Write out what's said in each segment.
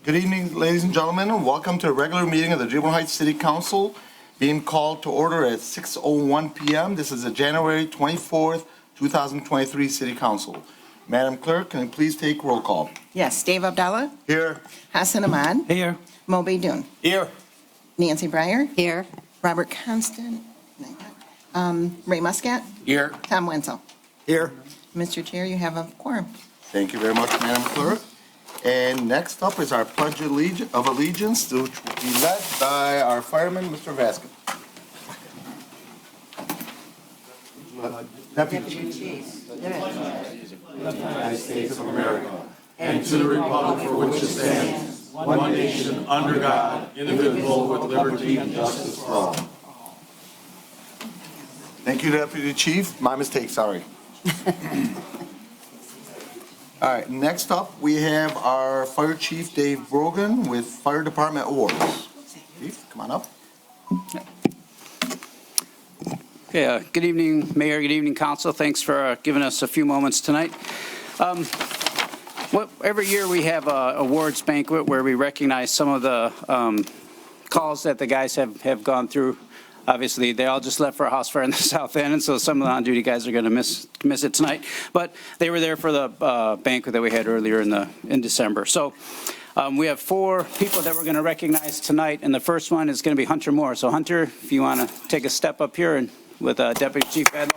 Good evening, ladies and gentlemen, and welcome to a regular meeting of the Dearborn Heights City Council being called to order at 6:01 p.m. This is the January 24th, 2023 City Council. Madam Clerk, can you please take roll call? Yes, Dave Abdallah, Here. Hassan Ahmad, Here. Mo Beydoun, Here. Nancy Breyer, Here. Robert Constant, Ray Muscat, Here. Tom Wenzel. Here. Mr. Chair, you have a quorum. Thank you very much, Madam Clerk. And next up is our Pledge of Allegiance, which will be led by our fireman, Mr. Vasquez. Deputy Chief. United States of America, and to the republic for which it stands, one nation, under God, indivisible, with liberty and justice for all. Thank you, Deputy Chief. My mistake, sorry. All right, next up, we have our Fire Chief, Dave Brogan, with Fire Department Awards. Chief, come on up. Okay, good evening, Mayor, good evening, Council. Thanks for giving us a few moments tonight. Every year we have a awards banquet where we recognize some of the calls that the guys have gone through. Obviously, they all just left for a house fire in the south end, and so some of the on-duty guys are going to miss it tonight. But they were there for the banquet that we had earlier in December. So we have 4 people that we're going to recognize tonight, and the first one is going to be Hunter Moore. So Hunter, if you want to take a step up here and with Deputy Chief Bedlow.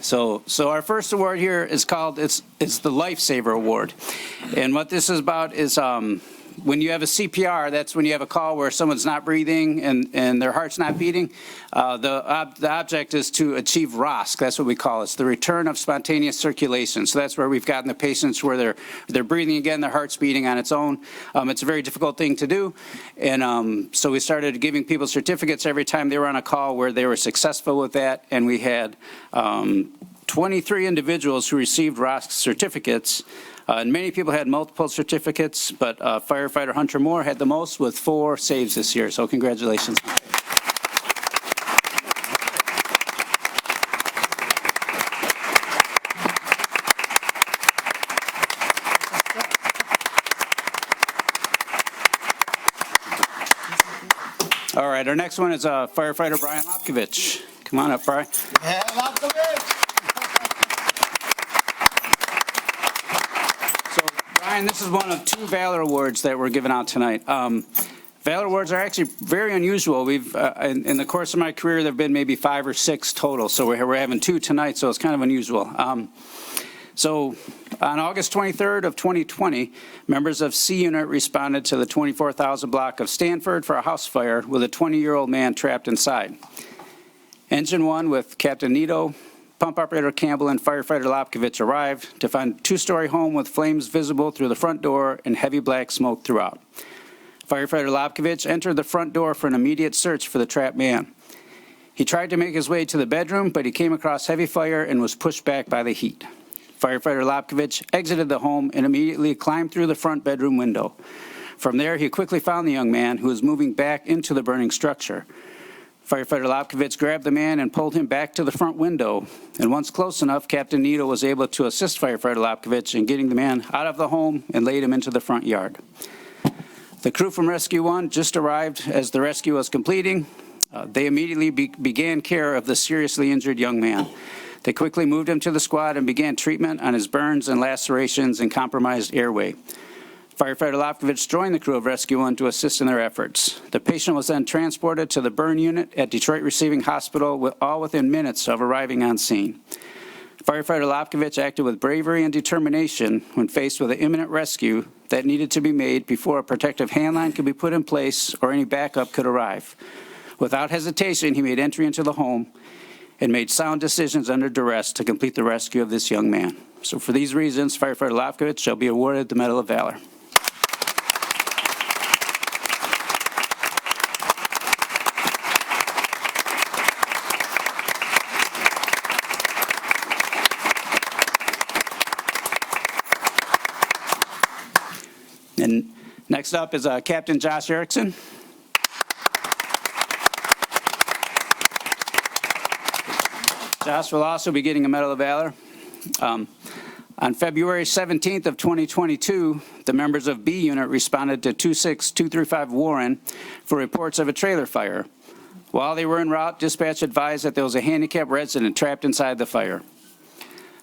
So our first award here is called, it's the Lifesaver Award. And what this is about is when you have a CPR, that's when you have a call where someone's not breathing and their heart's not beating. The object is to achieve ROSC. That's what we call it. It's the return of spontaneous circulation. So that's where we've gotten the patients where they're breathing again, their heart's beating on its own. It's a very difficult thing to do. And so we started giving people certificates every time they were on a call where they were successful with that. And we had 23 individuals who received ROSC certificates. And many people had multiple certificates, but Firefighter Hunter Moore had the most with 4 saves this year. So congratulations. All right, our next one is Firefighter Brian Lopkovich. Come on up, Brian. Yeah, Lopkovich. Brian, this is one of 2 Valor Awards that we're giving out tonight. Valor Awards are actually very unusual. We've, in the course of my career, there have been maybe 5 or 6 total. So we're having 2 tonight, so it's kind of unusual. So on August 23rd of 2020, members of C Unit responded to the 24,000 block of Stanford for a house fire with a 20-year-old man trapped inside. Engine 1 with Captain Nito, Pump Operator Campbell, and Firefighter Lopkovich arrived to find a 2-story home with flames visible through the front door and heavy black smoke throughout. Firefighter Lopkovich entered the front door for an immediate search for the trapped man. He tried to make his way to the bedroom, but he came across heavy fire and was pushed back by the heat. Firefighter Lopkovich exited the home and immediately climbed through the front bedroom window. From there, he quickly found the young man who was moving back into the burning structure. Firefighter Lopkovich grabbed the man and pulled him back to the front window. And once close enough, Captain Nito was able to assist Firefighter Lopkovich in getting the man out of the home and laid him into the front yard. The crew from Rescue 1 just arrived as the rescue was completing. They immediately began care of the seriously injured young man. They quickly moved him to the squad and began treatment on his burns and lacerations and compromised airway. Firefighter Lopkovich joined the crew of Rescue 1 to assist in their efforts. The patient was then transported to the burn unit at Detroit Receiving Hospital, all within minutes of arriving on scene. Firefighter Lopkovich acted with bravery and determination when faced with an imminent rescue that needed to be made before a protective handline could be put in place or any backup could arrive. Without hesitation, he made entry into the home and made sound decisions under duress to complete the rescue of this young man. So for these reasons, Firefighter Lopkovich shall be awarded the Medal of Valor. And next up is Captain Josh Erickson. Josh will also be getting a Medal of Valor. On February 17th of 2022, the members of B Unit responded to 26235 Warren for reports of a trailer fire. While they were en route, dispatch advised that there was a handicapped resident trapped inside the fire.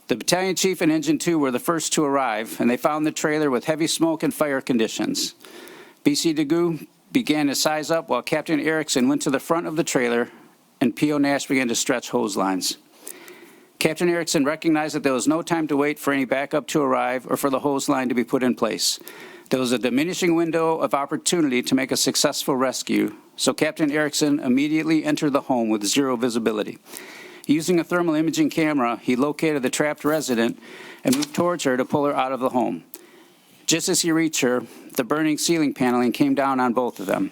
The battalion chief and Engine 2 were the first to arrive, and they found the trailer with heavy smoke and fire conditions. BC DeGoo began to size up while Captain Erickson went to the front of the trailer and P.O. Nash began to stretch hose lines. Captain Erickson recognized that there was no time to wait for any backup to arrive or for the hose line to be put in place. There was a diminishing window of opportunity to make a successful rescue, so Captain Erickson immediately entered the home with zero visibility. Using a thermal imaging camera, he located the trapped resident and moved towards her to pull her out of the home. Just as he reached her, the burning ceiling paneling came down on both of them.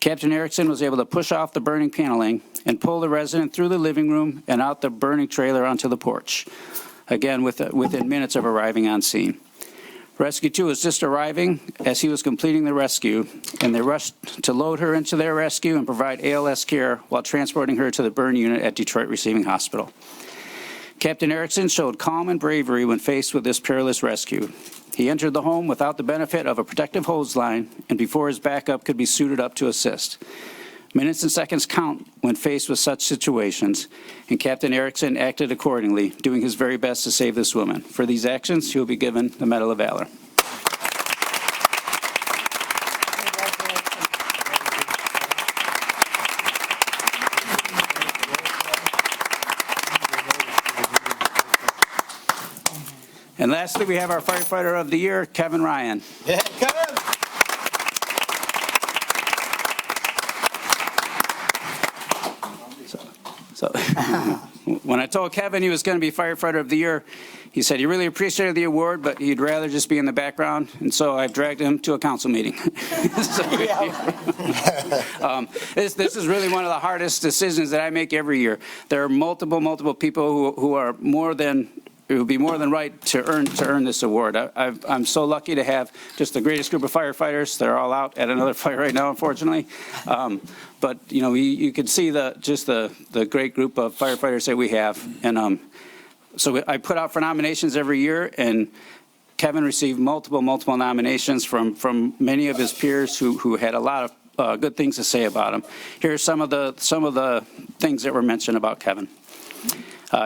Captain Erickson was able to push off the burning paneling and pull the resident through the living room and out the burning trailer onto the porch, again within minutes of arriving on scene. Rescue 2 was just arriving as he was completing the rescue, and they rushed to load her into their rescue and provide ALS care while transporting her to the burn unit at Detroit Receiving Hospital. Captain Erickson showed calm and bravery when faced with this perilous rescue. He entered the home without the benefit of a protective hose line and before his backup could be suited up to assist. Minutes and seconds count when faced with such situations, and Captain Erickson acted accordingly, doing his very best to save this woman. For these actions, he will be given the Medal of Valor. And lastly, we have our Firefighter of the Year, Kevin Ryan. Yeah, Kevin. So when I told Kevin he was going to be Firefighter of the Year, he said he really appreciated the award, but he'd rather just be in the background, and so I've dragged him to a council meeting. This is really one of the hardest decisions that I make every year. There are multiple people who are it would be more than right to earn this award. I'm so lucky to have just the greatest group of firefighters. They're all out at another fire right now, unfortunately. But you know, you can see the great group of firefighters that we have. And so I put out for nominations every year, and Kevin received multiple nominations from many of his peers who had a lot of good things to say about him. Here's some of the things that were mentioned about Kevin.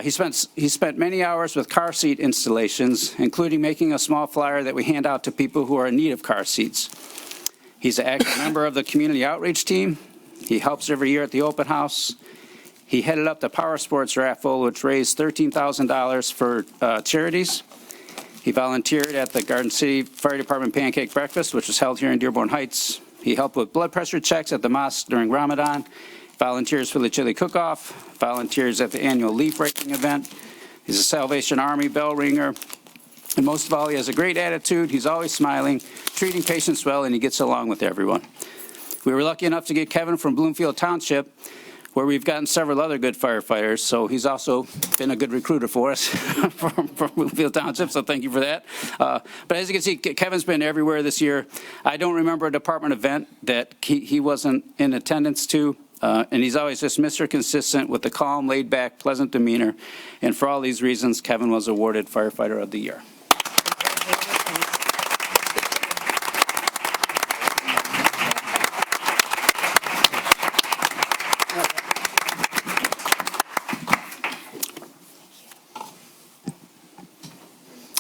He spent many hours with car seat installations, including making a small flyer that we hand out to people who are in need of car seats. He's an active member of the community outreach team. He helps every year at the open house. He headed up the Power Sports raffle, which raised $13,000 for charities. He volunteered at the Garden City Fire Department Pancake Breakfast, which was held here in Dearborn Heights. He helped with blood pressure checks at the mosque during Ramadan. Volunteers for the chili cook-off, volunteers at the annual leaf raking event. He's a Salvation Army bell ringer. And most of all, he has a great attitude. He's always smiling, treating patients well, and he gets along with everyone. We were lucky enough to get Kevin from Bloomfield Township, where we've gotten several other good firefighters. So he's also been a good recruiter for us from Bloomfield Township, so thank you for that. But as you can see, Kevin's been everywhere this year. I don't remember a department event that he wasn't in attendance to. And he's always just Mr. Consistent with the calm, laid-back, pleasant demeanor. And for all these reasons, Kevin was awarded Firefighter of the Year.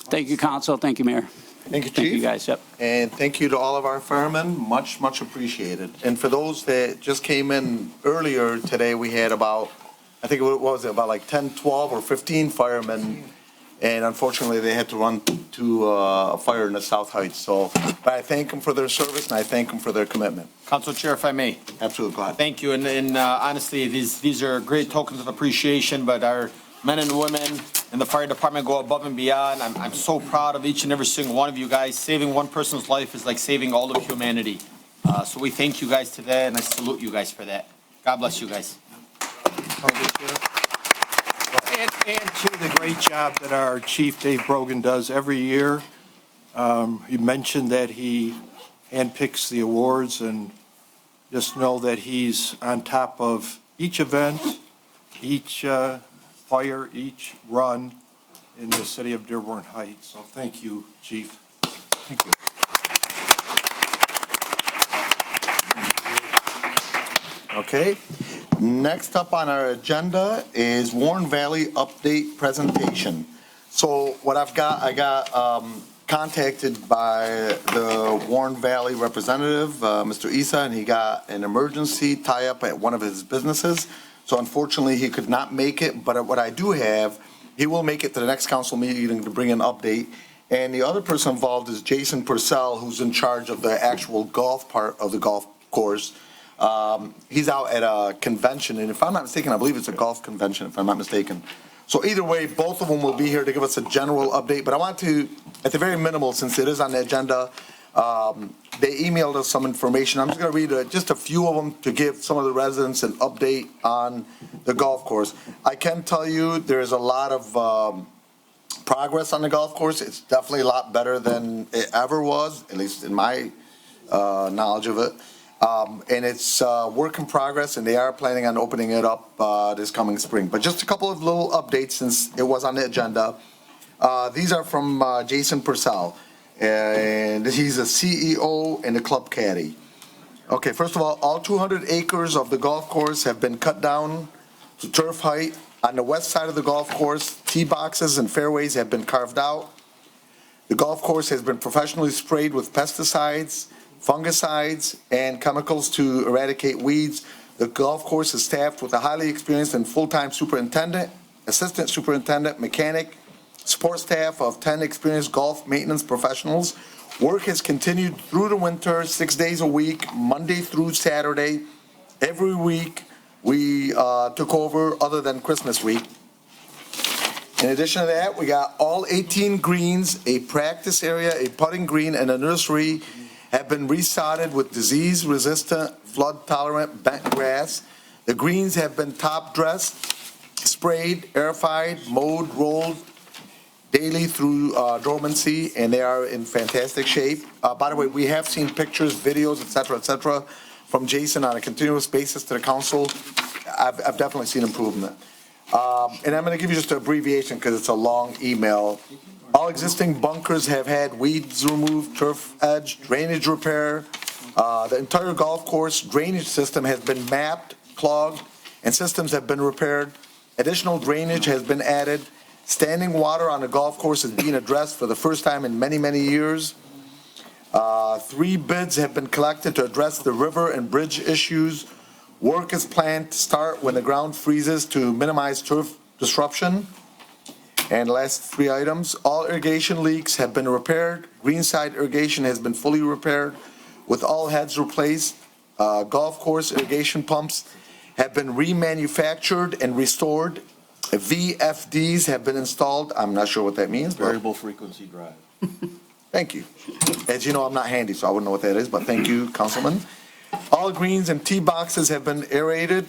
Thank you, Council. Thank you, Mayor. Thank you, Chief. Thank you, guys. Yep. And thank you to all of our firemen. Much appreciated. And for those that just came in earlier today, we had about, I think it was about like 10, 12, or 15 firemen. And unfortunately, they had to run to a fire in the South Heights. So, but I thank them for their service, and I thank them for their commitment. Council Chair, if I may. Absolutely, glad. Thank you. And honestly, these are great tokens of appreciation, but our men and women in the fire department go above and beyond. I'm so proud of each and every single one of you guys. Saving one person's life is like saving all of humanity. So we thank you guys today, and I salute you guys for that. God bless you guys. And to the great job that our Chief Dave Brogan does every year. You mentioned that he handpicks the awards, and just know that he's on top of each event, each fire each run in the city of Dearborn Heights. So thank you, Chief. Thank you. Okay, next up on our agenda is Warren Valley update presentation. So what I got contacted by the Warren Valley representative, Mr. Issa, and he got an emergency tie-up at one of his businesses. So unfortunately, he could not make it, but what I do have, he will make it to the next council meeting to bring an update. And the other person involved is Jason Purcell, who's in charge of the actual golf part of the golf course. He's out at a convention, and if I'm not mistaken, I believe it's a golf convention, if I'm not mistaken. So either way, both of them will be here to give us a general update, but I want to, at the very minimal, since it is on the agenda, they emailed us some information. I'm just going to read just a few of them to give some of the residents an update on the golf course. I can tell you there's a lot of progress on the golf course. It's definitely a lot better than it ever was, at least in my knowledge of it. And it's work in progress, and they are planning on opening it up this coming spring. But just a couple of little updates since it was on the agenda. These are from Jason Purcell, and he's a CEO and a club caddy. Okay, first of all 200 acres of the golf course have been cut down to turf height. On the west side of the golf course, tee boxes and fairways have been carved out. The golf course has been professionally sprayed with pesticides, fungicides, and chemicals to eradicate weeds. The golf course is staffed with a highly experienced and full-time superintendent, assistant superintendent, mechanic, support staff of 10 experienced golf maintenance professionals. Work has continued through the winter, 6 days a week, Monday through Saturday. Every week we took over other than Christmas week. In addition to that, we got all 18 greens, a practice area, a putting green, and a nursery have been resodded with disease-resistant, flood-tolerant bent grass. The greens have been top-dressed, sprayed, aerified, mowed, rolled daily through dormancy, and they are in fantastic shape. By the way, we have seen pictures, videos, et cetera, from Jason on a continuous basis to the council. I've definitely seen improvement. And I'm going to give you just an abbreviation because it's a long email. All existing bunkers have had weeds removed, turf edge, drainage repair. The entire golf course drainage system has been mapped, clogged, and systems have been repaired. Additional drainage has been added. Standing water on the golf course is being addressed for the first time in many, many years. 3 bids have been collected to address the river and bridge issues. Work is planned to start when the ground freezes to minimize turf disruption. And last 3 items, all irrigation leaks have been repaired. Greenside irrigation has been fully repaired with all heads replaced. Golf course irrigation pumps have been remanufactured and restored. VFDs have been installed. I'm not sure what that means. Variable frequency drive. Thank you. As you know, I'm not handy, so I wouldn't know what that is, but thank you, Councilman. All greens and tee boxes have been aerated,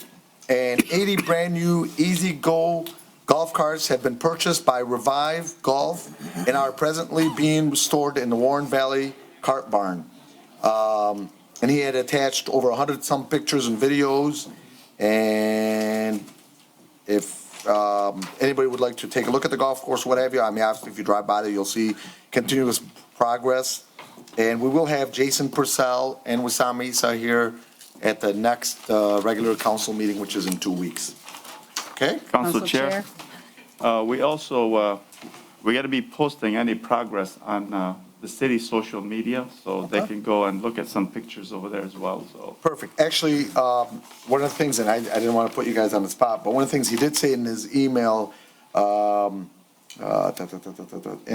and 80 brand-new Easy Go golf carts have been purchased by Revive Golf and are presently being stored in the Warren Valley Cart Barn. And he had attached over 100-some pictures and videos, and if anybody would like to take a look at the golf course, what have you, I mean, obviously, if you drive by there, you'll see continuous progress. And we will have Jason Purcell and Wissam Issa here at the next regular council meeting, which is in 2 weeks. Okay? Council Chair, we also, we got to be posting any progress on the city's social media, so they can go and look at some pictures over there as well, so. Perfect. Actually, one of the things, and I didn't want to put you guys on the spot, but one of the things he did say in his email, and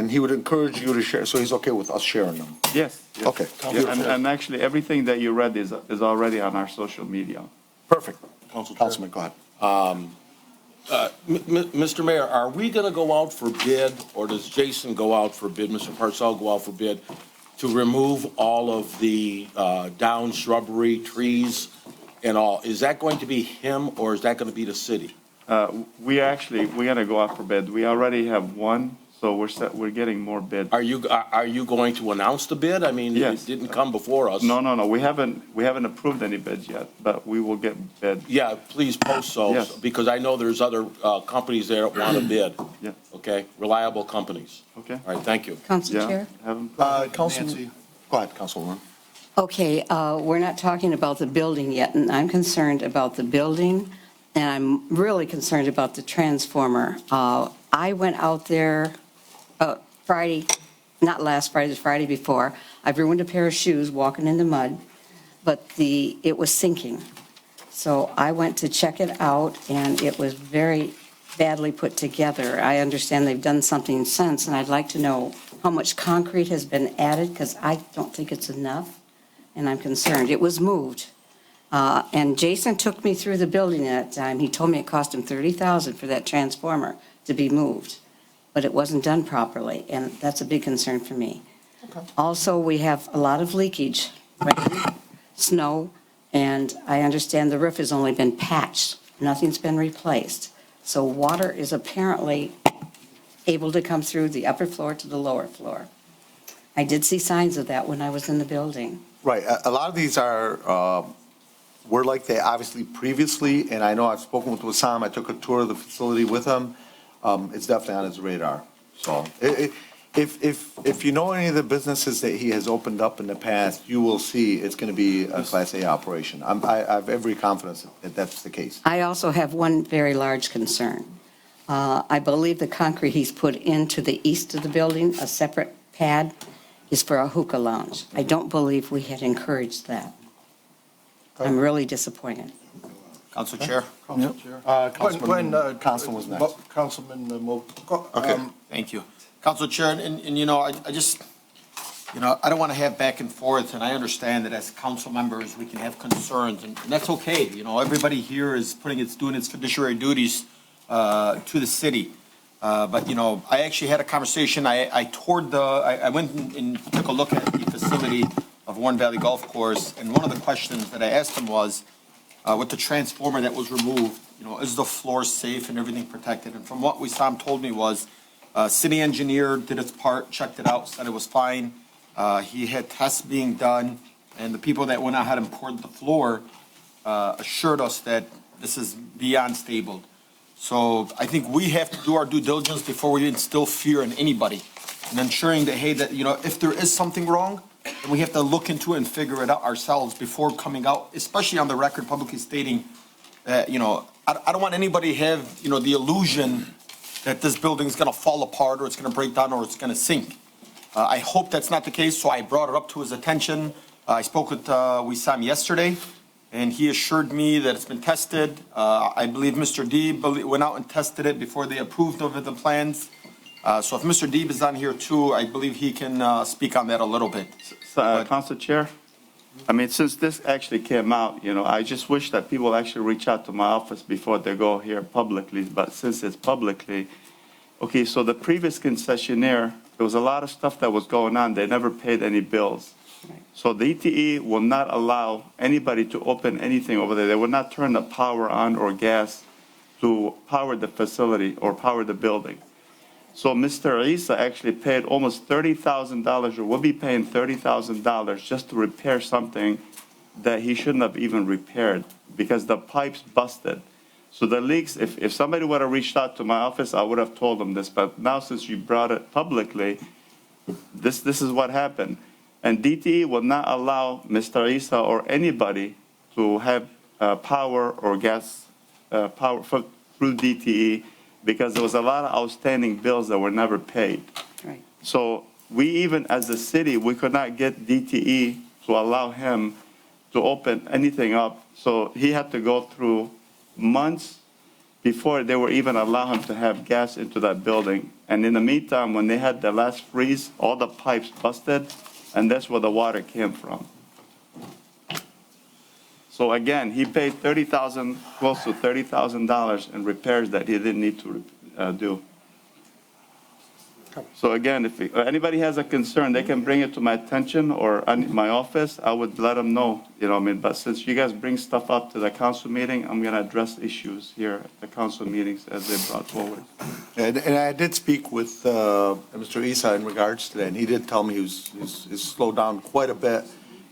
he would encourage you to share, so he's okay with us sharing them. Yes. yes. Okay. Yeah, and actually, everything that you read is already on our social media. Perfect. Council Chair. Councilman, go ahead. Mr. Mayor, are we going to go out for bid, or does Jason go out for bid, Mr. Parcell go out for bid, to remove all of the down shrubbery, trees, and all? Is that going to be him, or is that going to be the city? We got to go out for bid. We already have one So we're getting more bids. Are you going to announce the bid? I mean, Yes. it didn't come before us. No, we haven't approved any bids yet, but we will get bids. Yeah, please post those, Yes. because I know there's other companies there that want to bid. Yeah. Okay, reliable companies. Okay? All right, thank you. Council Yeah. Chair? Have 'em- Council, go ahead, Councilwoman. Okay, we're not talking about the building yet, and I'm concerned about the building, and I'm really concerned about the transformer. I went out there Friday, not last Friday, the Friday before. I ruined a pair of shoes walking in the mud, but it was sinking. So I went to check it out, and it was very badly put together. I understand they've done something since, and I'd like to know how much concrete has been added, because I don't think it's enough, and I'm concerned. It was moved. And Jason took me through the building at that time. He told me it cost him $30,000 for that transformer to be moved, but it wasn't done properly, and that's a big concern for me. Also, we have a lot of leakage, rain, snow, and I understand the roof has only been patched. Nothing's been replaced. So water is apparently able to come through the upper floor to the lower floor. I did see signs of that when I was in the building. Right, a lot of these were like they obviously previously, and I know I've spoken with Wissam, I took a tour of the facility with him. It's definitely on his radar. So if you know any of the businesses that he has opened up in the past, you will see it's going to be a Class A operation. I have every confidence that that's the case. I also have one very large concern. I believe the concrete he's put into the east of the building, a separate pad, is for a hookah lounge. I don't believe we had encouraged that. I'm really disappointed. Council Chair? Councilman was next. Councilman Mo. Okay, thank you. Council Chair, and you know, I just, you know, I don't want to have back and forth, and I understand that as council members, we can have concerns, and that's okay. You know, everybody here is doing its fiduciary duties to the city. But, you know, I actually had a conversation, I went and took a look at the facility of Warren Valley Golf Course, and one of the questions that I asked him was, with the transformer that was removed, you know, is the floor safe and everything protected? And from what Wissam told me was, city engineer did its part, checked it out, said it was fine. He had tests being done, and the people that went ahead and poured the floor assured us that this is beyond stable. So I think we have to do our due diligence before we instill fear in anybody, and ensuring that, hey, that, you know, if there is something wrong, then we have to look into it and figure it out ourselves before coming out, especially on the record publicly stating that, you know, I don't want anybody to have, you know, the illusion that this building is going to fall apart or it's going to break down or it's going to sink. I hope that's not the case, so I brought it up to his attention. I spoke with Wissam yesterday, and he assured me that it's been tested. I believe Mr. Deeb went out and tested it before they approved of the plans. So if Mr. Deeb is on here too, I believe he can speak on that a little bit. Council Chair, I mean, since this actually came out, you know, I just wish that people actually reach out to my office before they go here publicly, but since it's publicly, okay, so the previous concessionaire, there was a lot of stuff that was going on, they never paid any bills. So the DTE will not allow anybody to open anything over there. They will not turn the power on or gas to power the facility or power the building. So Mr. Isa actually paid almost $30,000, or will be paying $30,000 just to repair something that he shouldn't have even repaired because the pipes busted. So the leaks, if somebody would have reached out to my office, I would have told them this. But now since you brought it publicly, this is what happened. And DTE will not allow Mr. Isa or anybody to have power or gas power through DTE, because there was a lot of outstanding bills that were never paid. Right. So we even, as a city, we could not get DTE to allow him to open anything up. So he had to go through months before they were even allow him to have gas into that building. And in the meantime, when they had the last freeze, all the pipes busted, and that's where the water came from. So again, he paid $30,000, close to $30,000 in repairs that he didn't need to do. So again, if anybody has a concern, they can bring it to my attention or my office. I would let them know, but since you guys bring stuff up to the council meeting, I'm going to address issues here at the council meetings as they brought forward. And I did speak with Mr. Isa in regards to that, and he did tell me he's slowed down quite a bit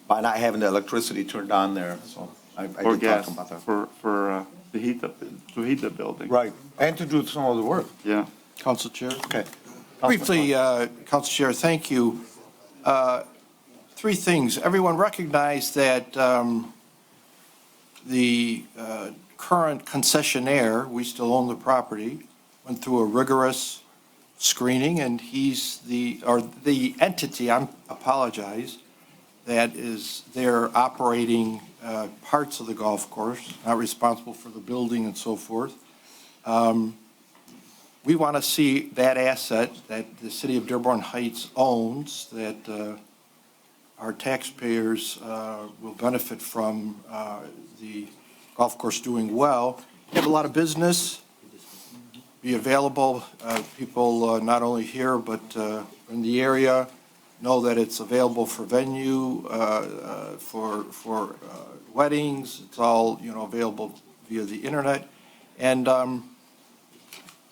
by not having the electricity turned on there, so I Or did talk gas about that. to heat the building. Right, and to do some of the work. Yeah. Council Chair. Okay. Briefly, Council Chair, thank you. Three things. Everyone recognized that the current concessionaire, we still own the property, went through a rigorous screening, and he's the entity, I apologize, that is there operating parts of the golf course, not responsible for the building and so forth. We want to see that asset that the city of Dearborn Heights owns, that our taxpayers will benefit from the golf course doing well. We have a lot of business, be available. People not only here, but in the area know that it's available for venue, for weddings. It's all, available via the internet. And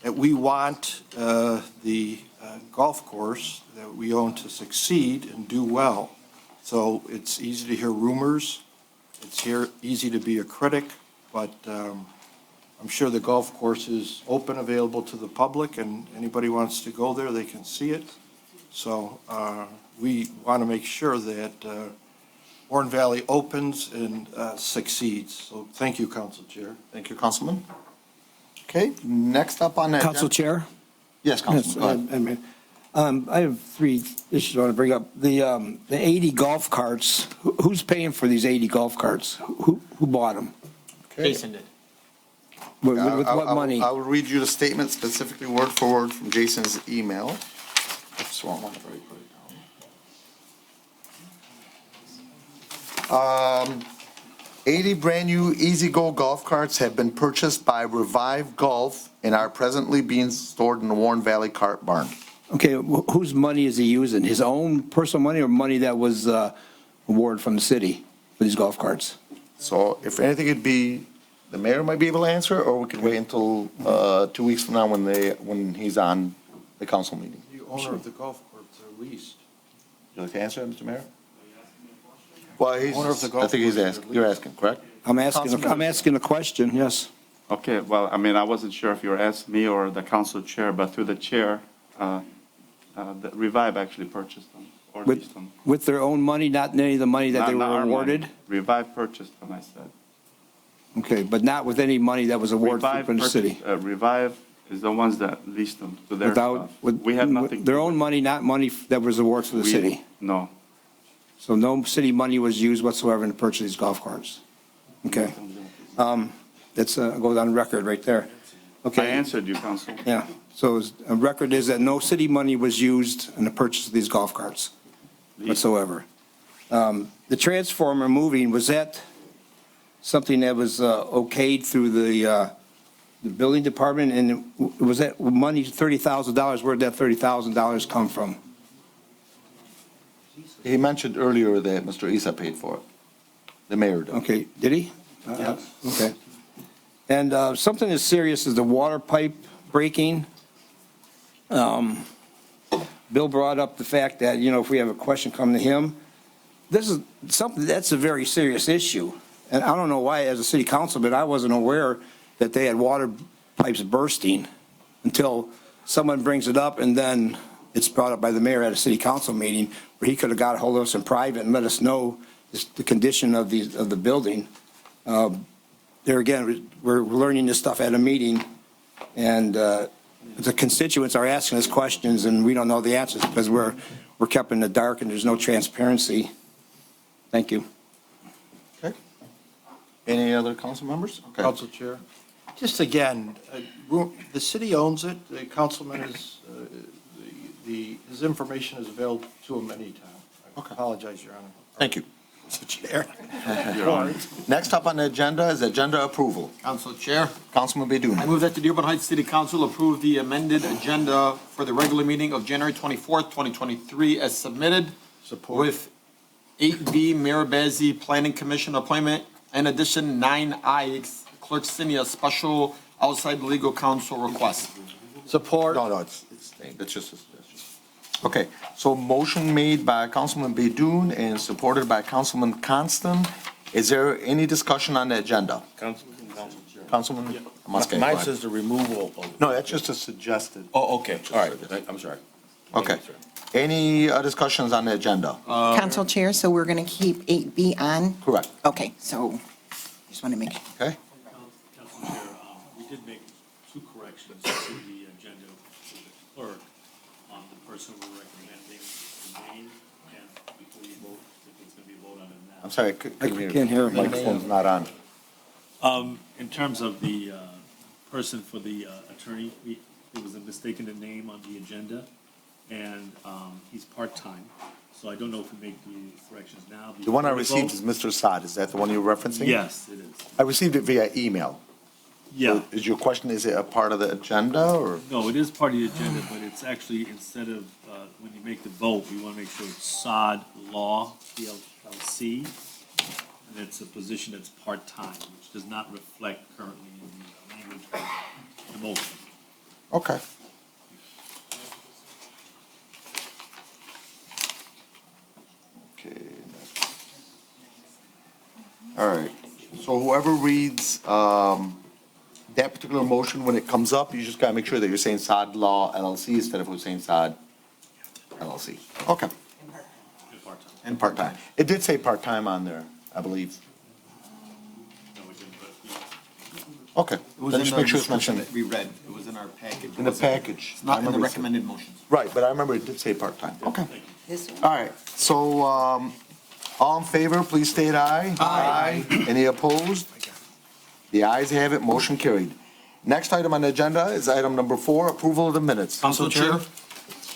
that we want the golf course that we own to succeed and do well. So it's easy to hear rumors. It's easy to be a critic, but I'm sure the golf course is open, available to the public, and anybody wants to go there, they can see it. So we want to make sure that Warren Valley opens and succeeds. So thank you, Council Chair. Thank you, Councilman. Okay, next up on that. Council Chair? Yes, Councilman, go ahead. I have three issues I want to bring up. The 80 golf carts, who's paying for these 80 golf carts? Who bought them? Jason did. With what money? I will read you the statement specifically word for word from Jason's email. Oops, wrong one. I've already put it down. 80 brand-new E-Z-Go golf carts have been purchased by Revive Golf and are presently being stored in the Warren Valley Cart Barn. Okay, whose money is he using? His own personal money or money that was awarded from the city for these golf carts? So if anything, it'd be, the mayor might be able to answer, or we could wait until 2 weeks from now when he's on the council meeting. The owner of the golf course are leased. Would you like to answer, Mr. Mayor? Well, Owner of the golf I think he's course. asking, you're asking, correct? I'm asking a question, yes. Okay, well, I wasn't sure if you were asking me or the council chair, but through the chair, the Revive actually purchased them or leased them. With their own money, not any of the money that they Not were our money. awarded? Revive purchased them, I said. Okay, but not with any money that was awarded Revive from the city? purchased- Revive is the ones that leased them to their Without, stuff. We have nothing. their own money, not money that was awarded to the We- city? No. So no city money was used whatsoever to purchase these golf carts? Okay. That's, goes on record right there. I Okay, answered you, council. yeah. So a record is that no city money was used in the purchase of these golf carts whatsoever. The transformer moving, was that something that was okayed through the building department? And was that money, $30,000, where'd that $30,000 come from? He mentioned earlier that Mr. Isa paid for it. The mayor did. Okay, did he? Yes. Okay. And something as serious as the water pipe breaking. Bill brought up the fact that, if we have a question come to him, this is something, that's a very serious issue. And I don't know why, as a city councilman, I wasn't aware that they had water pipes bursting until someone brings it up, and then it's brought up by the mayor at a city council meeting, where he could have got a hold of us in private and let us know the condition of the building. There again, we're learning this stuff at a meeting, and the constituents are asking us questions, and we don't know the answers because we're kept in the dark and there's no transparency. Thank you. Okay. Any other council members? Okay. Council Chair. Just again, the city owns it. The councilman is, his information is available to him anytime. I Okay. apologize, Your Honor. Thank you. Mr. Chair. Next up on the agenda is agenda approval. Council Chair, Councilman Bedun. I move that the Dearborn Heights City Council approve the amended agenda for the regular meeting of January 24th, 2023 as submitted with 8B Mayor Bazey Planning Commission appointment. In addition, 9I Clerk Sinia special outside legal counsel request. Support. No, that's just a suggestion. Okay, so motion made by Councilman Bedun and supported by Councilman Constant. Is there any discussion on the agenda? Councilman Muscat. Mine says the removal of. No, that's just a suggested. Oh, okay, all right, I'm sorry. Okay. Any discussions on the agenda? Council Chair, so we're going to keep 8B on? Correct. Okay, so just want to make sure. Okay. Council Chair, we did make 2 corrections to the agenda with the clerk on the person we're recommending, the name, and before you vote, if it's going to be voted on it now. I'm sorry, I can't hear him. Microphone's not on. In terms of the person for the attorney, there was a mistake in the name on the agenda, and he's part-time, so I don't know if we make the corrections now. The one I before we received vote. is Mr. Saad. Is that the one you're referencing? Yes, it is. I received it via email. Yeah. Is your question, is it a part of the agenda or? No, it is part of the agenda, but it's actually, instead of, when you make the vote, we want to make sure it's Sod Law, PLLC, and it's a position that's part-time, which does not reflect currently in the language of the motion. Okay. Okay. All right. So whoever reads that particular motion, when it comes up, you just gotta make sure that you're saying Sod Law LLC instead of saying Sod LLC. Okay. And part-time. And part-time. It did say part-time on there, I believe. No, we didn't, but yeah. Okay. It was Then in just the make sure it's description mentioned. that we read. It was in our package. In the package. It's not in the I remember it said- recommended motions. Right, but I remember it did say part-time. Okay. This one? All right, so, all in favor, please state aye. Aye. Any opposed? The ayes have it, motion carried. Next item on the agenda is item number 4, approval of the minutes. Council Chair,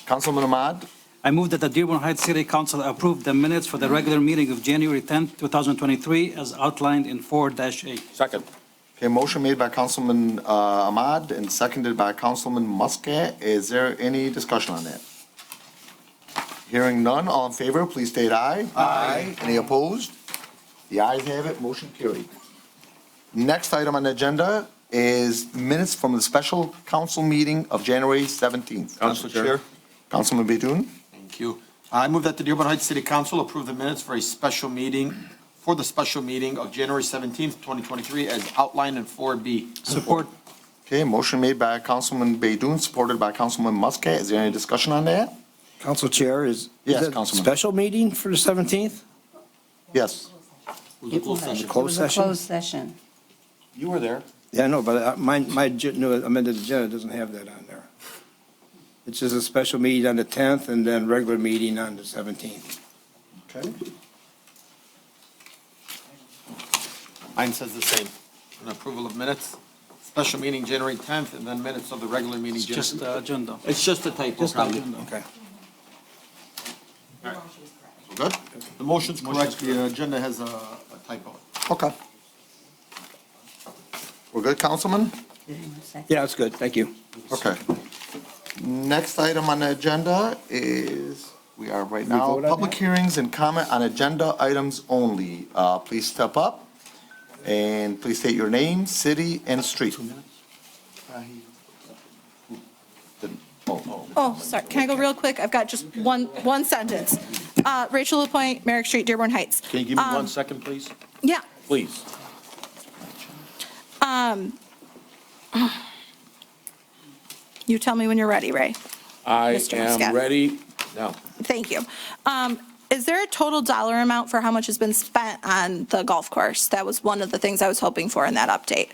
Councilman Ahmad, I move that the Dearborn Heights City Council approve the minutes for the regular meeting of January 10th, 2023, as outlined in 4-8. Second. okay, motion made by Councilman Ahmad and seconded by Councilman Muscat. Is there any discussion on that? Hearing none, all in favor, please state aye. Aye. Any opposed? The ayes have it, motion carried. Next item on the agenda is minutes from the special council meeting of January 17th. Council Chair. Councilman Bedun. thank you. I move that the Dearborn Heights City Council approve the minutes for the special meeting of January 17th, 2023 as outlined in 4B. Support. Okay, motion made by Councilman Bedun, supported by Councilman Muscat. Is there any discussion on that? Council Chair, is Yes, that a Councilman. special meeting for the 17th? Yes. It Closed was a session? closed session. You were there. Yeah, no, but my new amended agenda doesn't have that on there. It's just a special meeting on the 10th and then regular meeting on the 17th. Okay. Mine says the same. An approval of minutes, special meeting January 10th, and then minutes of the regular meeting. It's just the agenda. It's just a typo, Just the probably. agenda. Okay. Good? The motion's correct, the agenda has a typo. Okay. We're good, Councilman? Yeah, that's good, thank you. Okay. Next item on the agenda is, we are right now, vote on public that? hearings and comment on agenda items only. Please step up and please state your name, city, and street. Oh, sorry, can I go real quick? I've got just one sentence. Rachel LaPointe, Merrick Street, Dearborn Heights. Can you give me 1 second, please? Yeah. Please. You tell me when you're ready, Ray. I Mr. Muscat. am ready now. Thank you. Is there a total dollar amount for how much has been spent on the golf course? That was one of the things I was hoping for in that update.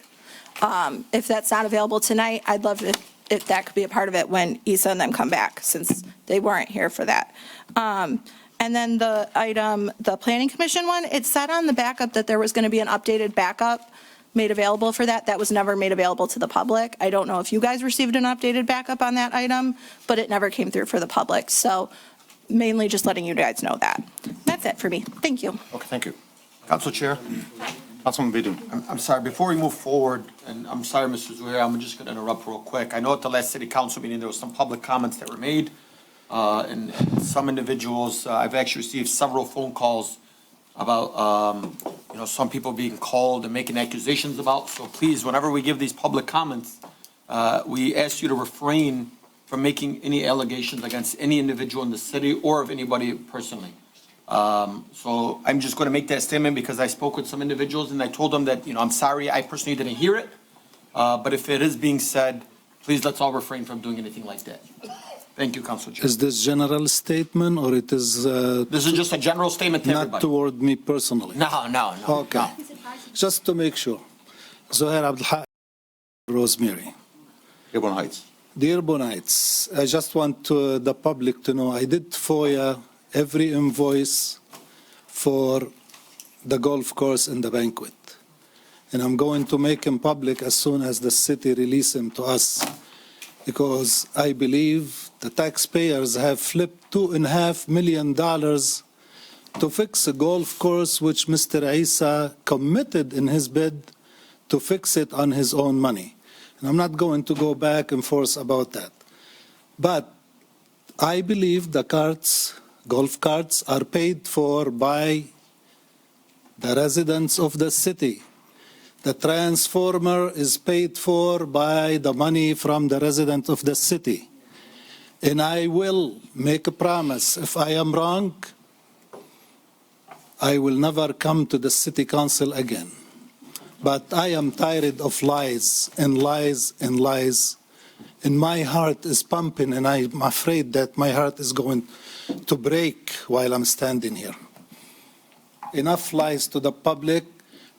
If that's not available tonight, I'd love if that could be a part of it when Isa and them come back, since they weren't here for that. And then the item, the planning commission one, it said on the backup that there was going to be an updated backup made available for that. That was never made available to the public. I don't know if you guys received an updated backup on that item, but it never came through for the public. So mainly just letting you guys know that. That's that's it for me. Thank you. Okay, thank you. Council Chair? Councilman Bedun. I'm sorry, before we move forward, and I'm sorry, Mr. Zuhair, I'm just going to interrupt real quick. I know at the last city council meeting, there was some public comments that were made, and some individuals, I've actually received several phone calls about, some people being called and making accusations about. So please, whenever we give these public comments, we ask you to refrain from making any allegations against any individual in the city or of anybody personally. So I'm just going to make that statement because I spoke with some individuals and I told them that, I'm sorry, I personally didn't hear it. But if it is being said, please let's all refrain from doing anything like that. Thank you, Council Chair. Is this general statement or it is This is just a general statement to not everybody. toward me personally? No. Okay. No. Just to make sure. Zohair Abdulhaq, Rosemary. Dearborn Heights. Dearborn Heights, I just want the public to know I did FOIA every invoice for the golf course and the banquet. And I'm going to make them public as soon as the city release them to us. Because I believe the taxpayers have flipped $2.5 million to fix a golf course which Mr. Isa committed in his bid to fix it on his own money. And I'm not going to go back and forth about that. But I believe the golf carts are paid for by the residents of the city. The transformer is paid for by the money from the residents of the city. And I will make a promise, if I am wrong, I will never come to the city council again. But I am tired of lies and lies and lies. And my heart is pumping, and I'm afraid that my heart is going to break while I'm standing here. Enough lies to the public.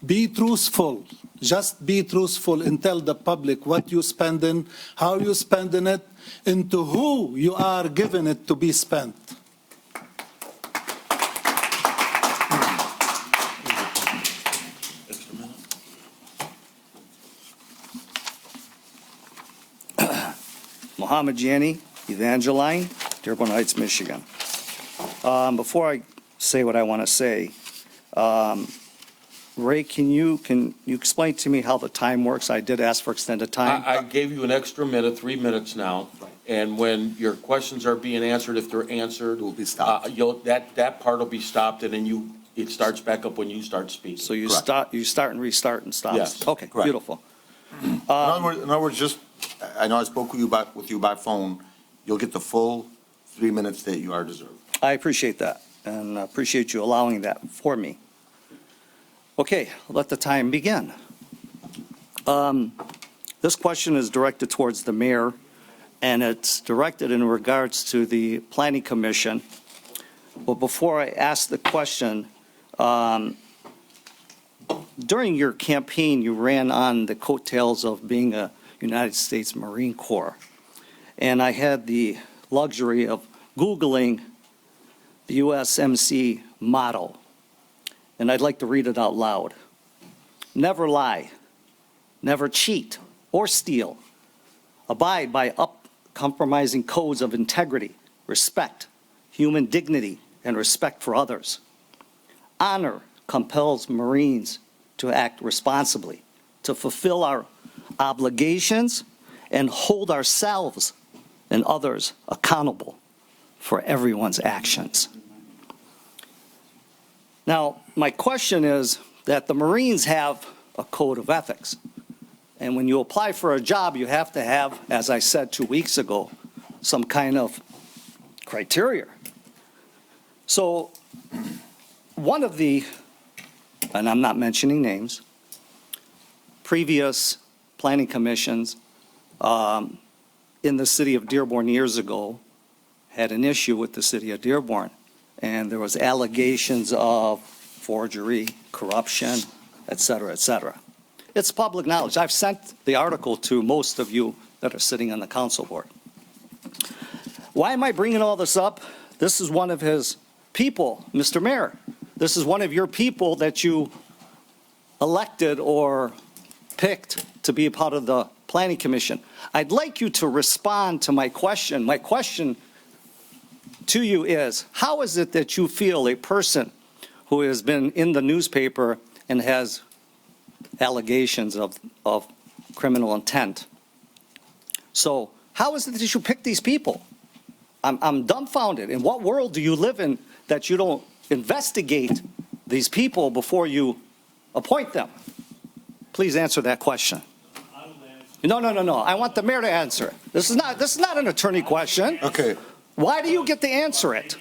Be truthful. Just be truthful and tell the public what you're spending, how you're spending it, and to who you are giving it to be spent. Mohammed Jani, Evangeline, Dearborn Heights, Michigan. Before I say what I want to say, Ray, can you explain to me how the time works? I did ask for extended time. I gave you an extra minute, 3 minutes now. And when your questions are being answered, if they're answered, Will be stopped. that part will be stopped, and then it starts back up when you start speaking. So you Correct. start and restart and stop? Yes. Okay, Correct. beautiful. In other words, just, I know I spoke with you by phone. You'll get the full 3 minutes that you are deserved. I appreciate that, and I appreciate you allowing that for me. Okay, let the time begin. This question is directed towards the mayor, and it's directed in regards to the Planning Commission. But before I ask the question, during your campaign, you ran on the coattails of being a United States Marine Corps. And I had the luxury of Googling the USMC motto. And I'd like to read it out loud. Never lie, never cheat or steal. Abide by uncompromising codes of integrity, respect, human dignity, and respect for others. Honor compels Marines to act responsibly, to fulfill our obligations, and hold ourselves and others accountable for everyone's actions. Now, my question is that the Marines have a code of ethics. And when you apply for a job, you have to have, as I said 2 weeks ago, some kind of criteria. So one of the, and I'm not mentioning names, previous planning commissions in the city of Dearborn years ago had an issue with the city of Dearborn. And there was allegations of forgery, corruption, et cetera, et cetera. It's public knowledge. I've sent the article to most of you that are sitting on the council board. Why am I bringing all this up? This is one of his people, Mr. Mayor. This is one of your people that you elected or picked to be a part of the Planning Commission. I'd like you to respond to my question. My question to you is, how is it that you feel a person who has been in the newspaper and has allegations of criminal intent? So how is it that you pick these people? I'm dumbfounded. In what world do you live in that you don't investigate these people before you appoint them? Please answer that question. No. I want the mayor to answer it. This is not an attorney question. Okay. Why do you get to answer it?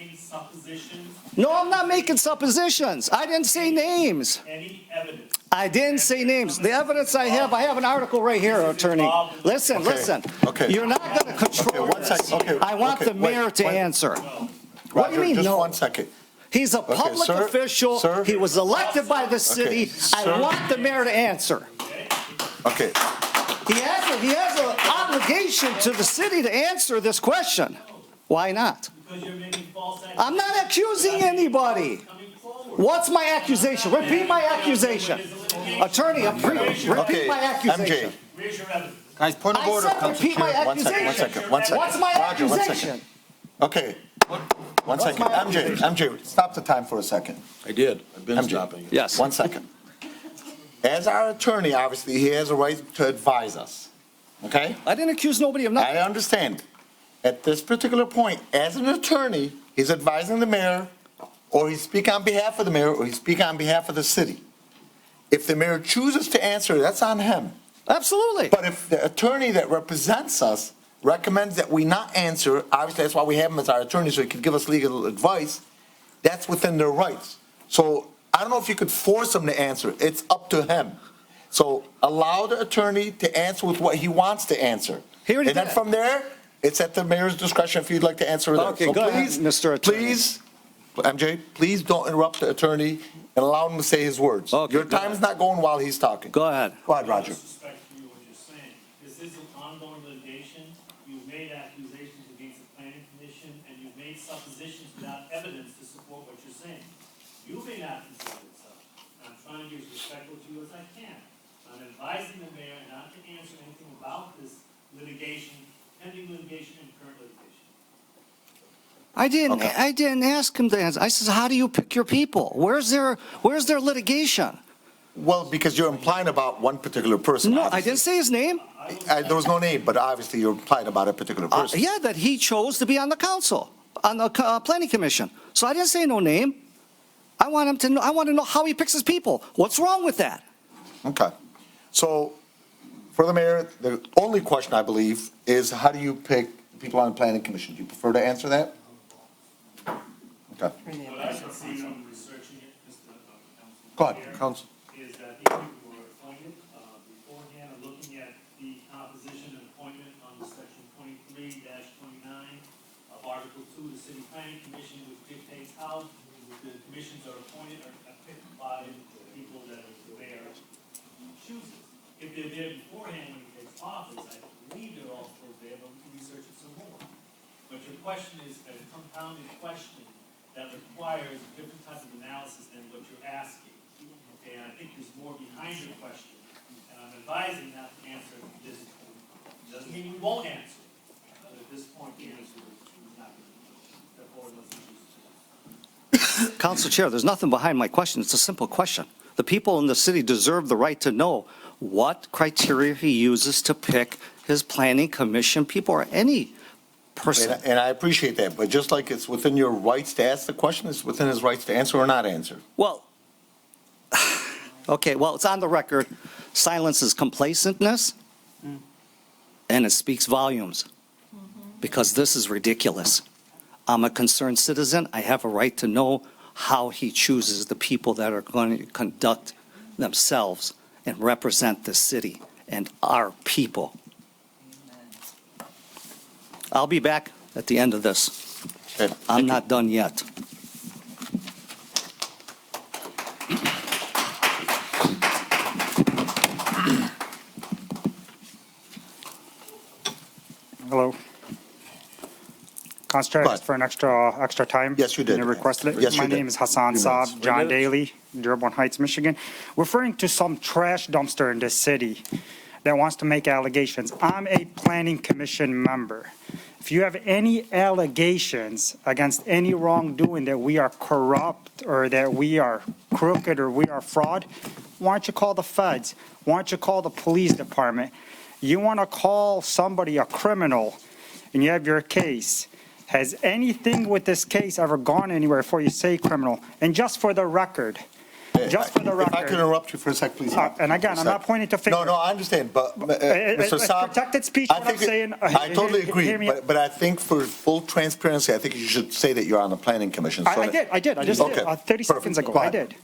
No, I'm not making suppositions. I didn't say names. Any evidence? I didn't say names. The evidence I have an article right here, attorney. Listen. Okay. You're not going to control one this. second. Okay, I want the mayor to answer. What do you Roger, mean, just no? 1 second. He's a public sir, official. sir. He was elected by the city. I sir. want the mayor to answer. Okay. He has an obligation to the city to answer this question. Why not? Because you're making false accusations. I'm not accusing anybody. What's my accusation? Repeat my accusation. Attorney, repeat my accusation. Where's your evidence? Guys, point of I order, said Council repeat my Chair. One second. accusation. One second. What's my Roger, 1 second. accusation? Okay. 1 second. MJ, stop the time for a second. I did. I've been MJ. stopping. Yes. 1 second. As our attorney, obviously, he has a right to advise us. Okay? I didn't accuse nobody of nothing. I understand. At this particular point, as an attorney, he's advising the mayor, or he's speaking on behalf of the mayor, or he's speaking on behalf of the city. If the mayor chooses to answer, that's on him. Absolutely. But if the attorney that represents us recommends that we not answer, obviously that's why we have him as our attorney, so he can give us legal advice, that's within their rights. So I don't know if you could force him to answer. It's up to him. So allow the attorney to answer with what he wants to answer. Here it And then is. from there, it's at the mayor's discretion if you'd like to answer that. Okay, So go ahead, please, Mr. Attorney. Please, MJ, please don't interrupt the attorney and allow him to say his words. Okay, Your go time's not going while he's talking. Go ahead. Go ahead, Roger. Respect for you what you're saying. This is an ongoing litigation. You've made accusations against the planning commission, and you've made suppositions without evidence to support what you're saying. You may not consider it so. I'm trying to be as respectful to you as I can. I'm advising the mayor not to answer anything about this litigation, pending litigation and current litigation. I didn't ask him to answer. I said, how do you pick your people? Where's their litigation? Well, because you're implying about one particular person. No, I didn't say his name. There was no name, but obviously you're implying about a particular person. Yeah, that he chose to be on the council, on the planning commission. So I didn't say no name. I want him to know. I want to know how he picks his people. What's wrong with that? Okay. So for the mayor, the only question I believe is how do you pick people on the planning commission? Do you prefer to answer that? Okay. What I can see from researching it, Mr. Council. Go ahead, Council. Is that these people were appointed beforehand, and looking at the composition and appointment on the section 23-29 of Article 2 of the City Planning Commission, which dictates how the commissions are appointed or picked by the people that the mayor chooses. If they're there beforehand when he takes office, I believe they're all still there, but we can research it some more. But your question is a compounded question that requires a different type of analysis than what you're asking. Okay, and I think there's more behind your question, and I'm advising not to answer this point. Doesn't mean we won't answer, but at this point, the answer is not going to, therefore, let's Council Chair, there's nothing behind my question. It's a simple question. The people in the city deserve the right to know what criteria he uses to pick his planning commission people or any person. And I appreciate that, but just like it's within your rights to ask the question, it's within his rights to answer or not answer. Well, okay, well, it's on the record. Silence is complacentness, and it speaks volumes, because this is ridiculous. I'm a concerned citizen. I have a right to know how he chooses the people that are going to conduct themselves and represent the city and our people. I'll be back at the end of this. Okay. I'm not done yet. Hello. Council Chair, for an extra time. Yes, you did. You requested it. Yes, you My did. name is Hassan 3 minutes. Saab, John Daly, Dearborn Heights, Michigan. Referring to some trash dumpster in this city that wants to make allegations. I'm a planning commission member. if you have any allegations against any wrongdoing that we are corrupt or that we are crooked or we are fraud, why don't you call the feds? Why don't you call the police department? You want to call somebody a criminal and you have your case. Has anything with this case ever gone anywhere before you say criminal? And just for the record, If I can interrupt you for a sec, please. and again, I'm not pointing to fingers. No, I understand, but Mr. It's Saab. protected speech, I what I'm think saying. I totally agree, Hear me out. but I think for full transparency, I think you should say that you're on the planning commission. so I that- did, I just did, Okay, 30 seconds perfect. ago, Go I ahead. did.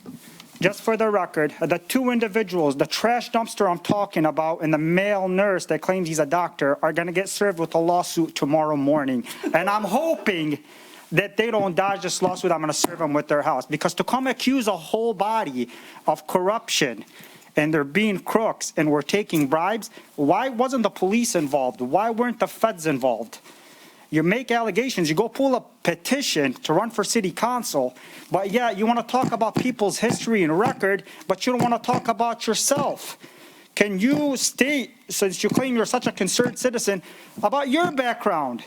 Just for the record, the two individuals, the trash dumpster I'm talking about and the male nurse that claims he's a doctor are gonna get served with a lawsuit tomorrow morning. And I'm hoping that they don't dodge this lawsuit, I'm gonna serve them with their house. Because to come accuse a whole body of corruption and they're being crooks and we're taking bribes, why wasn't the police involved? Why weren't the feds involved? You make allegations, you go pull a petition to run for city council, but yeah, you want to talk about people's history and record, but you don't want to talk about yourself. Can you state, since you claim you're such a concerned citizen, about your background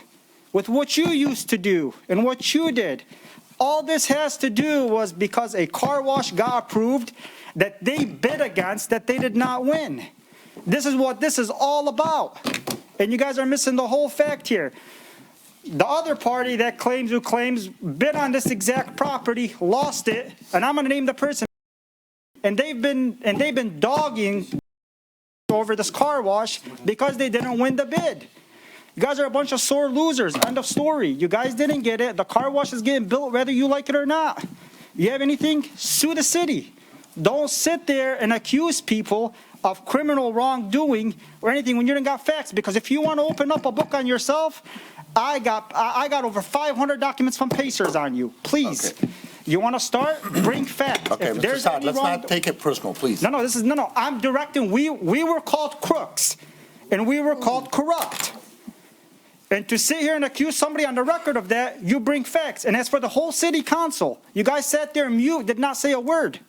with what you used to do and what you did? All this has to do was because a car wash got approved that they bid against that they did not win. This is what this is all about. And you guys are missing the whole fact here. The other party that claims bid on this exact property, lost it, and I'm going to name the person. And they've been dogging over this car wash because they didn't win the bid. You guys are a bunch of sore losers. End of story. You guys didn't get it. The car wash is getting built whether you like it or not. You have anything? Sue the city. Don't sit there and accuse people of criminal wrongdoing or anything when you don't got facts. Because if you want to open up a book on yourself, I got over 500 documents from Pacers on you. Please. Okay. You want to start? Bring facts. Okay, If Mr. there's Saab, any let's wrong- not take it personal, please. No, I'm directing, we were called crooks, and we were called corrupt. And to sit here and accuse somebody on the record of that, you bring facts. And as for the whole city council, you guys sat there mute, did not say a word.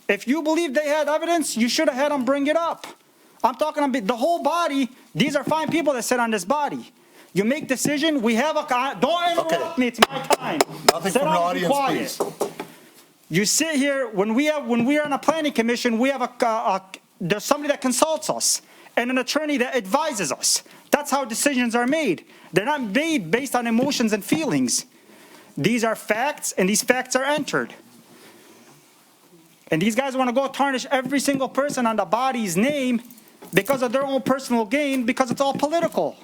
If you believe they had evidence, you should have had them bring it up. I'm talking about the whole body. These are fine people that sit on this body. You make decision, we have a, don't interrupt me, it's my time. Nothing Sit from the down and be audience, quiet. please. You sit here, when we are on a planning commission, we have there's somebody that consults us and an attorney that advises us. That's how decisions are made. They're not made based on emotions and feelings. These are facts, and these facts are entered. And these guys want to go tarnish every single person on the body's name because of their own personal gain, because it's all political.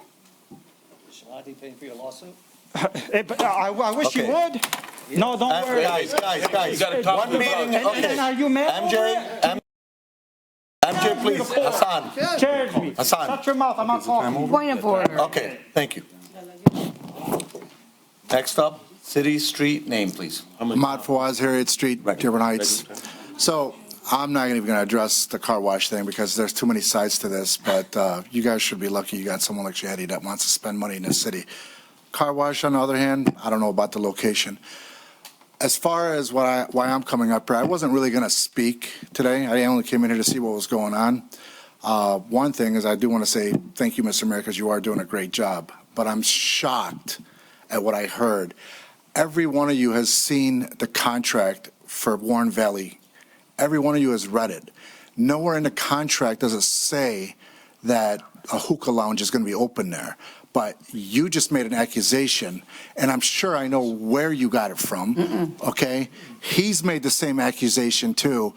Shall I be paying for your lawsuit? I wish you Okay. would. No, don't worry. Guys, one meeting, okay. And are you mad over it? MJ, please, Hassan. Charge me. Hassan. Shut your mouth, I'm not talking. Point of order. Okay, thank you. Next up, city, street, name, please. Ahmad Fawaz, Harriet Street, Dearborn Heights. So I'm not even going to address the car wash thing because there's too many sides to this, but you guys should be lucky you got someone like Shadi that wants to spend money in this city. Car wash, on the other hand, I don't know about the location. As far as why I'm coming up here, I wasn't really going to speak today. I only came in here to see what was going on. One thing is I do want to say thank you, Mr. Mayor, because you are doing a great job. But I'm shocked at what I heard. Every one of you has seen the contract for Warren Valley. Every one of you has read it. Nowhere in the contract does it say that a hookah lounge is going to be open there. But you just made an accusation, and I'm sure I know where you got it from, okay? He's made the same accusation, too.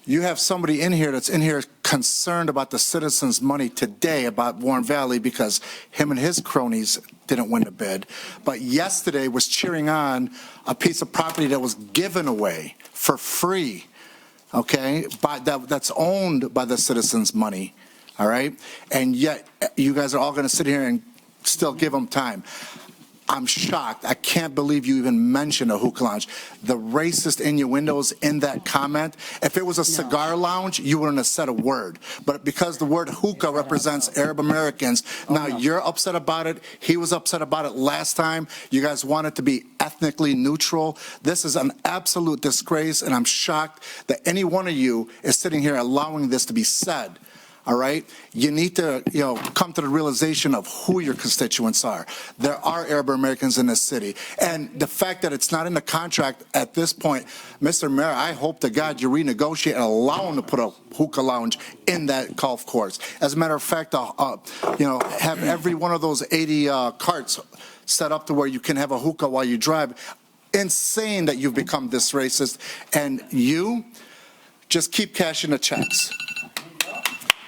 You have somebody in here that's in here concerned about the citizens' money today about Warren Valley because him and his cronies didn't win the bid. But yesterday was cheering on a piece of property that was given away for free, okay? That's owned by the citizens' money, all right? And yet you guys are all going to sit here and still give them time. I'm shocked. I can't believe you even mentioned a hookah lounge. The racist innuendos in that comment, if it was a cigar lounge, you wouldn't have said a word. But because the word hookah represents Arab Americans, now you're upset about it. He was upset about it last time. You guys want it to be ethnically neutral. This is an absolute disgrace, and I'm shocked that any one of you is sitting here allowing this to be said. all right? You need to, come to the realization of who your constituents are. There are Arab Americans in this city. And the fact that it's not in the contract at this point, Mr. Mayor, I hope to God you renegotiate and allow them to put a hookah lounge in that golf course. As a matter of fact, have every one of those 80 carts set up to where you can have a hookah while you drive. Insane that you've become this racist, and you just keep cashing the checks.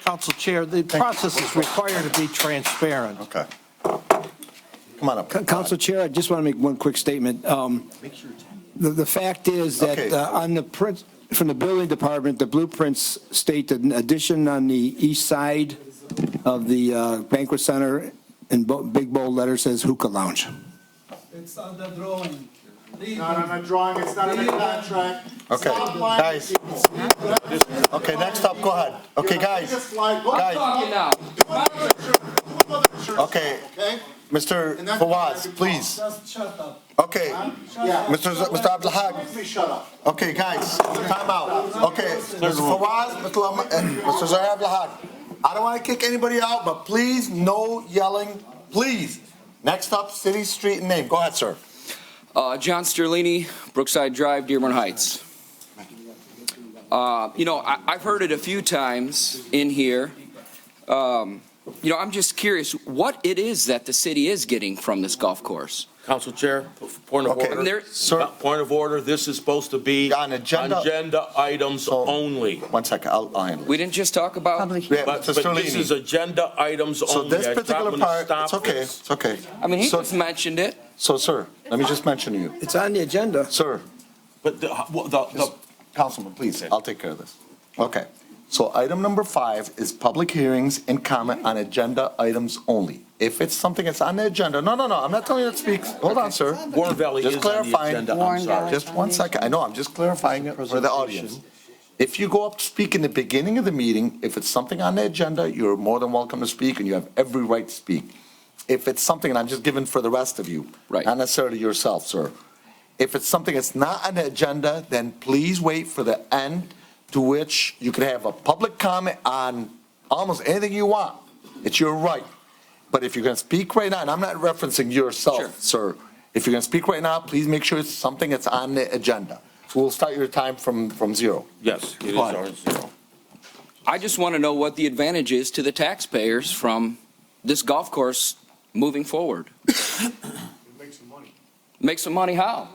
Council Chair, the process is required to be transparent. Okay. Come on up. Council Chair, I just want to make one quick statement. The fact is that Okay. on the print, from the building department, the blueprints state that an addition on the east side of the banquet center in big bold letters says hookah lounge. It's on the drawing. Not on a drawing, it's not in the contract. Okay, guys. Okay, next up, go ahead. Okay, guys. Guys. Okay, Mr. Fawaz, please. Just shut up. Okay, Mr. Abdulhaq. Let me shut up. Okay, guys, time out. Okay, Mr. Fawaz, Mr. Zahir Abdulhaq. I don't want to kick anybody out, but please, no yelling, please. Next up, city, street, and name. Go ahead, sir. John Sterlini, Brookside Drive, Dearborn Heights. I've heard it a few times in here. I'm just curious what it is that the city is getting from this golf course. Council Chair, point of Okay, order. sir. Point of order, this is supposed to be On agenda. items only. 1 second, I'll handle it. We didn't just talk about. Yeah, But Mr. this is Sterlini. agenda items So only. this I particular thought when to part, stop it's okay, this. it's okay. I mean, he So- just mentioned it. So, sir, let me just mention to you. It's on the agenda. Sir, But the Councilman, please, I'll take care of this. Okay, so item number 5 is public hearings and comment on agenda items only. If it's something that's on the agenda, no, I'm not telling you to speak. Hold on, sir. Warren Valley is Just on the clarifying. agenda, I'm Warren sorry. Valley. Just 1 second. I know, I'm just clarifying it for the audience. If you go up to speak in the beginning of the meeting, if it's something on the agenda, you're more than welcome to speak, and you have every right to speak. If it's something, and I'm just giving for the rest of you, Right. not necessarily yourself, sir. If it's something that's not on the agenda, then please wait for the end, to which you can have a public comment on almost anything you want. It's your right. But if you're going to speak right now, and I'm not referencing yourself, sir, if you're going to speak right now, please make sure it's something that's on the agenda. So we'll start your time from 0. Yes, it is Go ahead. on 0. I just want to know what the advantage is to the taxpayers from this golf course moving forward. Make some money how?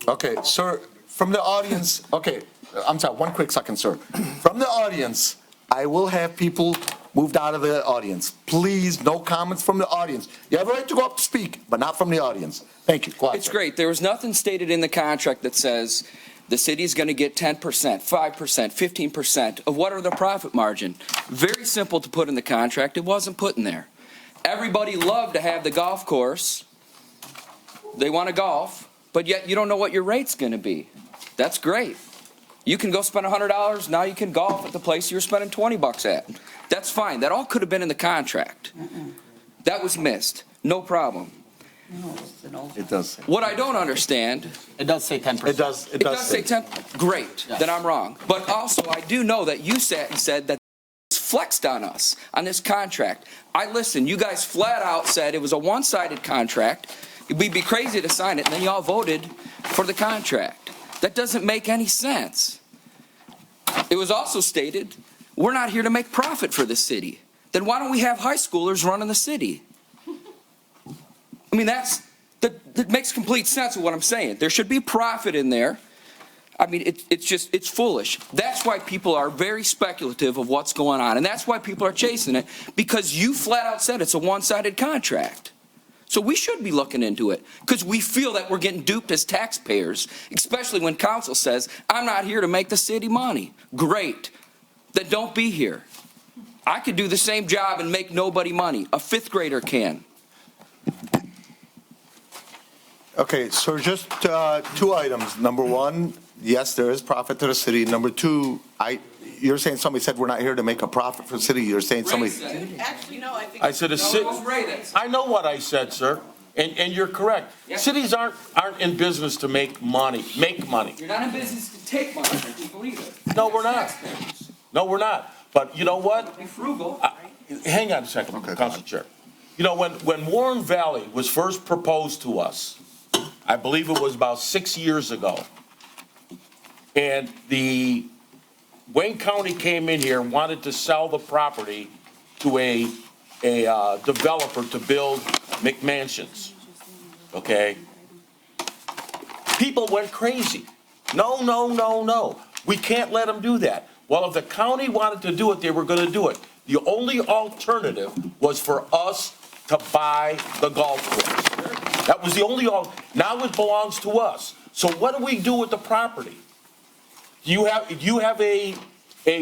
Okay, sir, from the audience, okay, I'm sorry, 1 quick second, sir. From the audience, I will have people moved out of the audience. Please, no comments from the audience. You have a right to go up to speak, but not from the audience. Thank you. Go ahead, It's sir. great. There was nothing stated in the contract that says the city is going to get 10%, 5%, 15% of what are the profit margin. Very simple to put in the contract. It wasn't put in there. Everybody loved to have the golf course. They want to golf, but yet you don't know what your rate's going to be. That's great. You can go spend $100. Now you can golf at the place you were spending $20 at. That's fine. That all could have been in the contract. That was missed. No problem. It does. What I don't understand. It does say 10%. It does say 10. Great. Then I'm wrong. But also, I do know that you sat and said that it's flexed on us on this contract. I listened. You guys flat out said it was a one-sided contract. We'd be crazy to sign it, and then y'all voted for the contract. That doesn't make any sense. It was also stated, we're not here to make profit for the city. Then why don't we have high schoolers running the city? I mean, that makes complete sense of what I'm saying. There should be profit in there. I mean, it's foolish. That's why people are very speculative of what's going on. And that's why people are chasing it, because you flat out said it's a one-sided contract. So we should be looking into it, because we feel that we're getting duped as taxpayers, especially when council says, I'm not here to make the city money. Great. Then don't be here. I could do the same job and make nobody money. A fifth grader can. Okay, so just 2 items. Number 1, yes, there is profit to the city. Number 2, you're saying somebody said we're not here to make a profit for the city. You're saying somebody. Actually, no, I think. I said I know what I said, sir, and you're correct. Cities aren't in business to make money. You're not in business to take money from people either. No, we're not. No, we're not. But you know what? Be frugal. Hang on a second, Council Chair. You know, when Warren Valley was first proposed to us, I believe it was about 6 years ago, and the Wayne County came in here and wanted to sell the property to a developer to build McMansions, okay? People went crazy. No, no, no, no. We can't let them do that. Well, if the county wanted to do it, they were gonna do it. The only alternative was for us to buy the golf course. That was the only, now it belongs to us. So what do we do with the property? Do you have a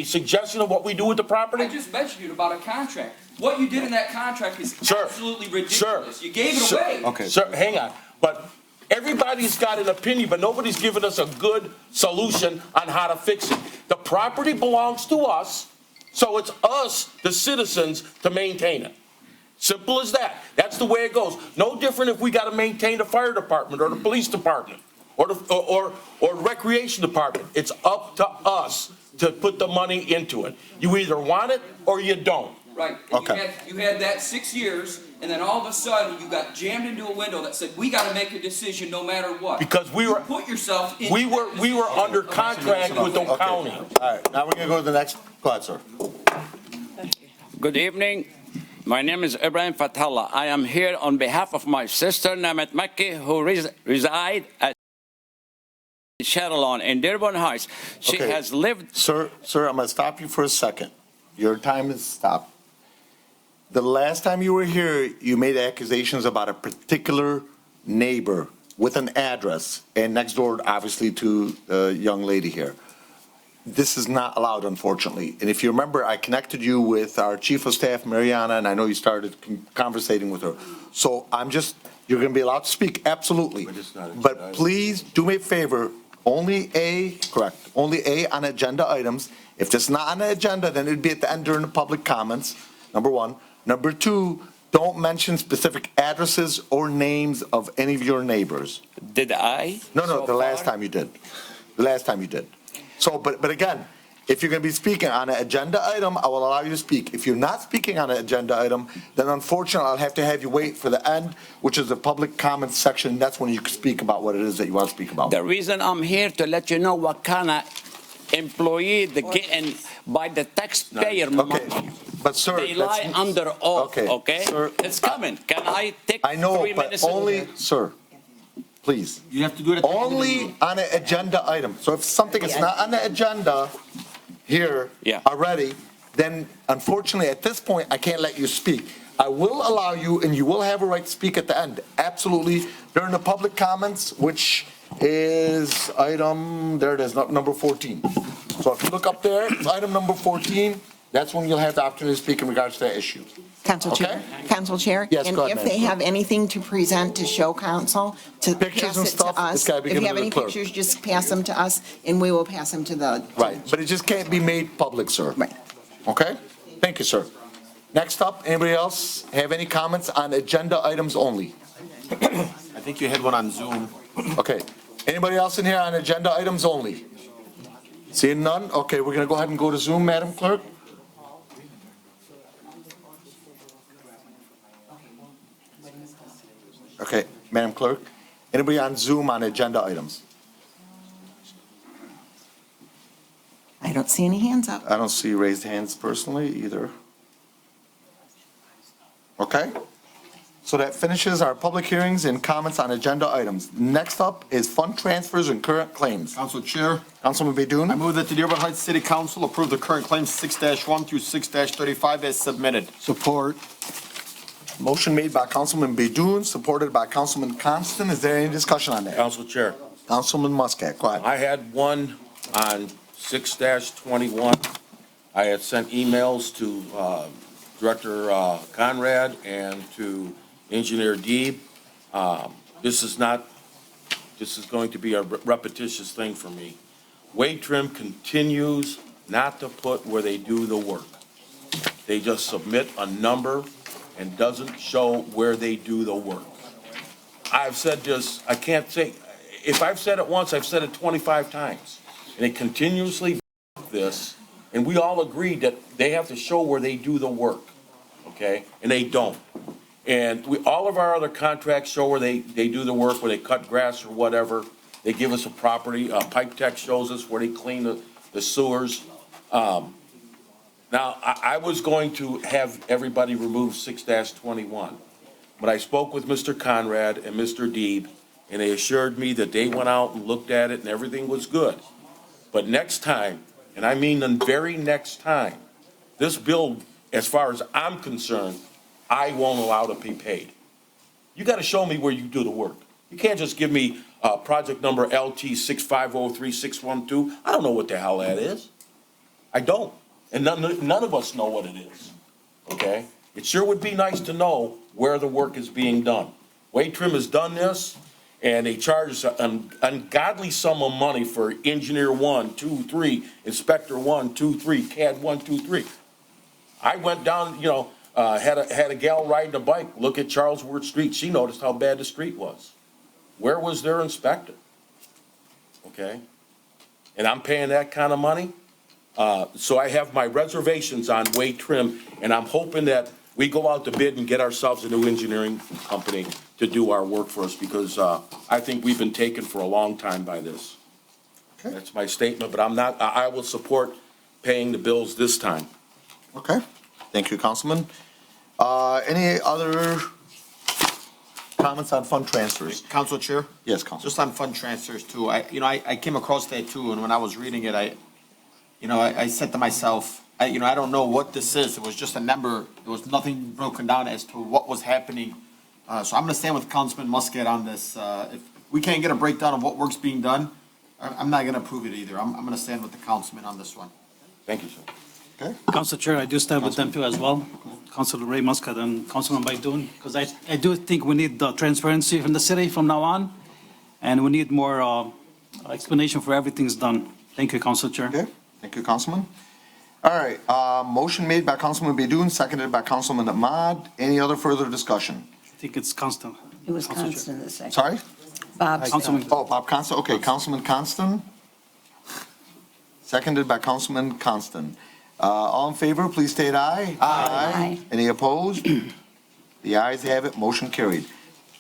suggestion of what we do with the property? I just mentioned you about a contract. What you did in that contract is absolutely ridiculous. You gave it away. Okay. Sir, hang on. But everybody's got an opinion, but nobody's given us a good solution on how to fix it. The property belongs to us, so it's us, the citizens, to maintain it. Simple as that. That's the way it goes. No different if we got to maintain the fire department or the police department or the recreation department. It's up to us to put the money into it. You either want it or you don't. Right. And you had that 6 years, and then all of a sudden you got jammed into a window that said we got to make a decision no matter what. Because we were put yourself in. We were under contract with the county. All right, now we're gonna go to the next. Go ahead, sir. Good evening. My name is Ibrahim Fathallah. I am here on behalf of my sister Namet Makki, who reside at Shadowlawn in Dearborn Heights. She has lived. Sir, I'm gonna stop you for a second. Your time is stopped. The last time you were here, you made accusations about a particular neighbor with an address and next door, obviously, to the young lady here. This is not allowed, unfortunately. And if you remember, I connected you with our chief of staff, Mariana, and I know you started conversating with her. So you're going to be allowed to speak, absolutely. But please do me a favor, only A on agenda items. If it's not on the agenda, then it'd be at the end during the public comments, number one. Number two, don't mention specific addresses or names of any of your neighbors. Did I? No, the last time you did. The last time you did. So, but again, if you're going to be speaking on an agenda item, I will allow you to speak. If you're not speaking on an agenda item, then unfortunately, I'll have to have you wait for the end, which is the public comments section. That's when you can speak about what it is that you want to speak about. The reason I'm here to let you know what kind of employee they're getting by the taxpayer money. But sir, they lie under oath, okay? Sir, it's coming. Can I take 3 minutes? Only, sir, please. You have to do it only on an agenda item. So if something is not on the agenda here already, then unfortunately at this point, I can't let you speak. I will allow you, and you will have a right to speak at the end, absolutely, during the public comments, which is item, there it is, number 14. So if you look up there, it's item number 14. That's when you'll have the opportunity to speak in regards to that issue. Council Chair? Yes, and go ahead, if they have anything to present to show council, to Pictures pass and it stuff, to us. it's gotta be If you given have to the any clerk. pictures, just pass them to us, and we will pass them to the. Right, but it just can't be made public, sir. Right. Okay? Thank you, sir. Next up, anybody else have any comments on agenda items only? I think you had one on Zoom. Okay. Anybody else in here on agenda items only? Seeing none? Okay, we're gonna go ahead and go to Zoom, Madam Clerk. Okay, Madam Clerk, anybody on Zoom on agenda items? I don't see any hands up. I don't see raised hands personally either. Okay, so that finishes our public hearings and comments on agenda items. Next up is fund transfers and current claims. Council Chair. Councilman Baidoon. I move that the Dearborn Heights City Council approve the current claims 6-1 through 6-35 as submitted. Support. Motion made by Councilman Baidoon, supported by Councilman Constant. Is there any discussion on that? Council Chair. Councilman Muscat, go ahead. I had one on 6-21. I had sent emails to Director Conrad and to Engineer Deeb. This is going to be a repetitious thing for me. Wade Trim continues not to put where they do the work. They just submit a number and doesn't show where they do the work. I've said this, I can't say, if I've said it once, I've said it 25 times. And it continuously this, And we all agreed that they have to show where they do the work, okay? And they don't. And all of our other contracts show where they do the work, where they cut grass or whatever. They give us a property, Pipe Tech shows us where they clean the sewers. Now, I was going to have everybody remove 6-21. But I spoke with Mr. Conrad and Mr. Deeb, and they assured me that they went out and looked at it and everything was good. But next time, and I mean the very next time, this bill, as far as I'm concerned, I won't allow to be paid. You gotta show me where you do the work. You can't just give me, project number LT 6503612. I don't know what the hell that is. I don't. And none of us know what it is, okay? It sure would be nice to know where the work is being done. Wade Trim has done this, and they charge an ungodly sum of money for engineer 1, 2, 3, inspector 1, 2, 3, CAD 1, 2, 3. I went down, had a gal riding a bike, look at Charlesworth Street. She noticed how bad the street was. Where was their inspector? Okay? And I'm paying that kind of money? So I have my reservations on Wade Trim, and I'm hoping that we go out to bid and get ourselves a new engineering company to do our work for us, because I think we've been taken for a long time by this. Okay. That's my statement, but I will support paying the bills this time. Okay, thank you, Councilman. Any other comments on fund transfers? Council Chair? Yes, Council. Just on fund transfers too, I came across that too, and when I was reading it, I said to myself, I don't know what this is. It was just a number. There was nothing broken down as to what was happening. So I'm gonna stand with Councilman Muscat on this. If we can't get a breakdown of what work's being done, I'm not gonna approve it either. I'm gonna stand with the councilman on this one. Thank you, sir. Okay. Council Chair, I do stand with them too as well, Councilor Ray Muscat and Councilman Baidoon, because I do think we need the transparency from the city from now on, and we need more explanation for everything's done. Thank you, Council Chair. Okay, thank you, Councilman. All right, motion made by Councilman Baidoon, seconded by Councilman Ahmad. Any other further discussion? I think it's constant. It was Constant the second. Sorry? Bob. Councilman. Oh, Bob Constant, okay, Councilman Constant, seconded by Councilman Constant. All in favor, please state aye. Aye. Any opposed? The ayes have it, motion carried.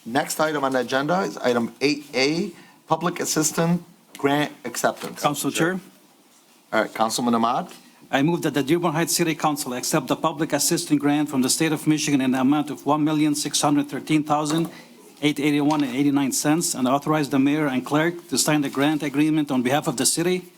Next item on the agenda is item 8A, Public Assistant Grant Acceptance. Council Chair, All right, Councilman Ahmad. I move that the Dearborn Heights City Council accept the public assistance grant from the state of Michigan in the amount of $1,613,881.89 and authorize the mayor and clerk to sign the grant agreement on behalf of the city.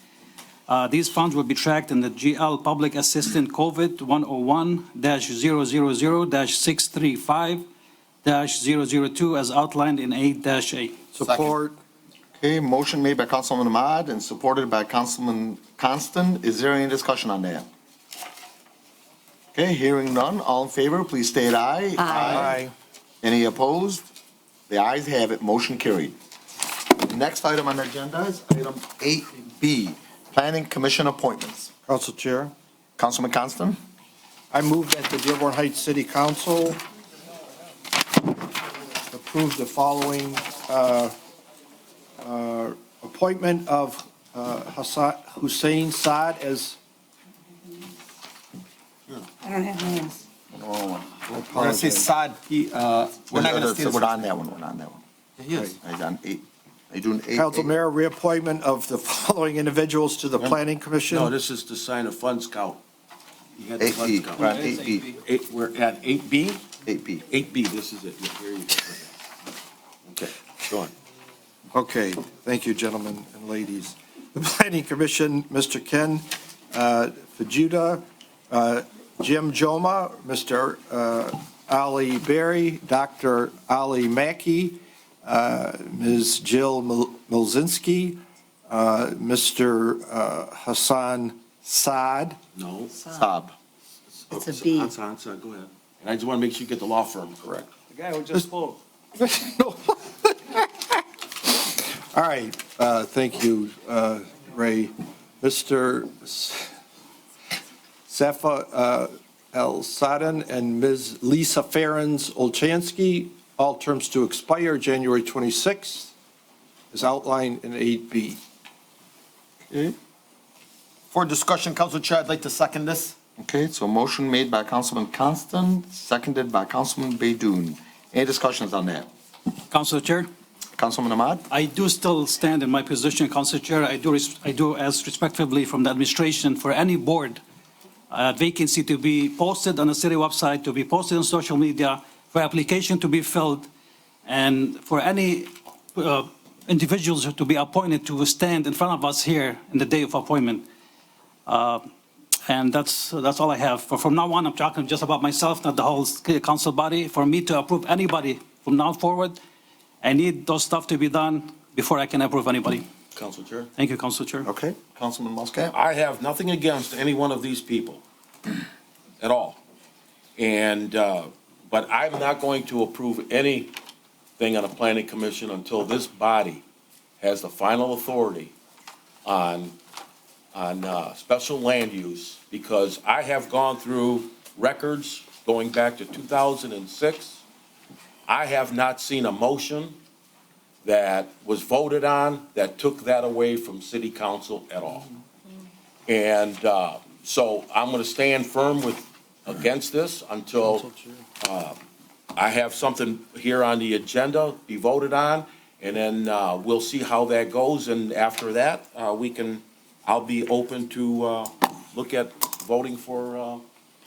These funds will be tracked in the GL Public Assistant COVID 101-000-635-002 as outlined in 8-A. Support. Okay, motion made by Councilman Ahmad and supported by Councilman Constant. Is there any discussion on that? Okay, hearing none, all in favor, please state aye. Aye. Any opposed? The ayes have it, motion carried. Next item on the agenda is item 8B, Planning Commission Appointments. Council Chair, Councilman Constant? I move that the Dearborn Heights City Council approve the following appointment of Hussein Saad as. I don't have names. Oh, We're gonna say Saad, we're not gonna steal. We're on that one, we're on that one. Yes. He's on 8. Are you doing 8? Council Mayor, reappointment of the following individuals to the Planning Commission. No, this is to sign a funds count. You had the funds 8B, count. we're on 8B. We're at 8B? 8B. 8B, this is it. Yeah, here you go. Okay, go on. Okay, thank you, gentlemen and ladies. The Planning Commission, Mr. Ken Fajuda, Jim Joma, Mr. Ali Berry, Dr. Ali Mackey, Ms. Jill Milzinski, Mr. Hassan Saad. No. Saab. It's a B. Answer, go ahead. And I just want to make sure you get the law firm correct. The guy who just spoke. All right, thank you, Ray. Mr. Safa El Sadan and Ms. Lisa Ferens Olchansky, all terms to expire January 26th, is outlined in 8B. Okay. For discussion, Council Chair, I'd like to second this. Okay, so motion made by Councilman Constant, seconded by Councilman Baydoun. Any discussions on that? Council Chair, Councilman Ahmad? I do still stand in my position, Council Chair. I do ask respectfully from the administration for any board vacancy to be posted on the city website, to be posted on social media, for application to be filled, and for any individuals to be appointed to stand in front of us here in the day of appointment. And that's all I have. From now on, I'm talking just about myself, not the whole council body. For me to approve anybody from now forward, I need those stuff to be done before I can approve anybody. Council Chair. Thank you, Council Chair. Okay, Councilman Muscat? I have nothing against any one of these people at all. And, but I'm not going to approve anything on a planning commission until this body has the final authority on special land use, because I have gone through records going back to 2006. I have not seen a motion that was voted on that took that away from city council at all. And so I'm going to stand firm against this until I have something here on the agenda be voted on, and then we'll see how that goes. And after that, I'll be open to look at voting for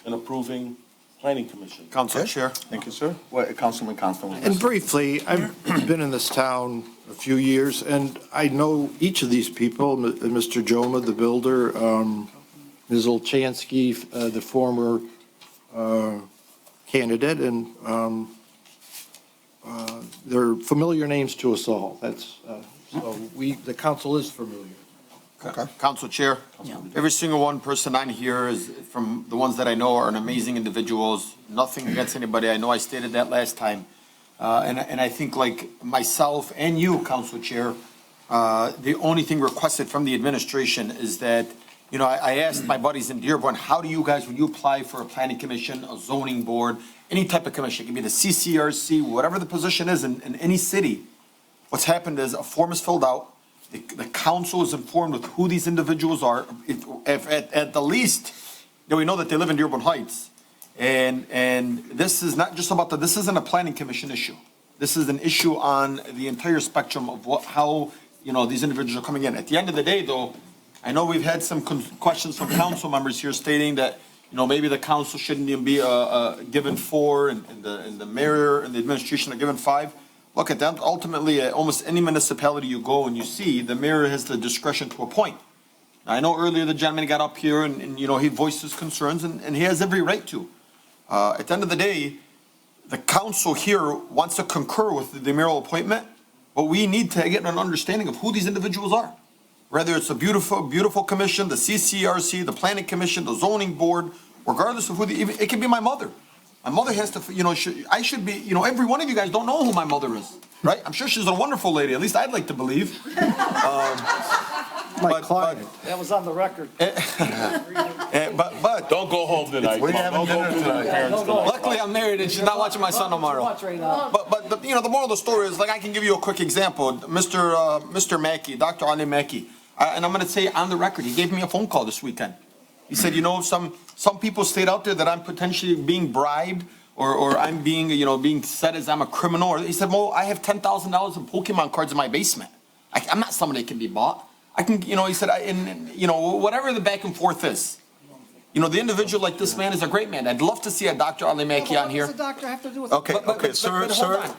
and approving planning commission. Council Chair. Thank you, sir. Councilman Constant? And briefly, I've been in this town a few years, and I know each of these people, Mr. Joma, the builder, Ms. Olchansky, the former candidate, and they're familiar names to us all. That's, so the council is familiar. Okay. Council Chair, every single one person on here is, from the ones that I know, are an amazing individuals. Nothing against anybody. I know I stated that last time. And I think, like myself and you, Council Chair, the only thing requested from the administration is that, you know, I asked my buddies in Dearborn, how do you guys, when you apply for a planning commission, a zoning board, any type of commission, it can be the CCRC, whatever the position is in any city, what's happened is a form is filled out. The council is informed with who these individuals are. If at the least, that we know that they live in Dearborn Heights. And this is not just about this isn't a planning commission issue. This is an issue on the entire spectrum of how, you know, these individuals are coming in. At the end of the day, though, I know we've had some questions from council members here stating that, you know, maybe the council shouldn't even be given 4 and the mayor and the administration are given 5. Look at that. Ultimately, at almost any municipality you go and you see, the mayor has the discretion to appoint. Now, I know earlier the gentleman got up here and you know, he voiced his concerns, and he has every right to. At the end of the day, the council here wants to concur with the mayoral appointment, but we need to get an understanding of who these individuals are. Whether it's a beautiful commission, the CCRC, the planning commission, the zoning board, regardless of it can be my mother. My mother has to, you know, I should be, you know, every one of you guys don't know who my mother is, right? I'm sure she's a wonderful lady, at least I'd like to believe. My client. That was on the record. But Don't go home tonight. We're having dinner tonight. luckily I'm married and she's not watching my son tomorrow. But you know, the moral of the story is, like, I can give you a quick example. Mr. Mackey, Dr. Ali Mackey, and I'm going to say on the record, he gave me a phone call this weekend. He said, you know, some people state out there that I'm potentially being bribed or I'm being, you know, being said as I'm a criminal. Or he said, well, I have $10,000 in Pokemon cards in my basement. I'm not somebody that can be bought. I can, you know, he said, you know, whatever the back and forth is. You know, the individual like this man is a great man. I'd love to see a Dr. Ali Mackey on here. What does the doctor have to do with Okay, it? sir.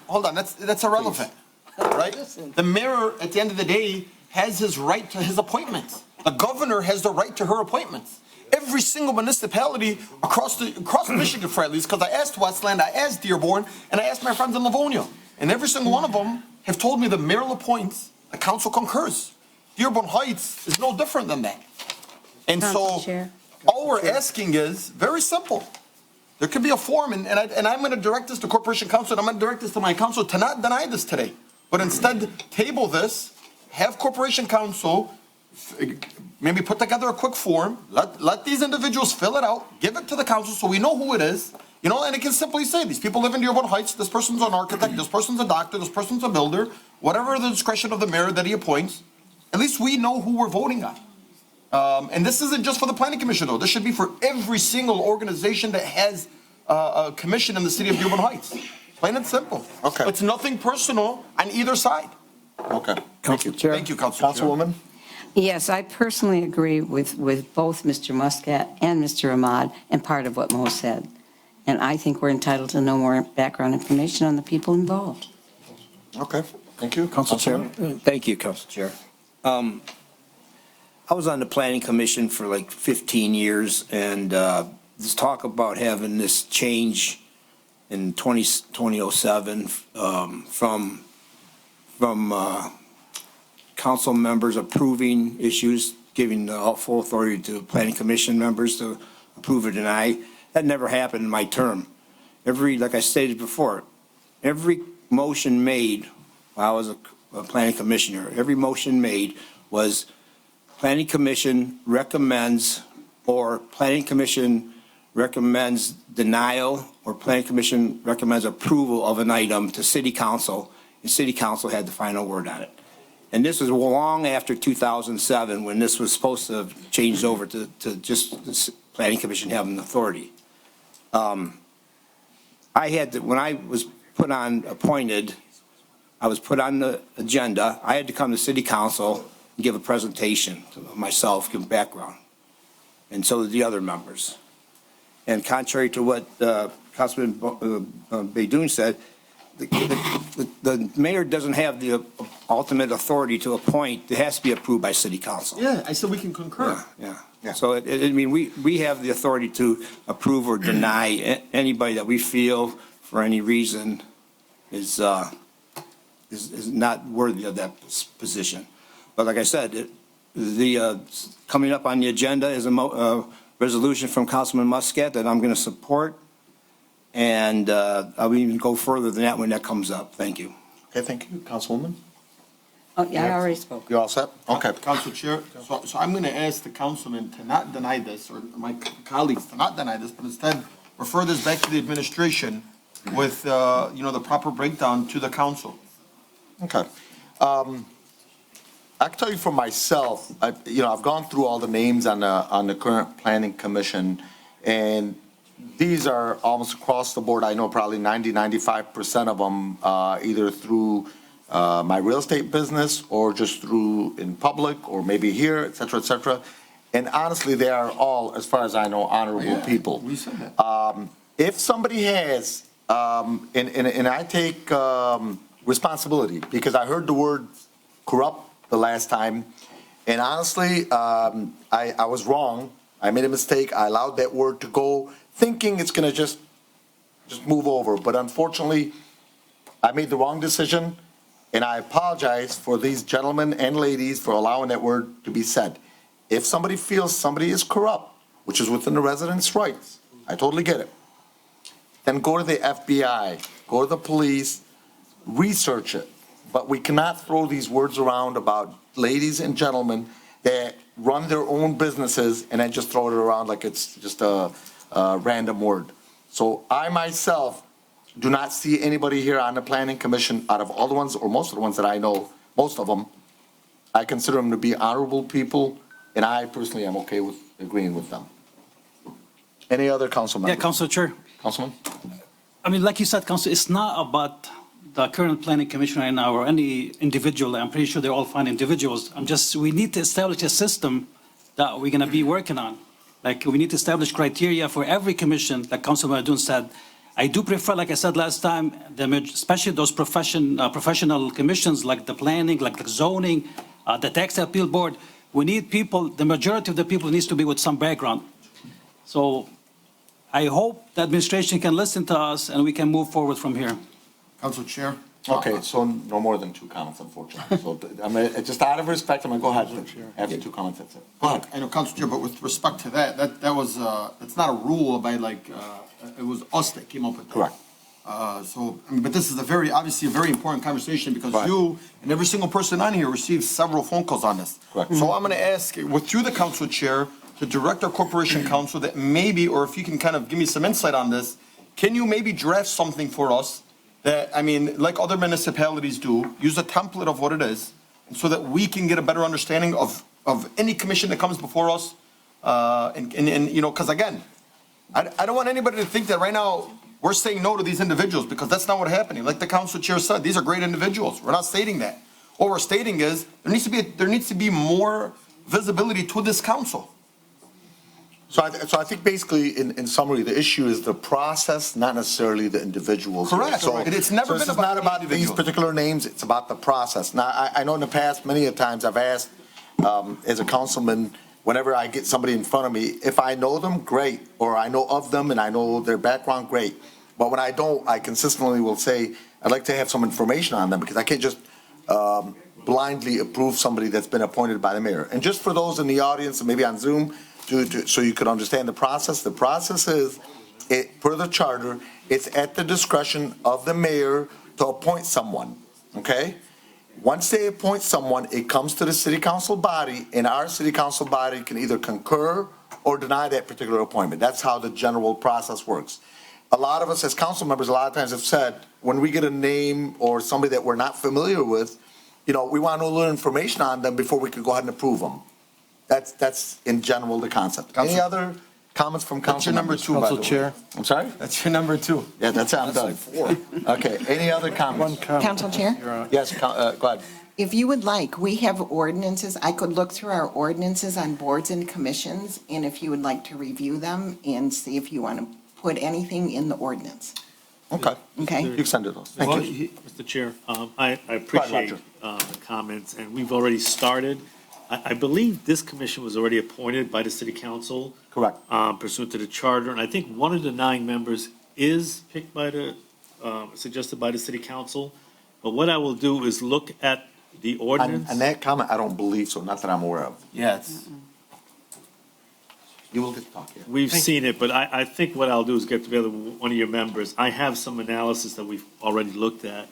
Hold on, that's irrelevant, right? The mayor, at the end of the day, has his right to his appointments. The governor has the right to her appointments. Every single municipality across Michigan, for at least, because I asked Westland, I asked Dearborn, and I asked my friends in Livonia, and every single one of them have told me the mayor appoints, the council concurs. Dearborn Heights is no different than that. And so, all we're asking is very simple. There could be a form, and I'm going to direct this to Corporation Council, and I'm going to direct this to my council to not deny this today, but instead table this, have Corporation Council maybe put together a quick form, let these individuals fill it out, give it to the council so we know who it is, you know, and it can simply say, these people live in Dearborn Heights, this person's an architect, this person's a doctor, this person's a builder, whatever the discretion of the mayor that he appoints, at least we know who we're voting on. And this isn't just for the planning commission, though. This should be for every single organization that has a commission in the city of Dearborn Heights. Plain and simple. Okay. It's nothing personal on either side. Okay. Council Chair. Thank you, Council Chair. Councilwoman? Yes, I personally agree with both Mr. Muscat and Mr. Ahmad and part of what Mo said. And I think we're entitled to know more background information on the people involved. Okay, thank you. Council Chair. Thank you, Council Chair. I was on the Planning Commission for like 15 years, and this talk about having this change in 2007 from council members approving issues, giving the full authority to Planning Commission members to approve or deny. That never happened in my term. Like I stated before, every motion made while I was a planning commissioner, every motion made was Planning Commission recommends, or Planning Commission recommends denial, or Planning Commission recommends approval of an item to City Council, and City Council had the final word on it. And this was long after 2007, when this was supposed to have changed over to just the Planning Commission having authority. When I was appointed, I was put on the agenda. I had to come to City Council and give a presentation to myself, give background. And so did the other members. And contrary to what Councilman Baydoun said, the mayor doesn't have the ultimate authority to appoint. It has to be approved by City Council. Yeah, I said we can concur. Yeah. So, we have the authority to approve or deny anybody that we feel, for any reason, is not worthy of that position. But like I said, coming up on the agenda is a resolution from Councilman Muscat that I'm going to support, and I'll even go further than that when that comes up. Thank you. Okay, thank you. Councilwoman? Oh, yeah, I already spoke. You all set? Okay. Council Chair, so I'm going to ask the councilman to not deny this, or my colleagues to not deny this, but instead refer this back to the administration with, the proper breakdown to the council. Okay. I can tell you for myself, I've gone through all the names on the current planning commission, and these are almost across the board. I know probably 95% of them, either through my real estate business or just through in public or maybe here, et cetera, et cetera. And honestly, they are all, as far as I know, honorable people. We said that. If somebody has, and I take responsibility, because I heard the word corrupt the last time, and honestly, I was wrong. I made a mistake. I allowed that word to go, thinking it's going to just move over. But unfortunately, I made the wrong decision, and I apologize for these gentlemen and ladies for allowing that word to be said. If somebody feels somebody is corrupt, which is within the residents' rights, I totally get it, then go to the FBI, go to the police, research it. But we cannot throw these words around about ladies and gentlemen that run their own businesses and then just throw it around like it's just a random word. So I myself do not see anybody here on the planning commission, out of all the ones, or most of the ones that I know, most of them, I consider them to be honorable people, and I personally am okay with agreeing with them. Any other council members? Yeah, Council Chair. Councilman? Like you said, Council, it's not about the current planning commission right now or any individual. I'm pretty sure they're all fine individuals. We need to establish a system that we're going to be working on. Like, we need to establish criteria for every commission, like Councilman Baydoun said. I do prefer, like I said last time, especially those professional commissions like the planning, like the zoning, the tax appeal board. We need people, the majority of the people needs to be with some background. So I hope the administration can listen to us and we can move forward from here. Council Chair? Okay, so no more than 2 comments, unfortunately. So just out of respect, I'm going to go ahead. After 2 comments, that's it. Go ahead. I know, Council Chair, but with respect to that was, it's not a rule by it was us that came up with that. Correct. But this is obviously a very important conversation because you and every single person on here received several phone calls on this. Correct. So I'm going to ask, through the Council Chair, to direct our Corporation Council that maybe, or if you can kind of give me some insight on this, can you maybe draft something for us that, like other municipalities do, use a template of what it is, so that we can get a better understanding of of any commission that comes before us. Because again, I don't want anybody to think that right now we're saying no to these individuals, because that's not what's happening. Like the council chair said, these are great individuals. We're not stating that. What we're stating is there needs to be more visibility to this council. So I think basically, in summary, the issue is the process, not necessarily the individuals. Correct. So, It's never this been is not about about these individuals. particular names, it's about the process. Now, I know in the past, many a times I've asked, as a councilman, whenever I get somebody in front of me, if I know them, great, or I know of them and I know their background, great. But when I don't, I consistently will say, I'd like to have some information on them, because I can't just blindly approve somebody that's been appointed by the mayor. And just for those in the audience, and maybe on Zoom, so you could understand the process is, per the charter, it's at the discretion of the mayor to appoint someone, okay? Once they appoint someone, it comes to the city council body, and our city council body can either concur or deny that particular appointment. That's how the general process works. A lot of us as council members, a lot of times have said, when we get a name or somebody that we're not familiar with, we want to know a little information on them before we can go ahead and approve them. That's in general the concept. Any other comments from council? That's your number members? two, by the way. Council Chair. I'm sorry? That's your number two. Yeah, that's it, I'm done. Okay, any other comments? Council Chair? Yes, go ahead. If you would like, we have ordinances. I could look through our ordinances on boards and commissions, and if you would like to review them and see if you want to put anything in the ordinance. Okay. Okay? You can send it to us. Thank you. Mr. Chair, I appreciate the comments, and we've already started. I believe this commission was already appointed by the city council. Correct. Pursuant to the charter, and I think one of the 9 members is picked by suggested by the city council. But what I will do is look at the ordinance. On that comment, I don't believe so, not that I'm aware of. Yes. You will get to talk here. We've seen it, but I think what I'll do is get together with one of your members. I have some analysis that we've already looked at,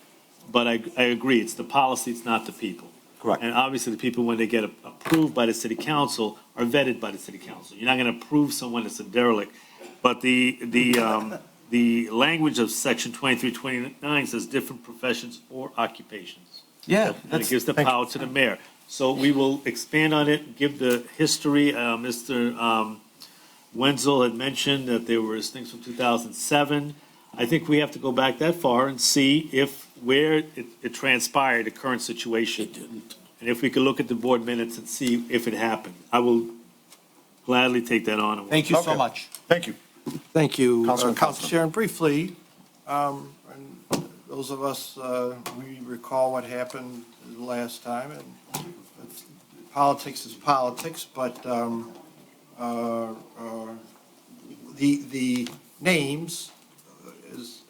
but I agree, it's the policy, it's not the people. Correct. And obviously, the people, when they get approved by the city council, are vetted by the city council. You're not going to approve someone that's a derelict. But the language of section 2329 says different professions or occupations. Yeah. And it gives the power to the mayor. So we will expand on it, give the history. Mr. Wenzel had mentioned that there was things from 2007. I think we have to go back that far and see where it transpired, the current situation. It didn't. And if we could look at the board minutes and see if it happened. I will gladly take that on. Thank you so much. Thank you. Thank you, Councilman Council Chair. And briefly, and those of us, we recall what happened the last time, and politics is politics, but the names, as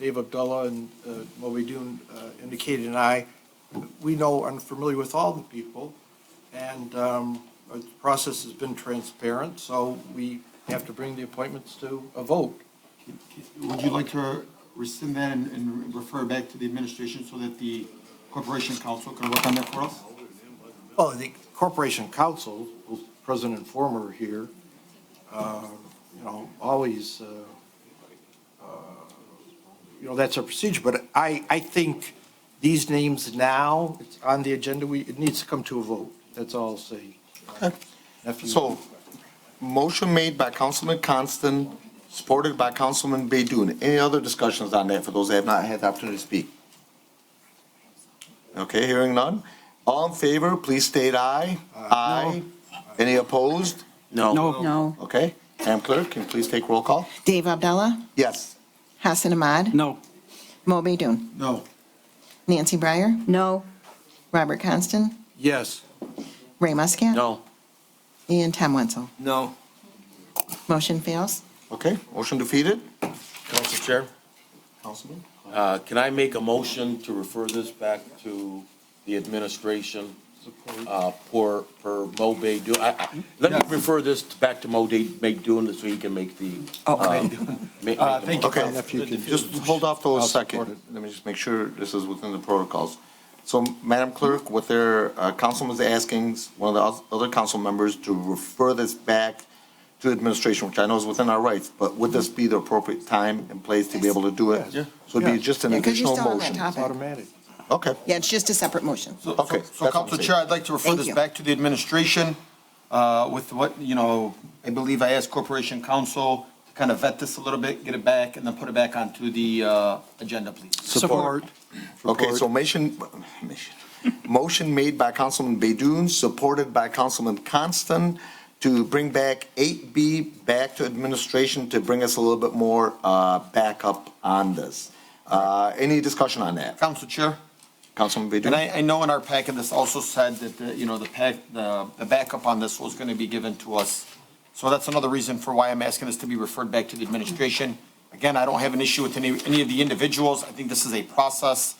Dave Abdullah and Moby Dune indicated, and we know, I'm familiar with all the people, and the process has been transparent, so we have to bring the appointments to a vote. Would you like to rescind that and refer back to the administration so that the corporation council can work on that for us? Well, the Corporation Council, both President and former here, always, that's our procedure. But I think these names now, it's on the agenda, it needs to come to a vote. That's all I'll say. So, motion made by Councilman Constant, supported by Councilman Baydun. Any other discussions on that for those that have not had the opportunity to speak? Okay, hearing none. All in favor, please state aye. Aye. Any opposed? No. No. Okay. Madam Clerk, can you please take roll call? Dave Abdallah? Yes. Hassan Ahmad? No. Mo Baidoon? No. Nancy Breyer? No. Robert Constant? Yes. Ray Muscat? No. And Tom Wenzel? No. Motion fails. Okay, motion defeated. Council Chair, Councilman? can I make a motion to refer this back to the administration per Mo Baidoon? Let me refer this back to Mo Baidoon so he can make the. Thank you. Okay, just hold off for a second. Let me just make sure this is within the protocols. So, Madam Clerk, what their councilman is asking, one of the other council members, to refer this back to administration, which I know is within our rights, but would this be the appropriate time and place to be able to do it? Yeah. So it'd be just an Yeah, 'cause you're additional still on that motion. topic. It's automatic. Okay. Yeah, it's just a separate motion. So, Okay, so that's Council what I'm Chair, I'd like to refer Thank this you. back to the administration with what, I believe I asked Corporation Counsel to kind of vet this a little bit, get it back, and then put it back onto the agenda, please. Support. Okay, so motion made by Councilman Baydoun, supported by Councilman Constant to bring back 8B back to administration to bring us a little bit more backup on this. Any discussion on that? Council Chair? Councilman Baydoun? And I know in our packet, this also said that, the backup on this was going to be given to us. So that's another reason for why I'm asking this to be referred back to the administration. Again, I don't have an issue with any of the individuals. I think this is a process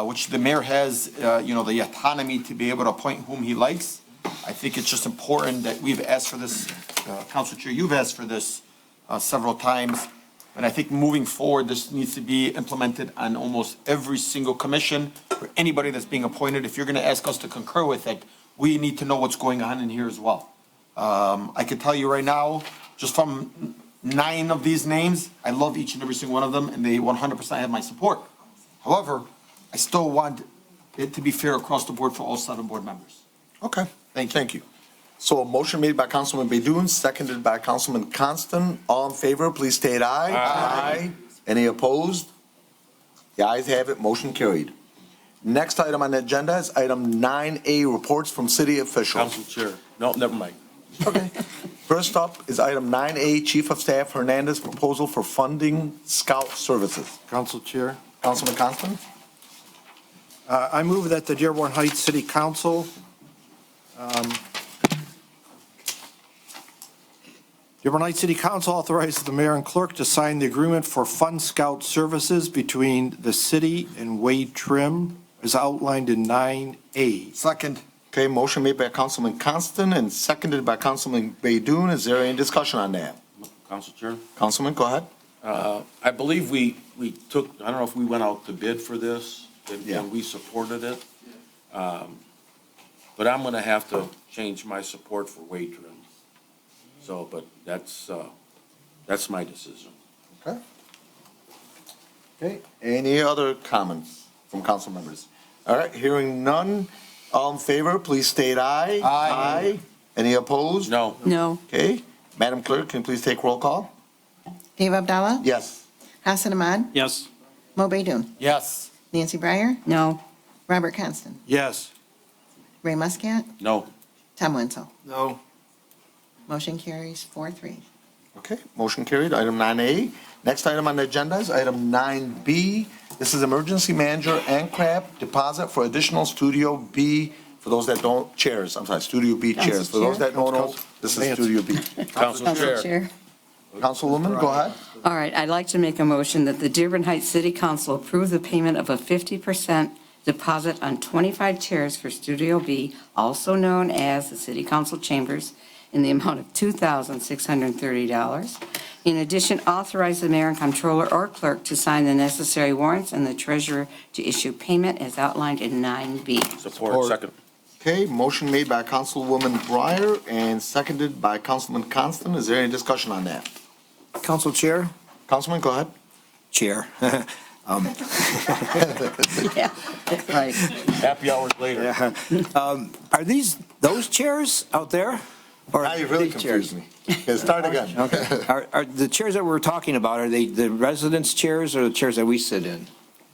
which the mayor has, the autonomy to be able to appoint whom he likes. I think it's just important that we've asked for this, Council Chair, you've asked for this several times. And I think moving forward, this needs to be implemented on almost every single commission for anybody that's being appointed. If you're going to ask us to concur with it, we need to know what's going on in here as well. I can tell you right now, just from 9 of these names, I love each and every single one of them, and they 100% have my support. However, I still want it to be fair across the board for all 7 board members. Okay, thank you. So a motion made by Councilman Baydoun, seconded by Councilman Constant. All in favor, please state aye. Aye. Any opposed? The ayes have it, motion carried. Next item on the agenda is item 9A, reports from city officials. Council Chair. No, never mind. First up is item 9A, Chief of Staff Hernandez proposal for funding scout services. Council Chair. Councilman Constant? I move that the Dearborn Heights City Council Dearborn Heights City Council authorizes the mayor and clerk to sign the agreement for Fund Scout services between the city and Wade Trim as outlined in 9A. Second. Okay, motion made by Councilman Constant and seconded by Councilman Baydoun. Is there any discussion on that? Council Chair. Councilman, go ahead. I believe we took, I don't know if we went out to bid for this and we supported it. But I'm going to have to change my support for Wade Trim. So, but that's my decision. Okay. Okay, any other comments from council members? All right, hearing none, all in favor, please state aye. Aye. Any opposed? No. No. Okay, Madam Clerk, can you please take roll call? Dave Abdallah? Yes. Hassan Ahmad? Yes. Mo Baydoun? Yes. Nancy Breyer? No. Robert Constant? Yes. Ray Muscat? No. Tom Wenzel? No. Motion carries 4-3. Okay, motion carried, item 9A. Next item on the agenda is item 9B. This is emergency manager and crap deposit for additional Studio B, for those that don't, chairs, I'm sorry, Studio B chairs. For those that don't know, this is Studio B. Council Chair. Councilwoman, go ahead. All right, I'd like to make a motion that the Dearborn Heights City Council approve the payment of a 50% deposit on 25 chairs for Studio B, also known as the City Council Chambers, in the amount of $2,630. In addition, authorize the mayor and comptroller or clerk to sign the necessary warrants and the treasurer to issue payment as outlined in 9B. Support. Second. Okay, motion made by Councilwoman Breyer and seconded by Councilman Constant. Is there any discussion on that? Council Chair? Councilman, go ahead. Chair. Yeah, right. Happy hours later. Are these, those chairs out there? Or Now you really these chairs? confused me. Okay, start again. Okay. Are the chairs that we're talking about, are they the residents' chairs or the chairs that we sit in?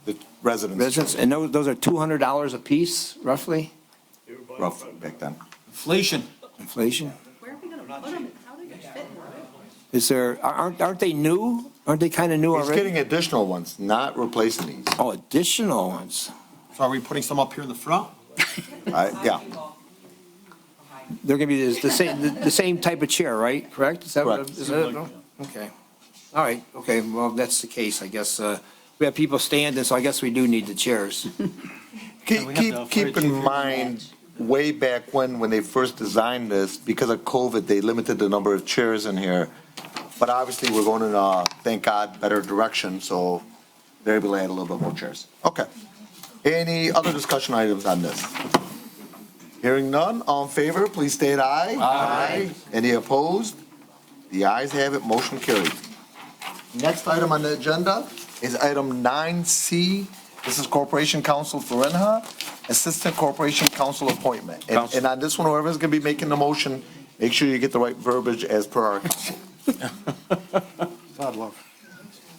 The residents. Residents, and those are $200 a piece, roughly? Rough back then. Inflation. Inflation? Where are we going to put them? How do they fit? Is there, aren't they new? Aren't they kind of new He's already? getting additional ones, not replacing these. Oh, additional ones. So are we putting some up here in the front? Yeah. They're going to be the same type of chair, right? Correct? Is that what? Correct. Is that, okay. All right, okay, well, that's the case, I guess. We have people standing, so I guess we do need the chairs. Keep in mind, way back when they first designed this, because of COVID, they limited the number of chairs in here. But obviously, we're going in a, thank God, better direction, so they're able to add a little bit more chairs. Okay. Any other discussion items on this? Hearing none, all in favor, please state aye. Aye. Any opposed? The ayes have it, motion carried. Next item on the agenda is item 9C, This is Corporation Counsel for Renha, Assistant Corporation Counsel appointment. And on this one, whoever's going to be making the motion, make sure you get the right verbiage as per our counsel. God love.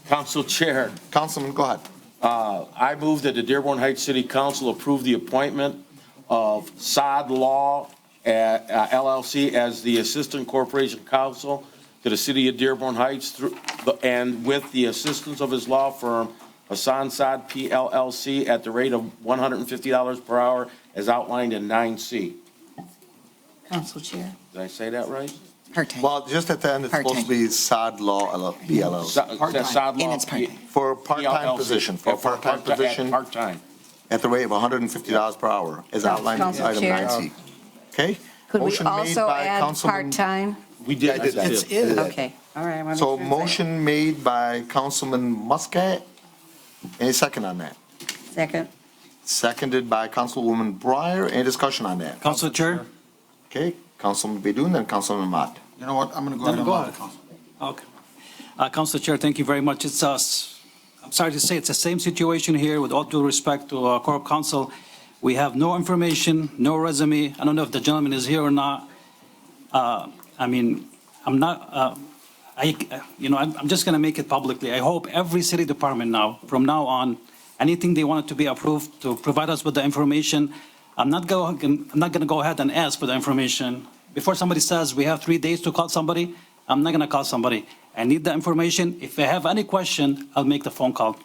Council Chair, Councilman, go ahead. I move that the Dearborn Heights City Council approve the appointment of Sod Law LLC as the Assistant Corporation Counsel to the City of Dearborn Heights and with the assistance of his law firm, Hassan Sod PLLC, at the rate of $150 per hour as outlined in 9C. Council Chair. Did I say that right? Part-time. Well, just at the end, it's supposed to be Sod Law BLLC. Sod Law. And it's part-time. For a part-time position, for a part-time position. Part-time. At the rate of $150 per hour, as outlined in Council item Chair. 9C. Okay? Could we Motion made also by add Councilman- part-time? We did. I did that. It's in. Okay, all right. I wanna So make sure it's motion made by Councilman Muscat. Any second on that? there. Second. Seconded by Councilwoman Breyer. Any discussion on that? Council Chair? Okay, Councilman Bedun, then Councilman Ahmad. You know what, I'm going to go ahead and Go allow the ahead. council. Okay. Council Chair, thank you very much. It's us. I'm sorry to say, it's the same situation here, with all due respect to our Corp Council. We have no information, no resume. I don't know if the gentleman is here or not. I mean, I'm not, I'm just going to make it publicly. I hope every city department now, from now on, anything they want it to be approved, to provide us with the information. I'm not going to go ahead and ask for the information. Before somebody says we have 3 days to call somebody, I'm not going to call somebody. I need the information. If I have any question, I'll make the phone call.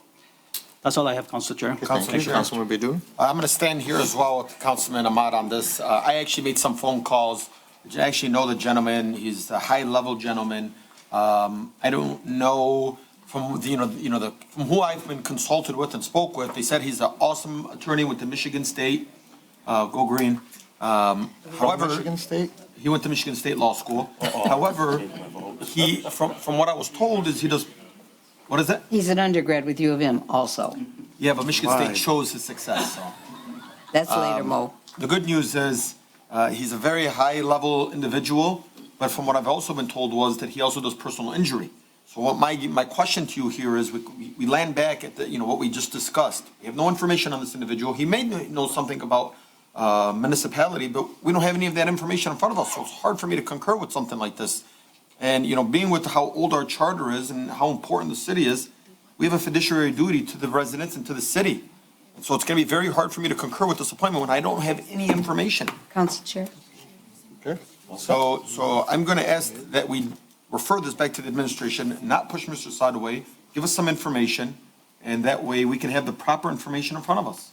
That's all I have, Council Chair. Thank you, Councilman Bedun. I'm going to stand here as well with Councilman Ahmad on this. I actually made some phone calls. I actually know the gentleman. He's a high-level gentleman. I don't know from from who I've been consulted with and spoke with. They said he's an awesome attorney with the Michigan State. Go Green. However, Michigan State? He went to Michigan State Law School. However, he from what I was told is he does. What is that? He's an undergrad with U of M also. Yeah, but Michigan State chose his success. So. That's later, Mo. The good news is he's a very high-level individual, but from what I've also been told was that he also does personal injury. So what my question to you here is, we land back at what we just discussed. We have no information on this individual. He may know something about municipality, but we don't have any of that information in front of us. So it's hard for me to concur with something like this. And being with how old our charter is and how important the city is, we have a fiduciary duty to the residents and to the city. And so it's going to be very hard for me to concur with this appointment when I don't have any information. Council Chair. Okay. So I'm going to ask that we refer this back to the administration, not push Mr. Saad away, give us some information, and that way we can have the proper information in front of us.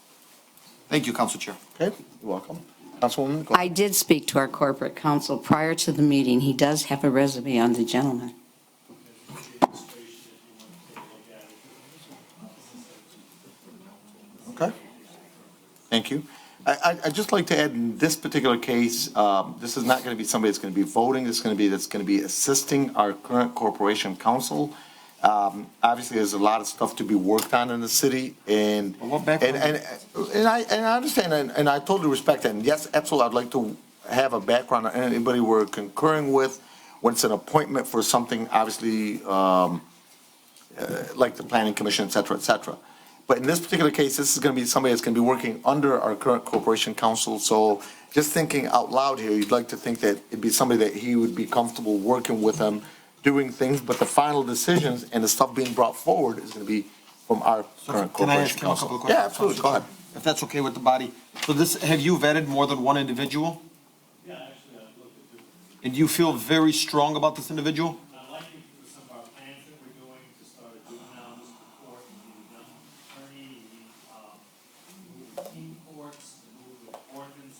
Thank you, Council Chair. Okay, you're welcome. Councilwoman, go ahead. I did speak to our corporate counsel prior to the meeting. He does have a resume on the gentleman. Okay. Thank you. I'd just like to add, in this particular case, this is not going to be somebody that's going to be voting. This is going to be assisting our current corporation counsel. Obviously, there's a lot of stuff to be worked on in the city, and I understand, and I totally respect that. And yes, absolutely, I'd like to have a background on anybody we're concurring with when it's an appointment for something, obviously, like the planning commission, et cetera, et cetera. But in this particular case, this is going to be somebody that's going to be working under our current corporation counsel. So just thinking out loud here, you'd like to think that it'd be somebody that he would be comfortable working with them, doing things, but the final decisions and the stuff being brought forward is going to be from our current Can I ask corporation him a couple counsel. of questions? Yeah, absolutely, go ahead. If that's okay with the body. So have you vetted more than one individual? Yeah, actually, I've looked at different. And you feel very strong about this individual? I like it for some of our plans that we're doing to start a juvenile court, we need a young attorney, we need teen courts, to move with ordinance.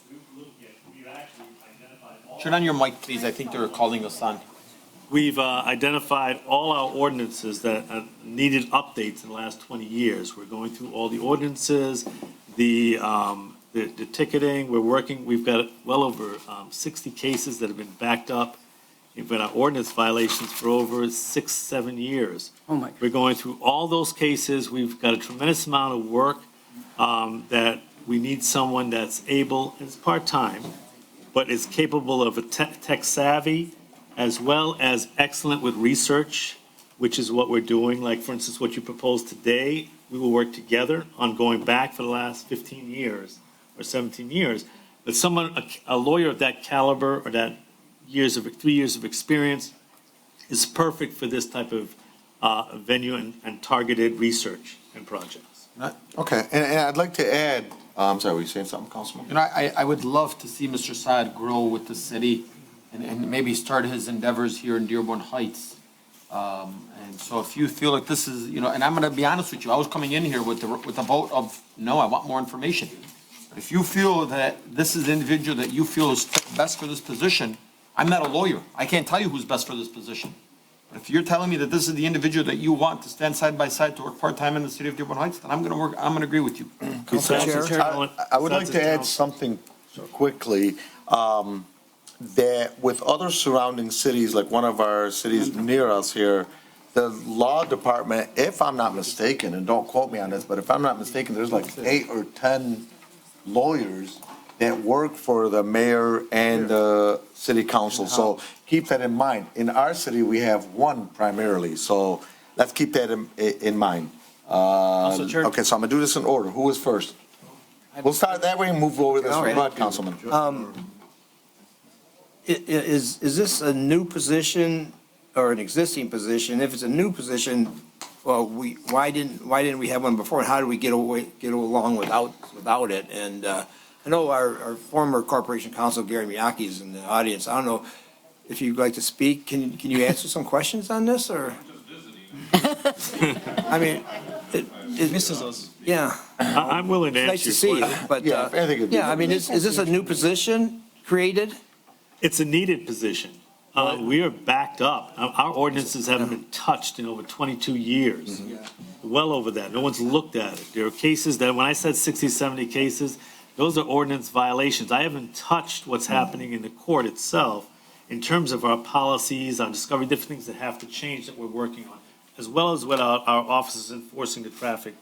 We've actually identified all. Turn on your mic, please. I think they're calling us on. We've identified all our ordinances that needed updates in the last 20 years. We're going through all the ordinances, the ticketing, we've got well over 60 cases that have been backed up. We've got our ordinance violations for over 6-7 years. Oh, my God. We're going through all those cases. We've got a tremendous amount of work that we need someone that's able, it's part-time, but is capable of a tech savvy, as well as excellent with research, which is what we're doing. Like, for instance, what you proposed today, we will work together on going back for the last 15 years or 17 years. But someone, a lawyer of that caliber or that 3 years of experience is perfect for this type of venue and targeted research and projects. Okay, and I'd like to add, I'm sorry, were you saying something, Councilman? You know, I would love to see Mr. Saad grow with the city and maybe start his endeavors here in Dearborn Heights. And so if you feel like this is, you know, and I'm gonna be honest with you, I was coming in here with the vote of, no, I want more information. But if you feel that this is the individual that you feel is best for this position, I'm not a lawyer. I can't tell you who's best for this position. But if you're telling me that this is the individual that you want to stand side by side to work part-time in the city of Dearborn Heights, then I'm gonna agree with you. I would like to add something quickly, that with other surrounding cities, like one of our cities near us here, the law department, if I'm not mistaken, and don't quote me on this, but if I'm not mistaken, there's like 8 or 10 lawyers that work for the mayor and the city council. So keep that in mind. In our city, we have one primarily, so let's keep that in mind. Okay, so I'm gonna do this in order. Who is first? We'll start that way and move over this way. Go ahead, Councilman. Is this a new position or an existing position? If it's a new position, well, why didn't we have one before? And how do we get along without it? And I know our former corporation counsel, Gary Miyake, is in the audience. I don't know if you'd like to speak. Can you answer some questions on this, or? I mean, it misses us. Yeah. I'm willing to answer. Nice to see you, but yeah, I mean, is this a new position created? It's a needed position. We are backed up. Our ordinances haven't been touched in over 22 years. Well over that. No one's looked at it. There are cases that, when I said 60, 70 cases, those are ordinance violations. I haven't touched what's happening in the court itself in terms of our policies, on discovery, different things that have to change that we're working on, as well as with our officers enforcing the traffic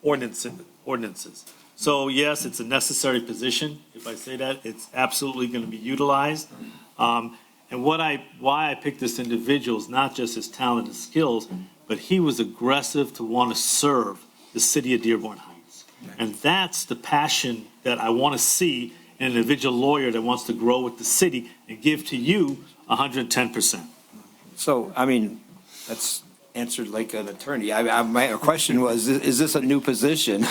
ordinances. So yes, it's a necessary position. If I say that, it's absolutely going to be utilized. And why I picked this individual is not just his talent and skills, but he was aggressive to want to serve the city of Dearborn Heights. And that's the passion that I want to see in an individual lawyer that wants to grow with the city and give to you 110%. So, I mean, that's answered like an attorney. My question was, is this a new position?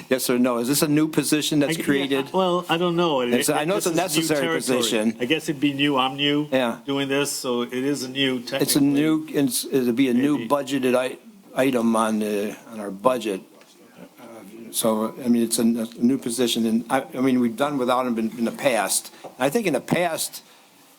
Yes or no? Is this a new position that's created? Well, I don't know. I know it's a necessary position. I guess it'd be new. I'm new doing this, so it is a new. It's a new, it'll be a new budgeted item on our budget. So, I mean, it's a new position, and I mean, we've done without them in the past. I think in the past,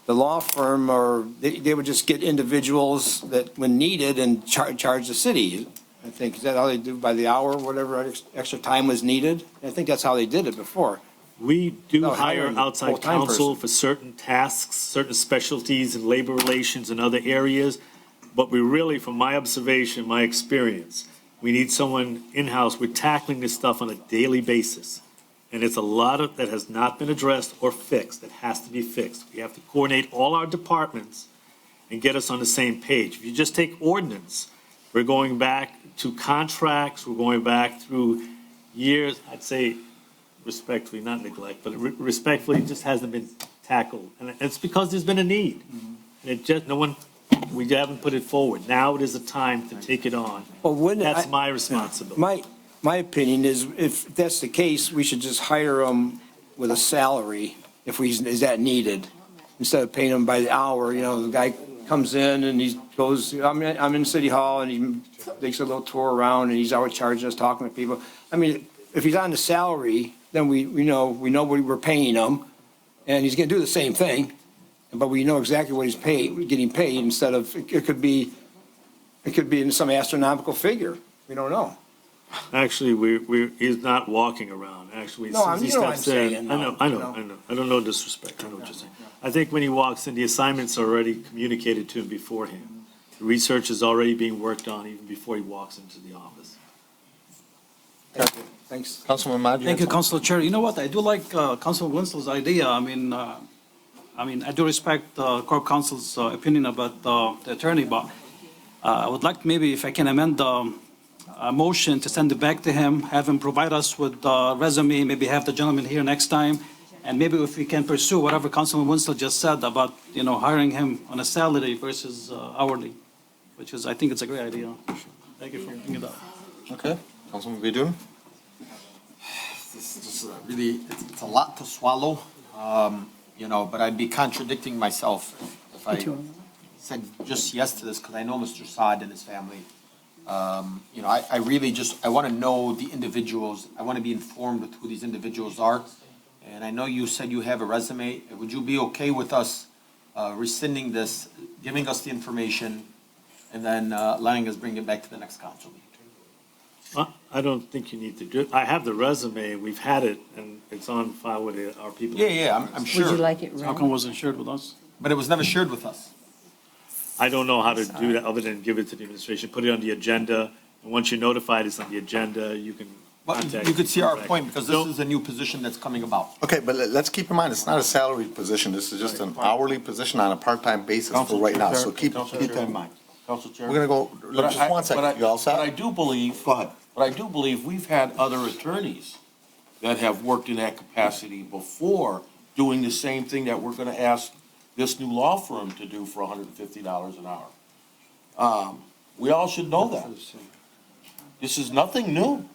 the law firm, or they would just get individuals that, when needed, and charge the city. I think, is that how they do, by the hour, whatever extra time was needed? I think that's how they did it before. We do hire outside counsel for certain tasks, certain specialties in labor relations and other areas, but we really, from my observation, my experience, we need someone in-house. We're tackling this stuff on a daily basis. And it's a lot of that has not been addressed or fixed, that has to be fixed. We have to coordinate all our departments and get us on the same page. If you just take ordinance, we're going back to contracts, we're going back through years, I'd say respectfully, not neglect, but respectfully, it just hasn't been tackled. And it's because there's been a need. And it just, we haven't put it forward. Now it is a time to take it on. Well, that's my responsibility. My opinion is, if that's the case, we should just hire them with a salary if is that needed, instead of paying them by the hour. You know, the guy comes in and he goes, I'm in City Hall, and he takes a little tour around, and he's always charging us, talking to people. I mean, if he's on the salary, then we know what we're paying him, and he's going to do the same thing, but we know exactly what he's getting paid, instead of, it could be in some astronomical figure. We don't know. Actually, he's not walking around. Actually, since he steps in, I know. I don't know disrespect. I know what you're saying. I think when he walks in, the assignment's already communicated to him beforehand. The research is already being worked on even before he walks into the office. Thanks. Councilman Maggi. Thank you, Councilor Chair. You know what? I do like Councilman Winslow's idea. I mean, I do respect Corp Counsel's opinion about the attorney, but I would like maybe if I can amend a motion to send it back to him, have him provide us with the resume, maybe have the gentleman here next time, and maybe if we can pursue whatever Councilman Winslow just said about, hiring him on a salary versus hourly, which is, I think it's a great idea. Thank you for bringing it up. Okay, Councilman Baydun? This is really, it's a lot to swallow, but I'd be contradicting myself if I said just yes to this, because I know Mr. Saad and his family. I really I want to know the individuals. I want to be informed with who these individuals are. And I know you said you have a resume. Would you be okay with us rescinding this, giving us the information, and then letting us bring it back to the next council meeting? I don't think you need to do it. I have the resume, we've had it, and it's on file with our people. Yeah, I'm sure. Would you like it How read? come it wasn't shared with us? But it was never shared with us. I don't know how to do that other than give it to the administration, put it on the agenda, and once you're notified it's on the agenda, you can Well, contact. you could see our contact. point, because this is a new position that's coming about. Okay, but let's keep in mind, it's not a salaried position. This is just an hourly position on a part-time basis for right now. So keep that in mind. Council Chair. We're gonna go, just one second. You all But I set? do believe. Go ahead. But I do believe we've had other attorneys that have worked in that capacity before, doing the same thing that we're gonna ask this new law firm to do for $150 an hour. We all should know that. This is nothing new.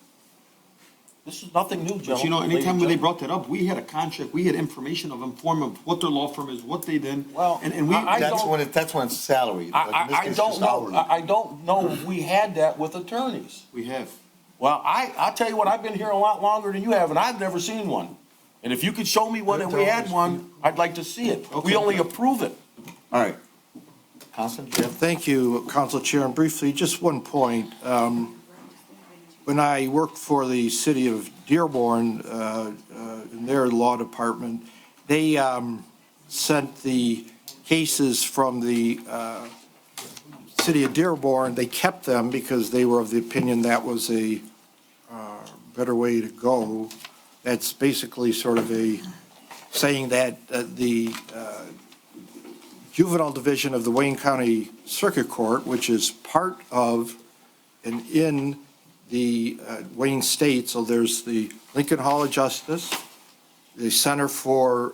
This is nothing new, gentlemen. But anytime when they brought that up, we had a contract, we had information of inform of what their law firm is, what they did. Well, and we. I That's don't- when it's salaried. Like in this I case, don't just know, hourly. I don't know if we had that with attorneys. We have. Well, I'll tell you what, I've been here a lot longer than you have, and I've never seen one. And if you could show me one and we had one, I'd like to see it. We only approve it. All right. Councilman, Jeff? Thank you, Council Chair. And briefly, just one point. When I worked for the city of Dearborn, in their law department, they sent the cases from the city of Dearborn. They kept them because they were of the opinion that was a better way to go. That's basically sort of saying that the juvenile division of the Wayne County Circuit Court, which is part of and in the Wayne State, so there's the Lincoln Hall of Justice, the Center for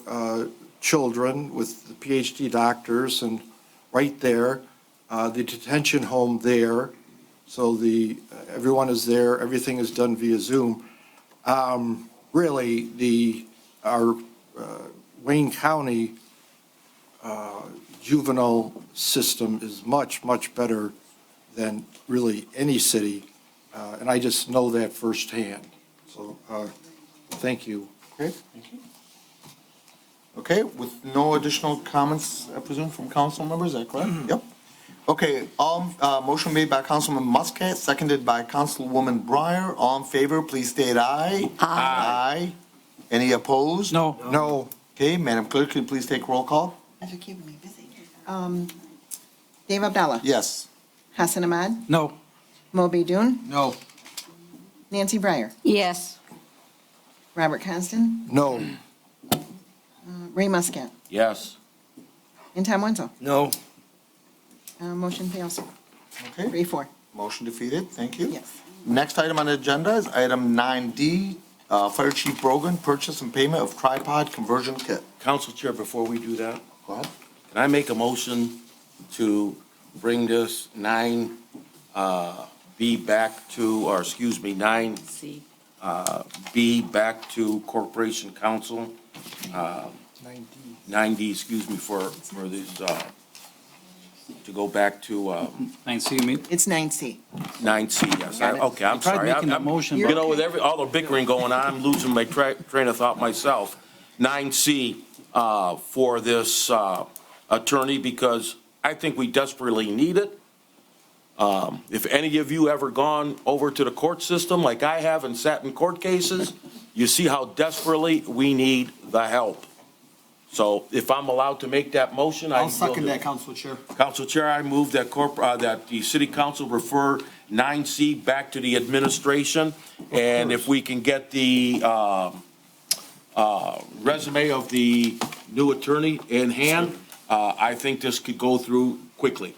Children with the PhD doctors, and right there, the detention home there, so everyone is there, everything is done via Zoom. Really, our Wayne County juvenile system is much, much better than really any city, and I just know that firsthand. So, thank you. Okay. Okay, with no additional comments, I presume, from council members, is that correct? Yep. Okay, motion made by Councilman Muscat, seconded by Councilwoman Breyer. All in favor, please state aye. Aye. Any opposed? No. No. Okay, Madam Clerk, can you please take roll call? You're keeping me busy. Dave Abdallah. Yes. Hassan Ahmad. No. Mo Bidun. No. Nancy Breyer. Yes. Robert Constant. No. Ray Muscat. Yes. And Tom Wenzel. No. Motion fails. Okay. 3-4. Motion defeated, thank you. Yes. Next item on the agenda is item 9D, Fire Chief Brogan, purchase and payment of tripod conversion kit. Council Chair, before we do that, Go ahead. can I make a motion to bring this 9B back to, or excuse me, 9B back to Corporation Council? 9D, excuse me, for this, to go back to 9C, you mean? It's 9C. 9C, yes. Got it. Okay, I'm I tried sorry. making that motion, but- You know, with all the bickering going on, I'm losing my train of thought myself. 9C for this attorney, because I think we desperately need it. If any of you ever gone over to the court system like I have and sat in court cases, you see how desperately we need the help. So if I'm allowed to make that motion, I I'll will second do. that, Council Chair. Council Chair, I move that that the city council refer 9C back to the administration. And if we can get the resume of the new attorney in hand, I think this could go through quickly.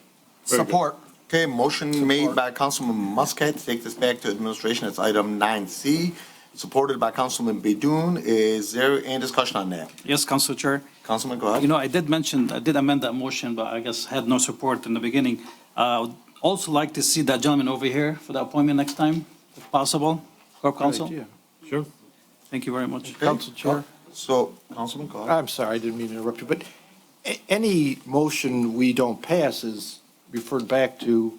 Support. Okay, motion made by Councilman Muscat to take this back to administration. It's item 9C, supported by Councilman Baidoon. Is there any discussion on that? Yes, Council Chair. Councilman, go ahead. You know, I did amend that motion, but I guess had no support in the beginning. I would also like to see that gentleman over here for the appointment next time, if possible. Corp Counsel. Sure. Thank you very much. Council Chair. So, Councilman, go ahead. I'm sorry, I didn't mean to interrupt you, but any motion we don't pass is referred back to.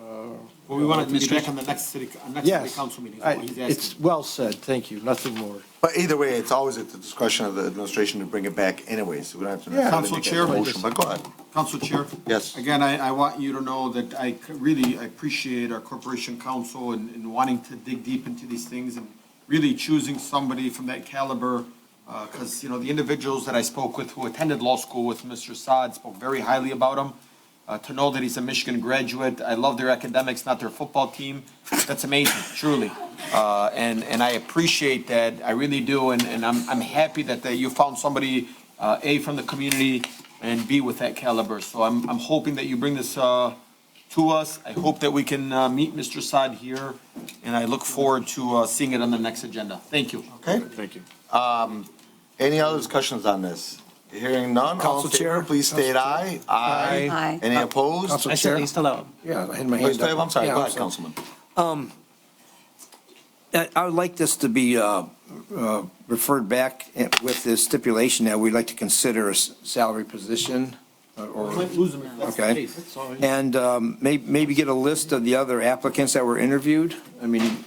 Well, we want it to be back on the next city council meeting. is what he's asking. It's well said, thank you, nothing more. But either way, it's always at the discretion of the administration to bring it back anyway, so we don't have to. Yeah. Council Chair. Motion, but go ahead. Council Chair. Yes. Again, I want you to know that I appreciate our corporation counsel and wanting to dig deep into these things and really choosing somebody from that caliber. Because, you know, the individuals that I spoke with who attended law school with Mr. Saad spoke very highly about him. To know that he's a Michigan graduate, I love their academics, not their football team. That's amazing, truly. And I appreciate that, I really do, and I'm happy that you found somebody, A, from the community, and B, with that caliber. So I'm hoping that you bring this to us. I hope that we can meet Mr. Saad here, and I look forward to seeing it on the next agenda. Thank you. Okay. Thank you. Any other discussions on this? Hearing none, all in Council favor, Chair. please state aye. Aye. Aye. Any opposed? Council I said Chair. he's still out. Yeah, I had my Please hand stay- up. I'm sorry, Yeah, go I'm ahead, sorry. Councilman. I would like this to be referred back with the stipulation that we'd like to consider a salary position or, Lose him if that's the okay. case. That's all right. And maybe get a list of the other applicants that were interviewed. I mean,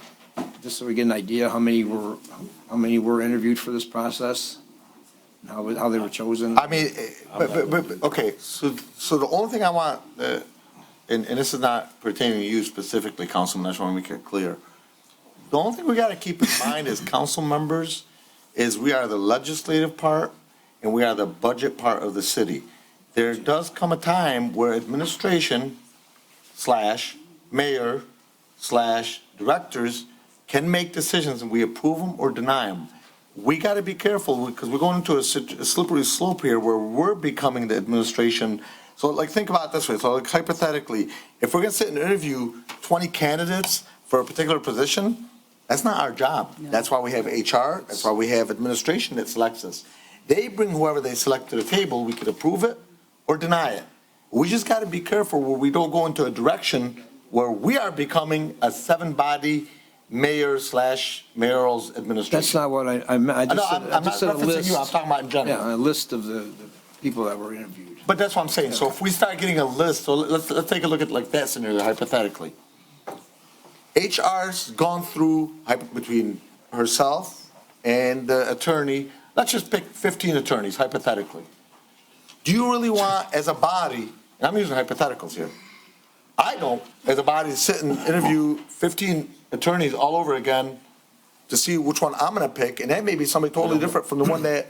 just so we get an idea how many were interviewed for this process, and how they were chosen. I mean, but, okay, so the only thing I want, and this is not pertaining to you specifically, Councilman, I just want to make it clear. The only thing we got to keep in mind as council members is we are the legislative part and we are the budget part of the city. There does come a time where administration / mayor / directors can make decisions and we approve them or deny them. We got to be careful because we're going into a slippery slope here where we're becoming the administration. So like, think about it this way. So like hypothetically, if we're going to sit and interview 20 candidates for a particular position, that's not our job. That's why we have HR. That's why we have administration that selects us. They bring whoever they select to the table. We could approve it or deny it. We just got to be careful where we don't go into a direction where we are becoming a 7-body mayor / mayoral's administration. That's not what I meant. I No, just said, I'm I not just said a referencing list. you. I'm talking about in general. Yeah, a list of the people that were interviewed. But that's what I'm saying. So if we start getting a list, so let's take a look at like that scenario hypothetically. HR's gone through between herself and the attorney. Let's just pick 15 attorneys hypothetically. Do you really want, as a body, and I'm using hypotheticals here, I don't, as a body, sit and interview 15 attorneys all over again to see which one I'm going to pick, and that may be somebody totally different from the one that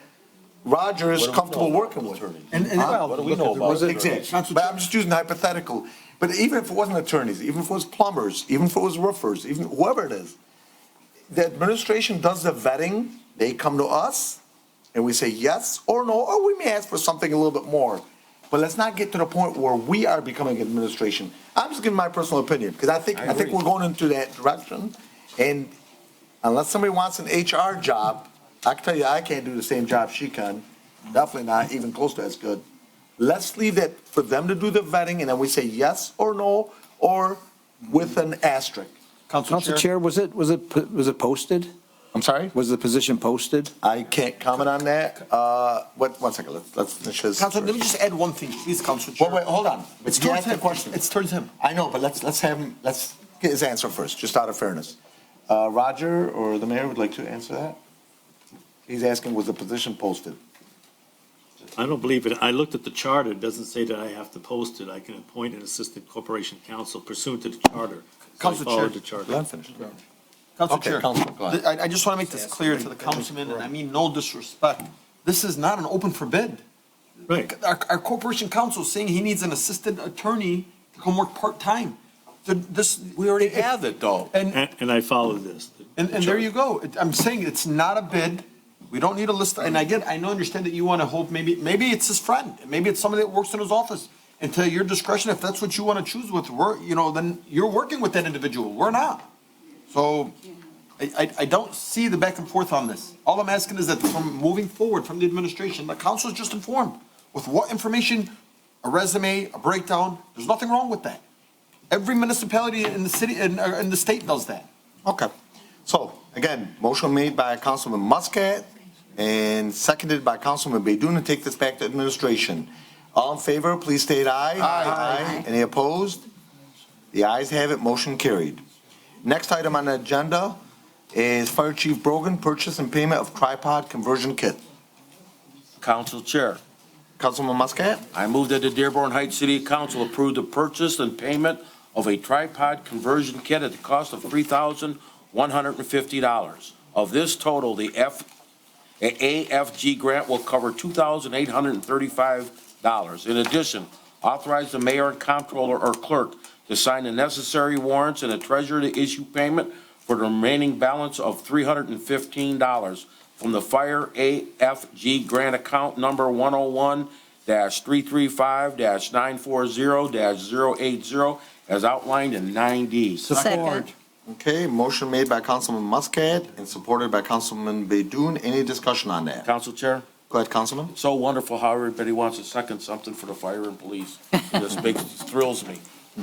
Roger is comfortable working with. What do we know about it? Exactly. But I'm just using hypothetical. But even if it wasn't attorneys, even if it was plumbers, even if it was roofers, even whoever it is, the administration does the vetting. They come to us, and we say yes or no, or we may ask for something a little bit more. But let's not get to the point where we are becoming administration. I'm just giving my personal opinion, because I think we're going into that direction. And unless somebody wants an HR job, I can tell you I can't do the same job she can. Definitely not even close to as good. Let's leave that for them to do the vetting, and then we say yes or no, or with an asterisk. Council Chair, was it posted? I'm sorry? Was the position posted? I can't comment on that. One second, let's finish this. Council, let me just add one thing, please, Council Chair. Wait, hold on. It's You towards asked the him. question. It's towards him. I know, but let's get his answer first, just out of fairness. Roger or the mayor would like to answer that? He's asking, was the position posted? I don't believe it. I looked at the charter. It doesn't say that I have to post it. I can appoint an assistant corporation counsel pursuant to the charter. So I Council followed Chair. the charter. Let him finish. Council Okay, Chair, Councilman, go ahead. I just want to make this clear to the councilman, and I mean no disrespect. This is not an open for bid. Right. Our corporation counsel is saying he needs an assistant attorney to come work part-time. We already have it, though. And I followed this. And there you go. I'm saying it's not a bid. We don't need a list. And I understand that you want to hope maybe it's his friend. Maybe it's somebody that works in his office. and to your discretion, if that's what you want to choose with, then you're working with that individual. We're not. So I don't see the back and forth on this. All I'm asking is that from moving forward from the administration, the council is just informed with what information, a resume, a breakdown, there's nothing wrong with that. Every municipality in the city, in the state does that. Okay. So, again, motion made by Councilman Muscat and seconded by Councilman Baydun to take this back to administration. All in favor, please state aye. Aye. Any opposed? The ayes have it, motion carried. Next item on the agenda is Fire Chief Brogan, purchase and payment of tripod conversion kit. Council Chair. Councilman Muscat? I move that the Dearborn Heights City Council approve the purchase and payment of a tripod conversion kit at the cost of $3,150. Of this total, the AFG grant will cover $2,835. In addition, authorize the mayor and comptroller or clerk to sign the necessary warrants and the treasurer to issue payment for the remaining balance of $315 from the Fire AFG grant account number 101-335-940-080 as outlined in 9D. Second. Okay, motion made by Councilman Muscat and supported by Councilman Baydun. Any discussion on that? Council Chair. Go ahead, Councilman. So wonderful how everybody wants to second something for the fire and police. This thrills me.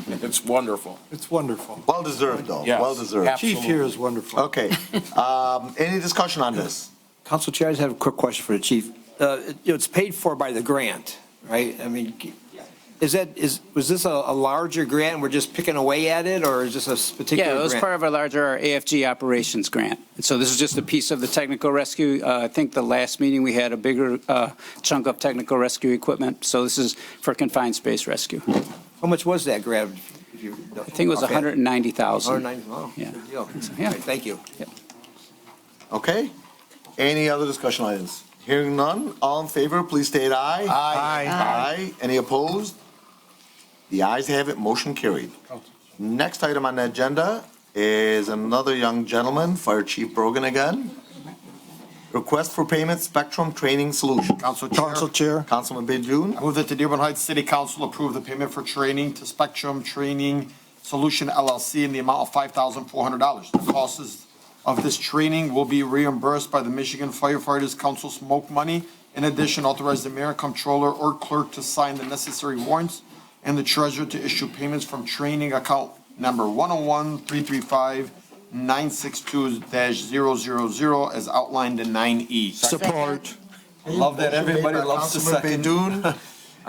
It's wonderful. It's wonderful. Well deserved, though. Yes, Well deserved. Chief here is wonderful. Okay. Any discussion on this? Council Chair, I just have a quick question for the chief. It's paid for by the grant, right? I mean, was this a larger grant and we're just picking away at it, or is this a particular grant? Yeah, it was part of our larger AFG operations grant. And so this is just a piece of the technical rescue. I think the last meeting we had a bigger chunk of technical rescue equipment. So this is for confined space rescue. How much was that grant? I think it was $190,000. Oh, Yeah. good deal. Yeah. Right, thank you. Yep. Okay. Any other discussion items? Hearing none, all in favor, please state aye. Aye. Any opposed? The ayes have it, motion carried. Next item on the agenda is another young gentleman, Fire Chief Brogan again. Request for payment Spectrum Training Solution. Council Chair. Councilman Baydun. I move that the Dearborn Heights City Council approve the payment for training to Spectrum Training Solution LLC in the amount of $5,400. The costs of this training will be reimbursed by the Michigan Firefighters Council smoke money. In addition, authorize the mayor, comptroller, or clerk to sign the necessary warrants and the treasurer to issue payments from training account number 101-335-962-000 as outlined in 9E. Support. I love that everybody loves to second. Baydun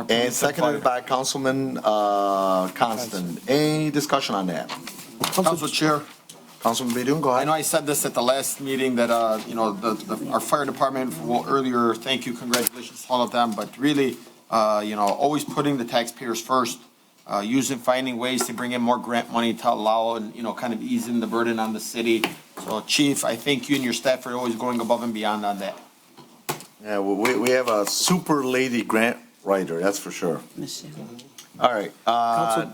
and seconded by Councilman Constant. Any discussion on that? Council Chair. Councilman Baydun, go I ahead. know I said this at the last meeting that, our fire department, well, earlier, thank you, congratulations to all of them, but really, always putting the taxpayers first, finding ways to bring in more grant money to allow and, kind of easing the burden on the city. So Chief, I thank you and your staff for always going above and beyond on that. Yeah, we have a super lady grant writer, that's for sure. All right.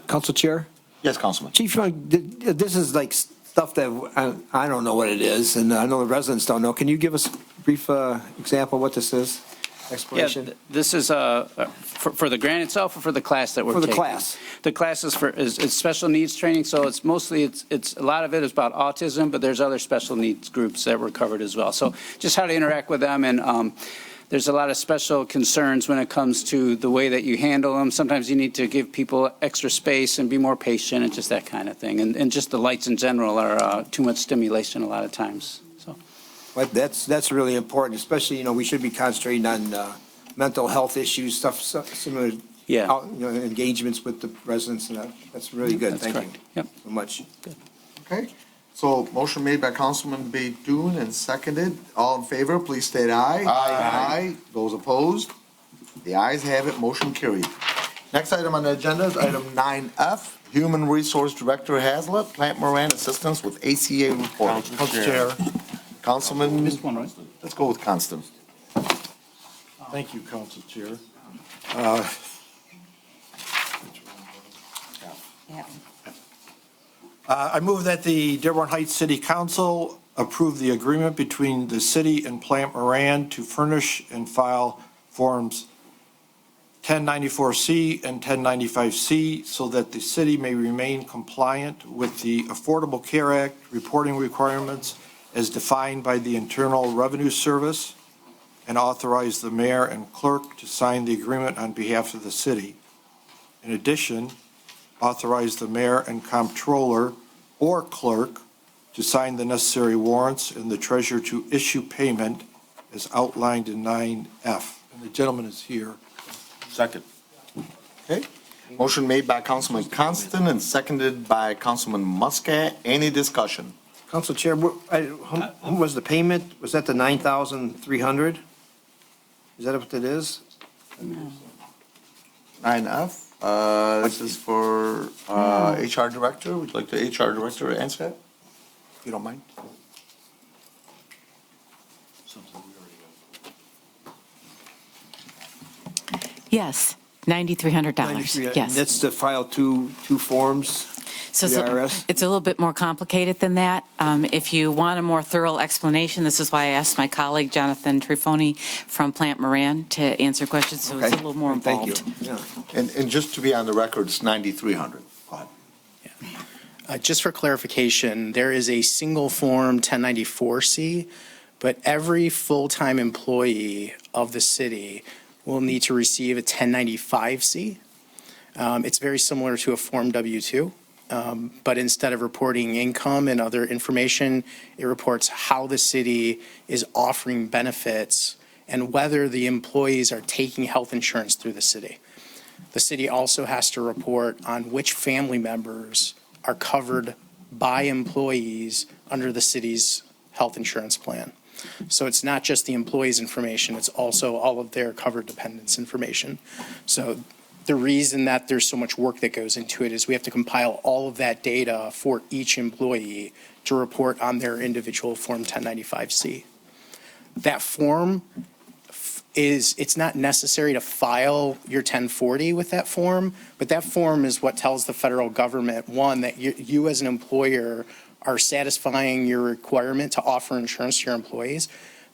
Council Chair? Yes, Councilman. Chief, this is like stuff that I don't know what it is, and I know the residents don't know. Can you give us a brief example of what this is? Explanation? Yeah, this is for the grant itself or for the class that we're taking? For the class. The class is it's special needs training, so it's mostly, it's a lot of it is about autism, but there's other special needs groups that were covered as well. So just how to interact with them, and there's a lot of special concerns when it comes to the way that you handle them. Sometimes you need to give people extra space and be more patient and just that kind of thing. And just the lights in general are too much stimulation a lot of times. So. But that's really important, especially, we should be concentrating on mental health issues, stuff similar, engagements with the residents, and that's really good. That's Thank correct. you Yep. so much. Good. Okay. So motion made by Councilman Baydun and seconded. All in favor, please state aye. Aye. Those opposed? The ayes have it, motion carried. Next item on the agenda is item 9F, Human Resource Director Hazlet, Plant Moran Assistance with ACA report. Council Chair. Councilman, Missed one, right? let's go with Constant. Thank you, Council Chair. I move that the Dearborn Heights City Council approve the agreement between the city and Plant Moran to furnish and file forms 1094C and 1095C so that the city may remain compliant with the Affordable Care Act reporting requirements as defined by the Internal Revenue Service, and authorize the mayor and clerk to sign the agreement on behalf of the city. In addition, authorize the mayor and comptroller or clerk to sign the necessary warrants and the treasurer to issue payment as outlined in 9F. And the gentleman is here. Second. Okay. Motion made by Councilman Constant and seconded by Councilman Muscat. Any discussion? Council Chair, how was the payment? Was that the 9,300? Is that what it is? 9F, this is for HR Director. Would you like the HR Director to answer that? If you don't mind. Yes, $9,300, $9,300. yes. That's to file two forms So to the IRS? it's a little bit more complicated than that. If you want a more thorough explanation, this is why I asked my colleague Jonathan Trifoni from Plant Moran to answer questions, so it's a little more involved. Thank you. Yeah. And just to be on the record, it's 9,300. Go ahead. Just for clarification, there is a single form 1094C, but every full-time employee of the city will need to receive a 1095C. It's very similar to a Form W-2, but instead of reporting income and other information, it reports how the city is offering benefits and whether the employees are taking health insurance through the city. The city also has to report on which family members are covered by employees under the city's health insurance plan. So it's not just the employees' information, it's also all of their covered dependents' information. So the reason that there's so much work that goes into it is we have to compile all of that data for each employee to report on their individual Form 1095C. That form it's not necessary to file your 1040 with that form, but that form is what tells the federal government, one, that you as an employer are satisfying your requirement to offer insurance to your employees,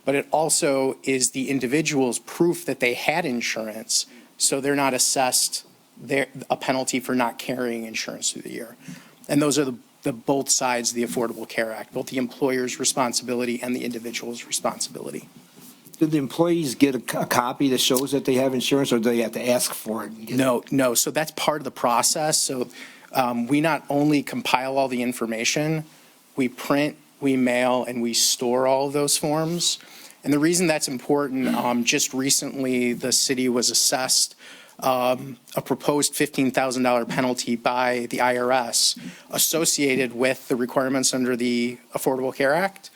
but it also is the individual's proof that they had insurance, so they're not assessed a penalty for not carrying insurance through the year. And those are the both sides of the Affordable Care Act, both the employer's responsibility and the individual's responsibility. Did the employees get a copy that shows that they have insurance, or do they have to ask for it? No. So that's part of the process. So we not only compile all the information, we print, we mail, and we store all of those forms. And the reason that's important, just recently, the city was assessed a proposed $15,000 penalty by the IRS associated with the requirements under the Affordable Care Act.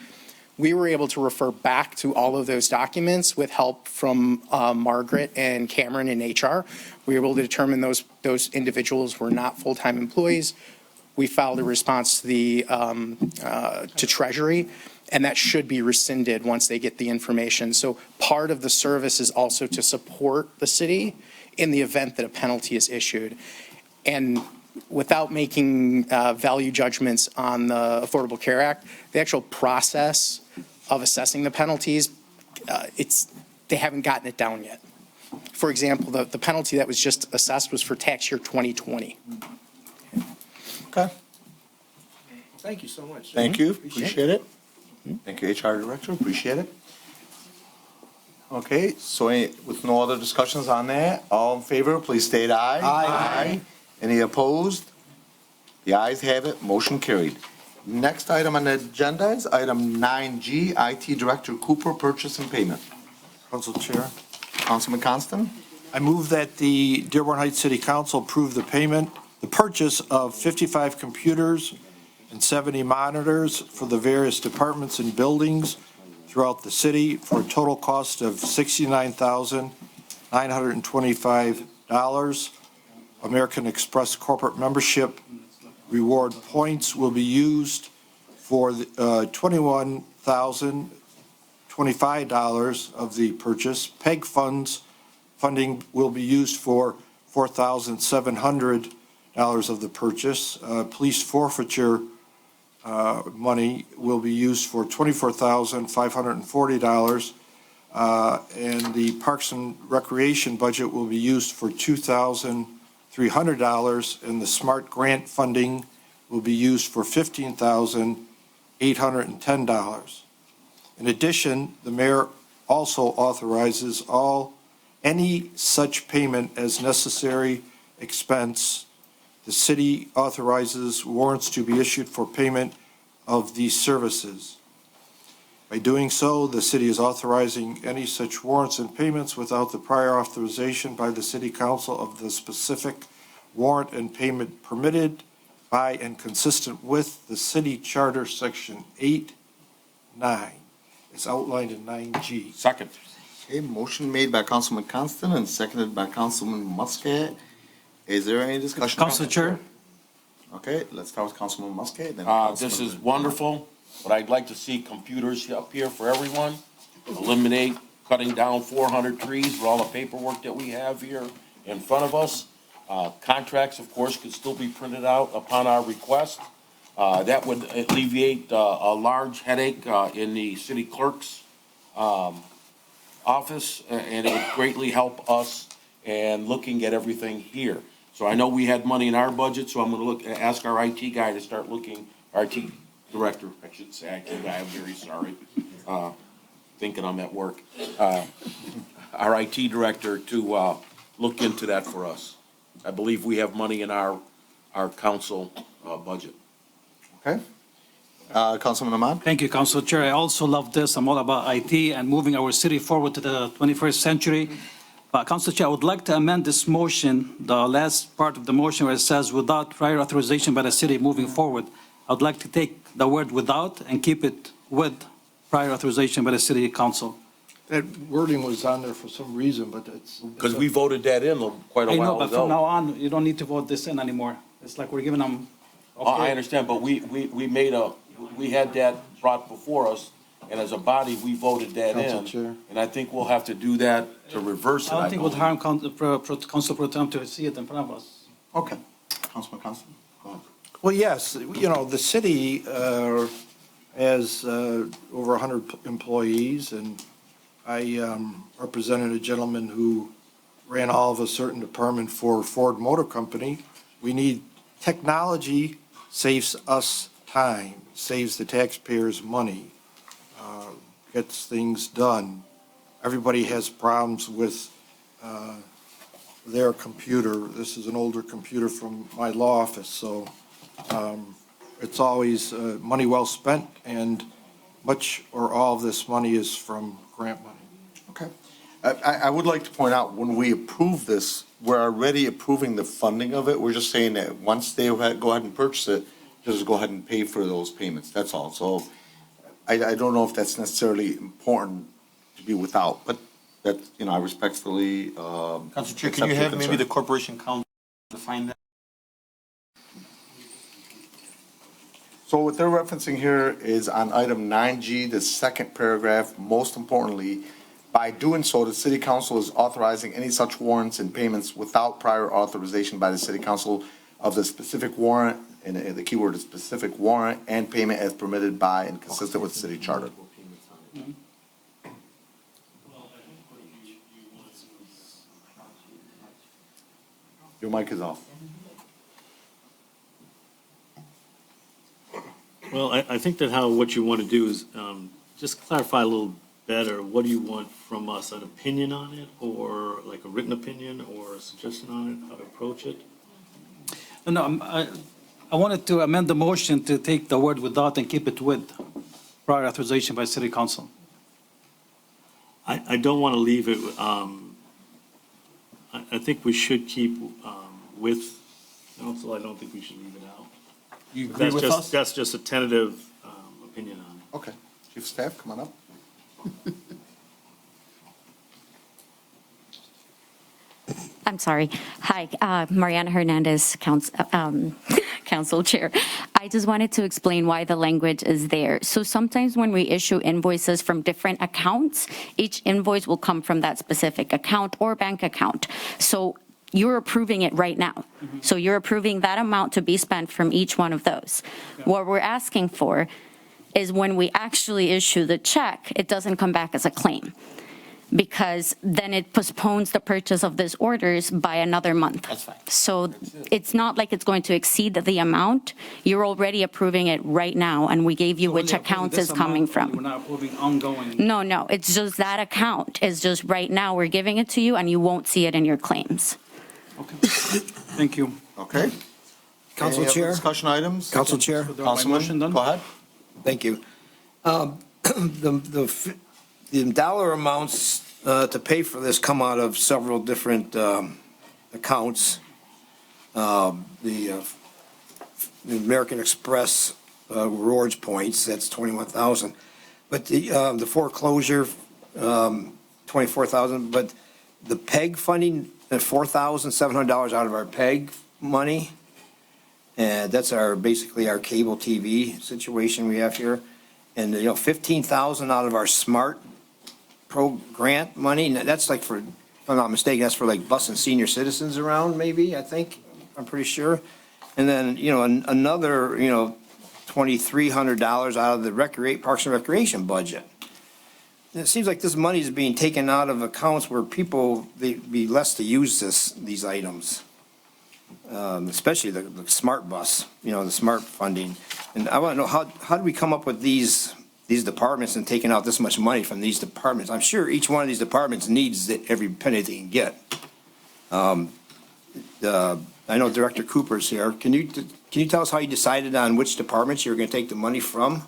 We were able to refer back to all of those documents with help from Margaret and Cameron in HR. We were able to determine those individuals were not full-time employees. We filed a response to to Treasury, and that should be rescinded once they get the information. So part of the service is also to support the city in the event that a penalty is issued. And without making value judgments on the Affordable Care Act, the actual process of assessing the penalties, they haven't gotten it down yet. For example, the penalty that was just assessed was for tax year 2020. Okay. Thank you so much. Thank you. Appreciate it. Thank you, HR Director. Appreciate it. Okay, so with no other discussions on that, all in favor, please state aye. Aye. Any opposed? The ayes have it. Motion carried. Next item on the agenda is item 9G, IT Director Cooper, Purchase and Payment. Council Chair. Councilman Constant. I move that the Dearborn Heights City Council approve the purchase of 55 computers and 70 monitors for the various departments and buildings throughout the city for a total cost of $69,925. American Express corporate membership reward points will be used for $21,025 of the purchase. PEG funding will be used for $4,700 of the purchase. Police forfeiture money will be used for $24,540. and the Parks and Recreation budget will be used for $2,300, and the SMART grant funding will be used for $15,810. In addition, the mayor also authorizes any such payment as necessary expense. The city authorizes warrants to be issued for payment of these services. By doing so, the city is authorizing any such warrants and payments without the prior authorization by the city council of the specific warrant and payment permitted by and consistent with the city charter, section 8-9. It's outlined in 9G. Second. Okay, motion made by Councilman Constant and seconded by Councilman Muscat. Is there any discussion? Council Chair. Okay, let's start with Councilman Muscat. Then This Councilman- is wonderful, but I'd like to see computers up here for everyone. Eliminate cutting down 400 trees with all the paperwork that we have here in front of us. Contracts, of course, could still be printed out upon our request. That would alleviate a large headache in the city clerk's office, and it would greatly help us in looking at everything here. So I know we had money in our budget, so I'm going to ask our IT guy to start looking, our IT director, I should say, IT guy, I'm very sorry, thinking I'm at work. Our IT director to look into that for us. I believe we have money in our council budget. Okay. Councilman Ahmad? Thank you, Council Chair. I also love this. I'm all about IT and moving our city forward to the 21st century. Council Chair, I would like to amend this motion, the last part of the motion where it says without prior authorization by the city moving forward. I would like to take the word without and keep it with prior authorization by the city council. That wording was on there for some reason, but it's. Because we voted that in quite a I while know, ago. but from now on, you don't need to vote this in anymore. It's like we're giving them. I understand, but we had that brought before us, and as a body, we voted that Council in. Chair. And I think we'll have to do that to reverse it. I don't think it would believe. harm Council Pro Tem to see it in front of us. Okay. Councilman Constant? Go ahead. Well, yes, the city has over 100 employees, and I represented a gentleman who ran all of a certain department for Ford Motor Company. We need technology saves us time, saves the taxpayers money, gets things done. Everybody has problems with their computer. This is an older computer from my law office, so it's always money well spent, and much or all of this money is from grant money. Okay. I would like to point out, when we approve this, we're already approving the funding of it. We're just saying that once they go ahead and purchase it, just go ahead and pay for those payments, that's all. So I don't know if that's necessarily important to be without, but that, I respectfully. Council Chair, can you have maybe the corporation counsel define that? So what they're referencing here is on item 9G, the second paragraph, most importantly, by doing so, the city council is authorizing any such warrants and payments without prior authorization by the city council of the specific warrant, and the keyword is specific warrant, and payment as permitted by and consistent with city charter. Your mic is off. Well, I think that what you want to do is just clarify a little better. What do you want from us? An opinion on it, or like a written opinion, or a suggestion on it, how to approach it? No, I wanted to amend the motion to take the word without and keep it with prior authorization by city council. I don't want to leave it, I think we should keep with council. I don't think we should leave it out. You agree with us? That's just a tentative opinion on it. Okay. Chief of Staff, come on up. I'm sorry. Hi, Mariana Hernandez, Council Chair. I just wanted to explain why the language is there. So sometimes when we issue invoices from different accounts, each invoice will come from that specific account or bank account. So you're approving it right now. So you're approving that amount to be spent from each one of those. What we're asking for is when we actually issue the check, it doesn't come back as a claim. because then it postpones the purchase of these orders by another month. That's fine. So it's not like it's going to exceed the amount. You're already approving it right now, and we gave you which account it's coming We're from. not approving ongoing. No, it's just that account. It's just right now, we're giving it to you, and you won't see it in your claims. Thank you. Okay. Council Any other Chair? discussion items? Council Chair? Councilman, go ahead. Thank you. The dollar amounts to pay for this come out of several different accounts. The American Express rewards points, that's 21,000. But the foreclosure, 24,000. But the PEG funding, $4,700 out of our PEG money. And that's basically our cable TV situation we have here. And, 15,000 out of our SMART Pro grant money. And that's like for, if I'm not mistaken, that's for like busing senior citizens around, maybe, I think. I'm pretty sure. And then, another, $2,300 out of the Parks and Recreation budget. And it seems like this money is being taken out of accounts where people, they'd be less to use these items. Especially the smart bus, the smart funding. And I want to know, how do we come up with these departments and taking out this much money from these departments? I'm sure each one of these departments needs every penny they can get. I know Director Cooper's here. Can you tell us how you decided on which departments you're going to take the money from?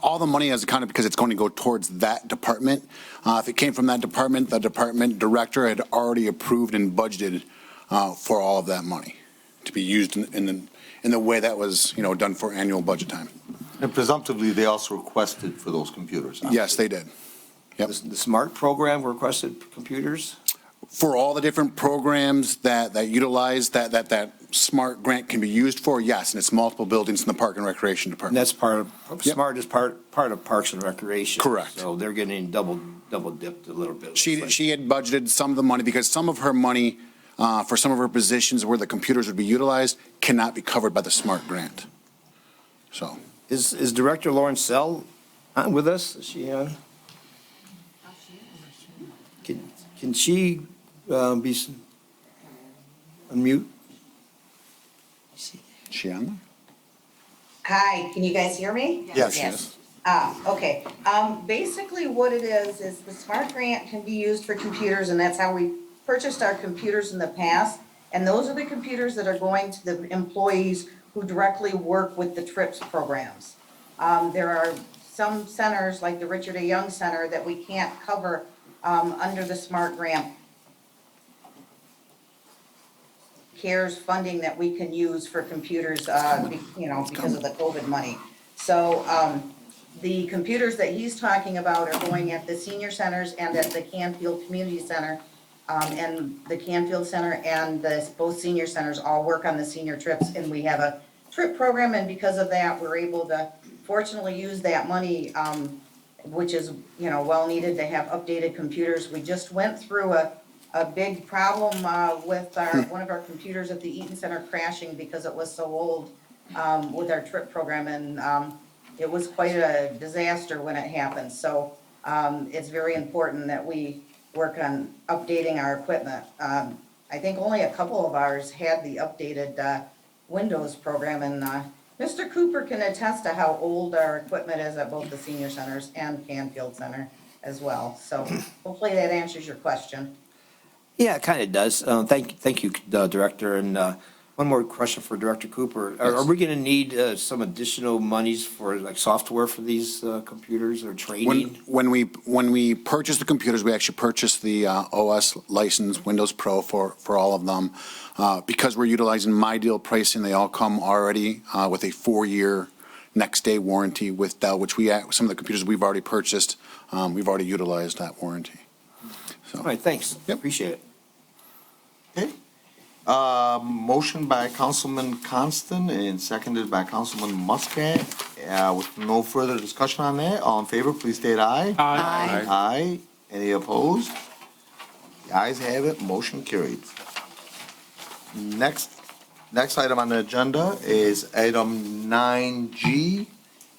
All the money is accounted because it's going to go towards that department. If it came from that department, the department director had already approved and budgeted for all of that money to be used in the way that was, done for annual budget time. And presumptively, they also requested for those computers. Yes, they did. Yep. The SMART program requested computers? For all the different programs that utilize that SMART grant can be used for, yes, and it's multiple buildings in the Park and Recreation Department. And that's part of, SMART is part of Parks and Recreation. Correct. So they're getting double dipped a little bit. She had budgeted some of the money because some of her money for some of her positions where the computers would be utilized cannot be covered by the SMART grant. So. Is Director Lauren Sell on with us? Is she on? Can she be unmute? She on there? Hi, can you guys hear me? Yes. Okay. Basically what it is the SMART grant can be used for computers, and that's how we purchased our computers in the past. And those are the computers that are going to the employees who directly work with the TRIPS programs. There are some centers, like the Richard A. Young Center, that we can't cover under the SMART grant. CARES funding that we can use for computers, because of the COVID money. So the computers that he's talking about are going at the senior centers and at the Canfield Community Center. And the Canfield Center and both senior centers all work on the senior trips, and we have a trip program, and because of that, we're able to fortunately use that money, which is, well needed to have updated computers. We just went through a big problem with one of our computers at the Eaton Center crashing because it was so old with our trip program, and it was quite a disaster when it happened. So it's very important that we work on updating our equipment. I think only a couple of ours had the updated Windows program, and Mr. Cooper can attest to how old our equipment is at both the senior centers and Canfield Center as well. So hopefully that answers your question. Yeah, it kind of does. Thank you, Director. And one more question for Director Cooper. Are we going to need some additional monies for like software for these computers or training? When we purchase the computers, we actually purchase the OS license, Windows Pro for all of them. Because we're utilizing My Deal pricing, they all come already with a 4-year next day warranty with Dell, which some of the computers we've already purchased, we've already utilized that warranty. So. All right, thanks. Yep. Appreciate it. Okay. Motion by Councilman Constant and seconded by Councilman Muscat. With no further discussion on that, all in favor, please state aye. Aye. Aye. Any opposed? The ayes have it, motion carried. Next item on the agenda is item 9G,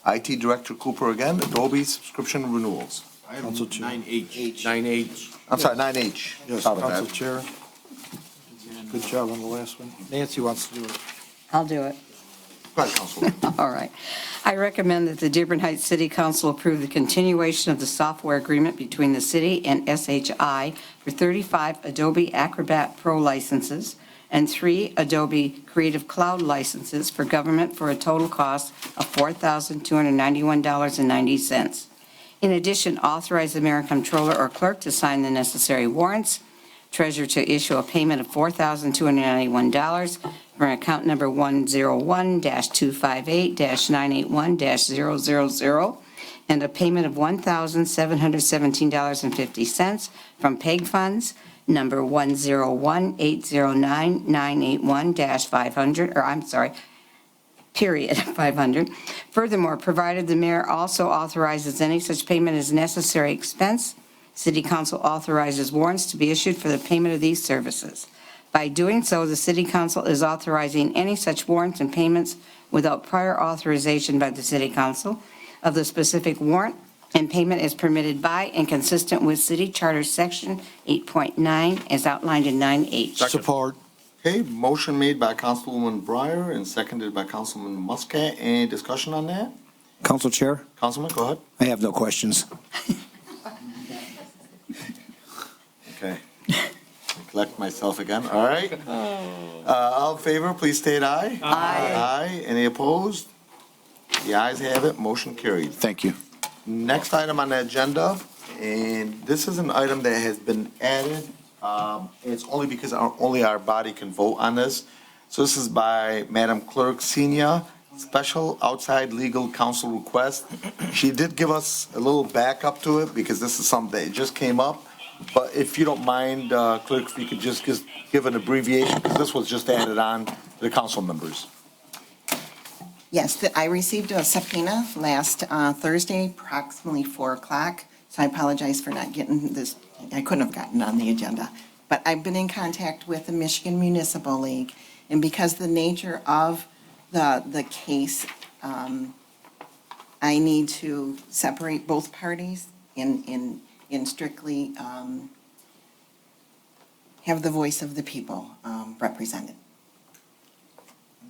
IT Director Cooper again, Adobe subscription renewals. Council Chair. 9H. 9H. I'm sorry, 9H. Yes, Sorry about Council that. Chair. Good job on the last one. Nancy wants to do it. I'll do it. Go ahead, Councilman. All right. I recommend that the Dearborn Heights City Council approve the continuation of the software agreement between the city and SHI for 35 Adobe Acrobat Pro licenses and 3 Adobe Creative Cloud licenses for government for a total cost of $4,291.90. In addition, authorize the mayor, comptroller, or clerk to sign the necessary warrants, treasurer to issue a payment of $4,291 from account number 101-258-981-000, and a payment of $1,717.50 from PEG funds, number 101-809-981-500, or I'm sorry, period, 500. Furthermore, provided the mayor also authorizes any such payment as necessary expense, City Council authorizes warrants to be issued for the payment of these services. By doing so, the City Council is authorizing any such warrants and payments without prior authorization by the City Council of the specific warrant, and payment is permitted by and consistent with City Charter Section 8.9 as outlined in 9H. Support. Okay, motion made by Councilwoman Breyer and seconded by Councilman Muscat. Any discussion on that? Council Chair, Councilman, go ahead. I have no questions. Okay. Collect myself again, all right? All in favor, please state aye. Aye. Aye. Any opposed? The ayes have it, motion carried. Thank you. Next item on the agenda, and this is an item that has been added, and it's only because only our body can vote on this. So this is by Madam Clerk Senior, special outside legal counsel request. She did give us a little backup to it because this is something that just came up. But if you don't mind, Clerk, if you could just give an abbreviation, because this was just added on to the council members. Yes, I received a subpoena last Thursday, approximately 4 o'clock, so I apologize for not getting this, I couldn't have gotten on the agenda. But I've been in contact with the Michigan Municipal League, and because the nature of the case, I need to separate both parties in strictly have the voice of the people represented.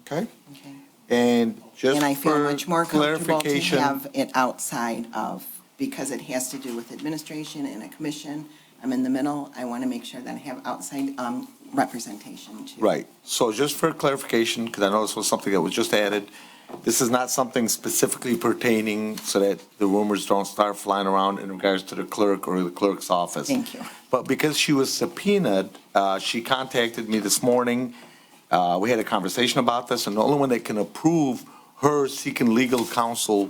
Okay? Okay. And just And I feel for much more comfortable to clarification, have it outside of, because it has to do with administration and a commission. I'm in the middle. I want to make sure that I have outside representation too. right, so just for clarification, because I know this was something that was just added, this is not something specifically pertaining so that the rumors don't start flying around in regards to the clerk or the clerk's office. Thank you. But because she was subpoenaed, she contacted me this morning. We had a conversation about this, and the only one that can approve her seeking legal counsel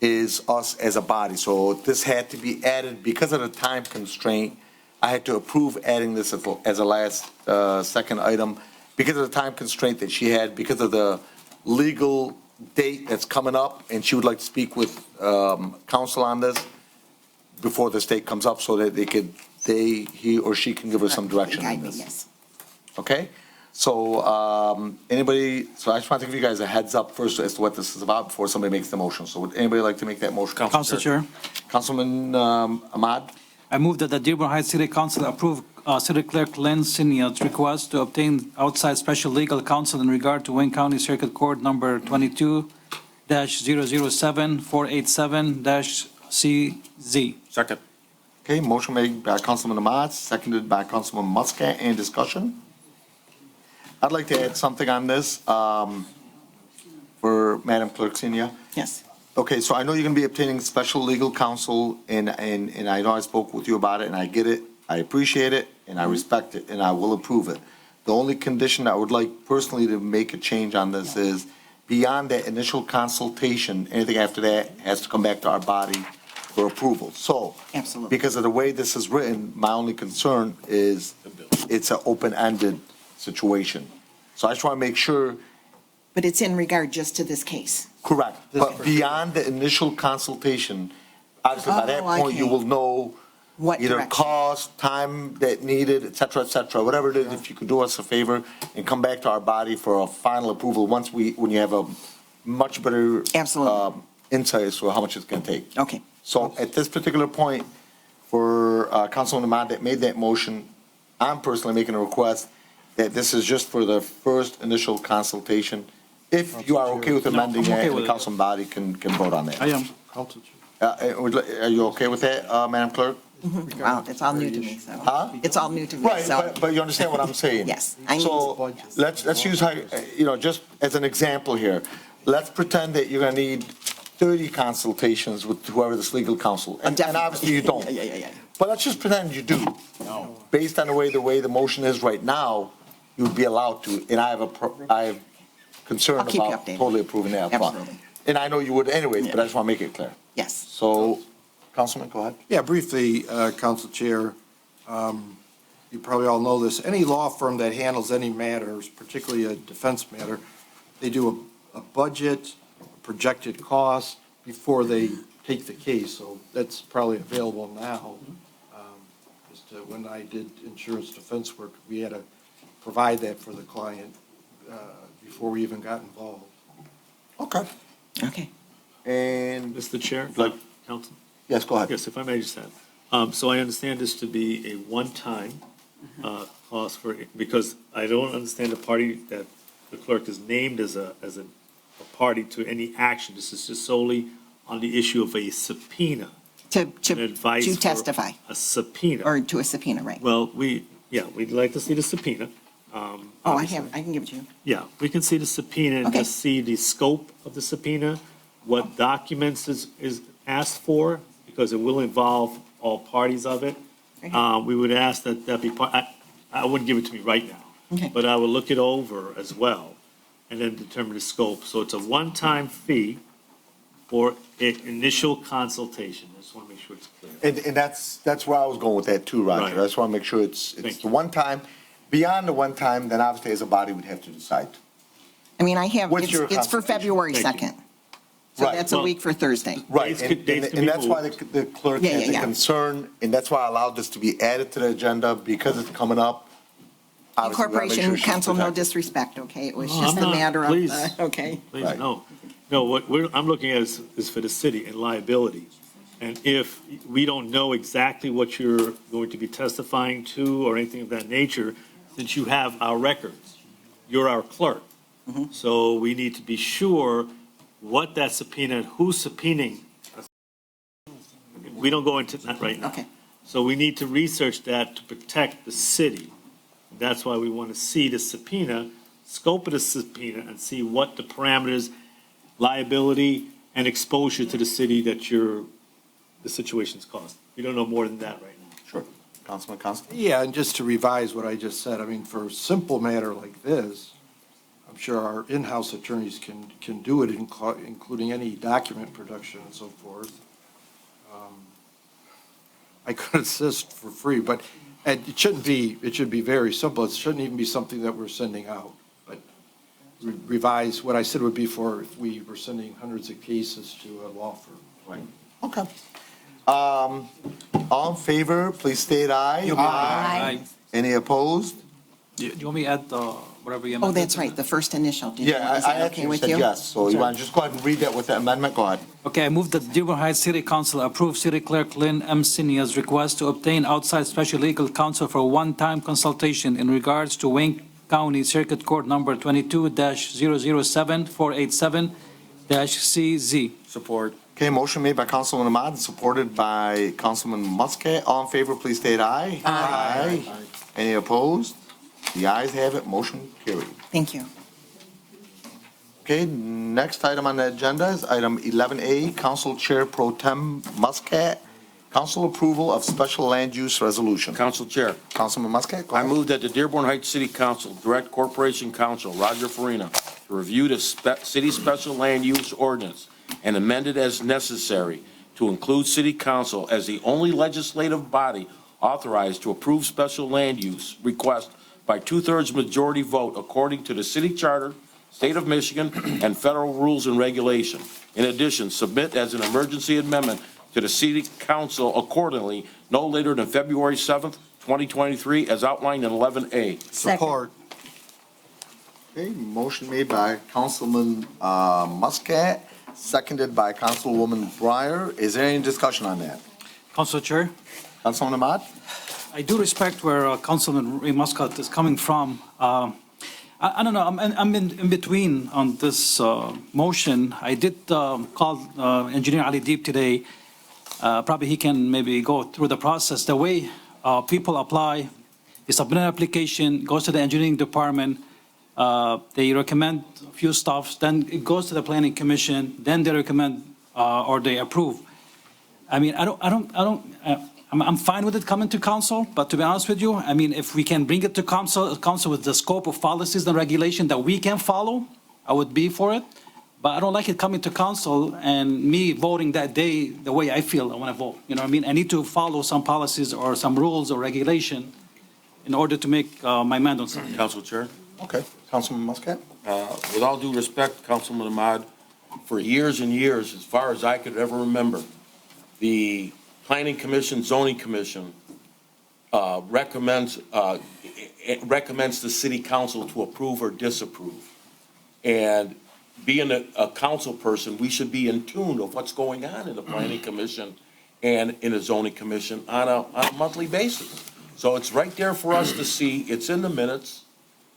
is us as a body. So this had to be added because of the time constraint. I had to approve adding this as a last second item because of the time constraint that she had, because of the legal date that's coming up, and she would like to speak with counsel on this before this date comes up so that he or she can give her some direction on Guide me, this. yes. Okay? So, so I just want to give you guys a heads up first as to what this is about before somebody makes the motion. So would anybody like to make that motion? Council Chair. Councilman Ahmad? I move that the Dearborn Heights City Council approve City Clerk Len Senior's request to obtain outside special legal counsel in regard to Wayne County Circuit Court number 22-007487-CZ. Second. Okay, motion made by Councilman Ahmad, seconded by Councilman Muscat. Any discussion? I'd like to add something on this for Madam Clerk Senior. Yes. Okay, so I know you're going to be obtaining special legal counsel, and I know I spoke with you about it, and I get it, I appreciate it, and I respect it, and I will approve it. The only condition I would like personally to make a change on this is beyond that initial consultation, anything after that has to come back to our body for approval. So, Absolutely. because of the way this is written, my only concern is it's an open-ended situation. So I just want to make sure. But it's in regard just to this case. Correct, but beyond the initial consultation, obviously by that point, you okay. will know What either direction? cost, time that needed, et cetera, whatever it is, if you could do us a favor and come back to our body for a final approval when you have a much better Absolutely. insight as to how much it's gonna take. Okay. So at this particular point, for Councilman Ahmad that made that motion, I'm personally making a request that this is just for the first initial consultation. If you are okay with amending I'm okay that, with the it. council body can vote on that. I am. Are you okay with that, Madam Clerk? Wow, it's all new to me, so. Huh? It's all new to me, Right, so. but you understand what I'm saying? Yes, I need So let's use, just as an example here, let's pretend that you're gonna need 30 consultations with whoever this legal counsel, and obviously you don't. Yeah. But let's just pretend you do. Based on the way the motion is right now, you'd be allowed to, and I have concern I'll keep you about updated. totally approving that upfront. Absolutely. And I know you would anyways, but I just want to make it clear. Yes. So, Councilman, go ahead. Yeah, briefly, Council Chair, you probably all know this, any law firm that handles any matters, particularly a defense matter, they do a budget, a projected cost before they take the case, so that's probably available now. Just when I did insurance defense work, we had to provide that for the client before we even got involved. Okay. Okay. And, Mr. Chair, Like- Council? yes, go ahead. Yes, if I may just add. So I understand this to be a one-time cost for, because I don't understand the party that the clerk is named as a party to any action. This is just solely on the issue of a subpoena. An advice To for testify, A subpoena. or to a subpoena, right? Well, we'd like to see the subpoena. I obviously. can give it to you. Yeah, we can see the subpoena and Okay. just see the scope of the subpoena, what documents is asked for, because it will involve all parties of it. We would ask that be part, I wouldn't give it to me right now. Okay. But I will look it over as well and then determine the scope. So it's a one-time fee for an initial consultation. I just want to make sure it's clear. And that's where I was going with that too, Roger. Right. I just want to make sure it's Thank the one time. Beyond the one time, then obviously as a body, we'd have to decide. I mean, I have, What's your it's for consultation? February Thank you. 2nd. So Right. that's a Well- week for Thursday. Right, Dates and, could- dates could and be that's why moved. the clerk Yeah, had yeah, the yeah. concern, and that's why I allowed this to be added to the agenda, because it's coming up. Obviously, we wanna make sure Corporation she's counsel, no protected. disrespect, okay? It was No, just I'm a not. matter of, Please. okay? Please, Right. no. No, I'm looking at is for the city and liability. And if we don't know exactly what you're going to be testifying to or anything of that nature, since you have our records, you're our clerk. So we need to be sure what that subpoena, and who's subpoenaing. We don't go into that right now. Okay. So we need to research that to protect the city. That's why we want to see the subpoena, scope of the subpoena, and see what the parameters, liability, and exposure to the city that the situation's caused. We don't know more than that right now. Sure. Councilman Constant? Yeah, and just to revise what I just said, I mean, for a simple matter like this, I'm sure our in-house attorneys can do it, including any document production and so forth. I could assist for free, but it shouldn't be, it should be very simple. It shouldn't even be something that we're sending out. But revise, what I said would be for if we were sending hundreds of cases to a law firm. Right. Okay. All in favor, please state aye. Aye. Any opposed? Do you want me to add whatever you Oh, amended? that's right, the first initial. Did you- Yeah, is I that okay actually with said you? yes, so you want to just go ahead and read that with the amendment? Go ahead. Okay, I move that Dearborn Heights City Council approve City Clerk Lynn M. Senior's request to obtain outside special legal counsel for one-time consultation in regards to Wayne County Circuit Court Number 22-007487-CZ. Support. Okay, motion made by Councilman Ahmad and supported by Councilman Muscat. All in favor, please state aye. Aye. Any opposed? The ayes have it, motion carried. Thank you. Okay, next item on the agenda is item 11A, Council Chair Pro Tem Muscat. Council approval of special land use resolution. Council Chair, Councilman Muscat, go I ahead. move that the Dearborn Heights City Council direct Corporation Counsel Roger Farina to review the city special land use ordinance and amend it as necessary to include City Council as the only legislative body authorized to approve special land use request by two-thirds majority vote according to the city charter, State of Michigan, and federal rules and regulation. In addition, submit as an emergency amendment to the City Council accordingly, no later than February 7th, 2023, as outlined in 11A. Support. Okay, motion made by Councilman Muscat, seconded by Councilwoman Breyer. Is there any discussion on that? Council Chair, Councilman Ahmad? I do respect where Councilman Ray Muscat is coming from. I don't know, I'm in between on this motion. I did call Engineer Ali Deep today. Probably he can maybe go through the process. The way people apply, they submit an application, goes to the engineering department, they recommend a few stuff, then it goes to the planning commission, then they recommend or they approve. I mean, I'm fine with it coming to council, but to be honest with you, I mean, if we can bring it to council with the scope of policies and regulation that we can follow, I would be for it. But I don't like it coming to council and me voting that day the way I feel I want to vote. You know what I mean? I need to follow some policies or some rules or regulation in order to make my mind on something. Council Chair, Okay. Councilman Muscat? with all due respect, Councilman Ahmad, for years and years, as far as I could ever remember, the Planning Commission, Zoning Commission recommends the city council to approve or disapprove. And being a council person, we should be in tune of what's going on in the Planning Commission and in the Zoning Commission on a monthly basis. So it's right there for us to see, it's in the minutes,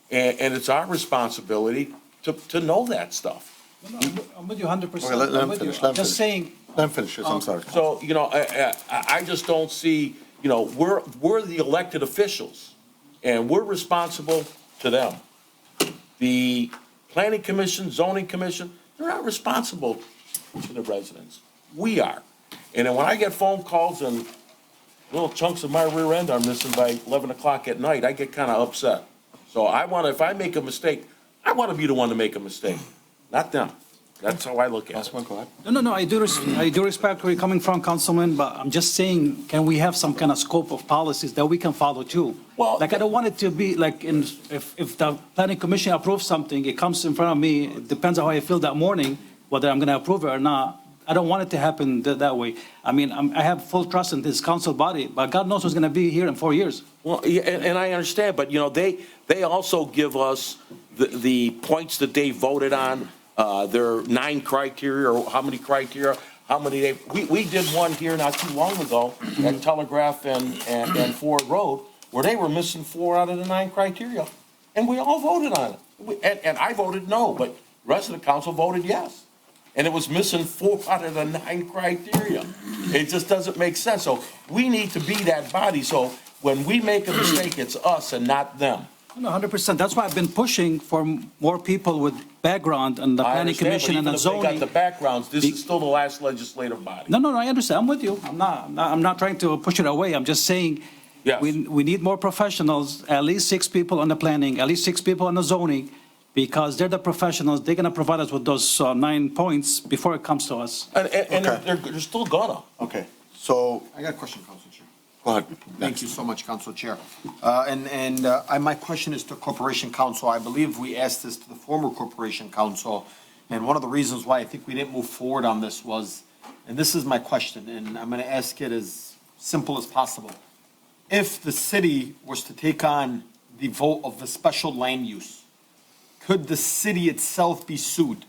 and it's our responsibility to know that stuff. I'm with you 100%. Okay, let him finish, let him Just finish. saying, Let him finish this, I'm sorry. So, I just don't see, we're the elected officials, and we're responsible to them. The Planning Commission, Zoning Commission, they're not responsible to the residents. We are. And then when I get phone calls and little chunks of my rear end are missing by 11 o'clock at night, I get kind of upset. So if I make a mistake, I want to be the one to make a mistake, not them. That's how I look at it. No, I do respect where you're coming from, Councilman, but I'm just saying, can we have some kind of scope of policies that we can follow too? Well, like, I don't want it to be like, if the planning commission approves something, it comes in front of me, it depends on how I feel that morning, whether I'm going to approve it or not. I don't want it to happen that way. I mean, I have full trust in this council body, but God knows who's going to be here in 4 years. Well, yeah, and I understand, but they also give us the points that they voted on, their 9 criteria, or how many criteria, we did one here not too long ago at Telegraph and Ford Road, where they were missing 4 out of the 9 criteria, and we all voted on it. And I voted no, but the rest of the council voted yes. And it was missing 4 out of the 9 criteria. It just doesn't make sense. So we need to be that body. So when we make a mistake, it's us and not them. No, 100%. That's why I've been pushing for more people with background in the planning commission and the zoning. Even if they got the backgrounds, this is still the last legislative body. No, I understand. I'm with you. I'm not trying to push it away. I'm just saying, Yes. we need more professionals, at least 6 people on the planning, at least 6 people on the zoning, because they're the professionals. They're going to provide us with those 9 points before it comes to us. And they're still gonna. Okay, so, I got a question, Council Chair. go ahead. Thank you so much, Council Chair. My question is to Corporation Council. I believe we asked this to the former Corporation Council, and one of the reasons why I think we didn't move forward on this was, and this is my question, and I'm going to ask it as simple as possible. If the city was to take on the vote of the special land use, could the city itself be sued?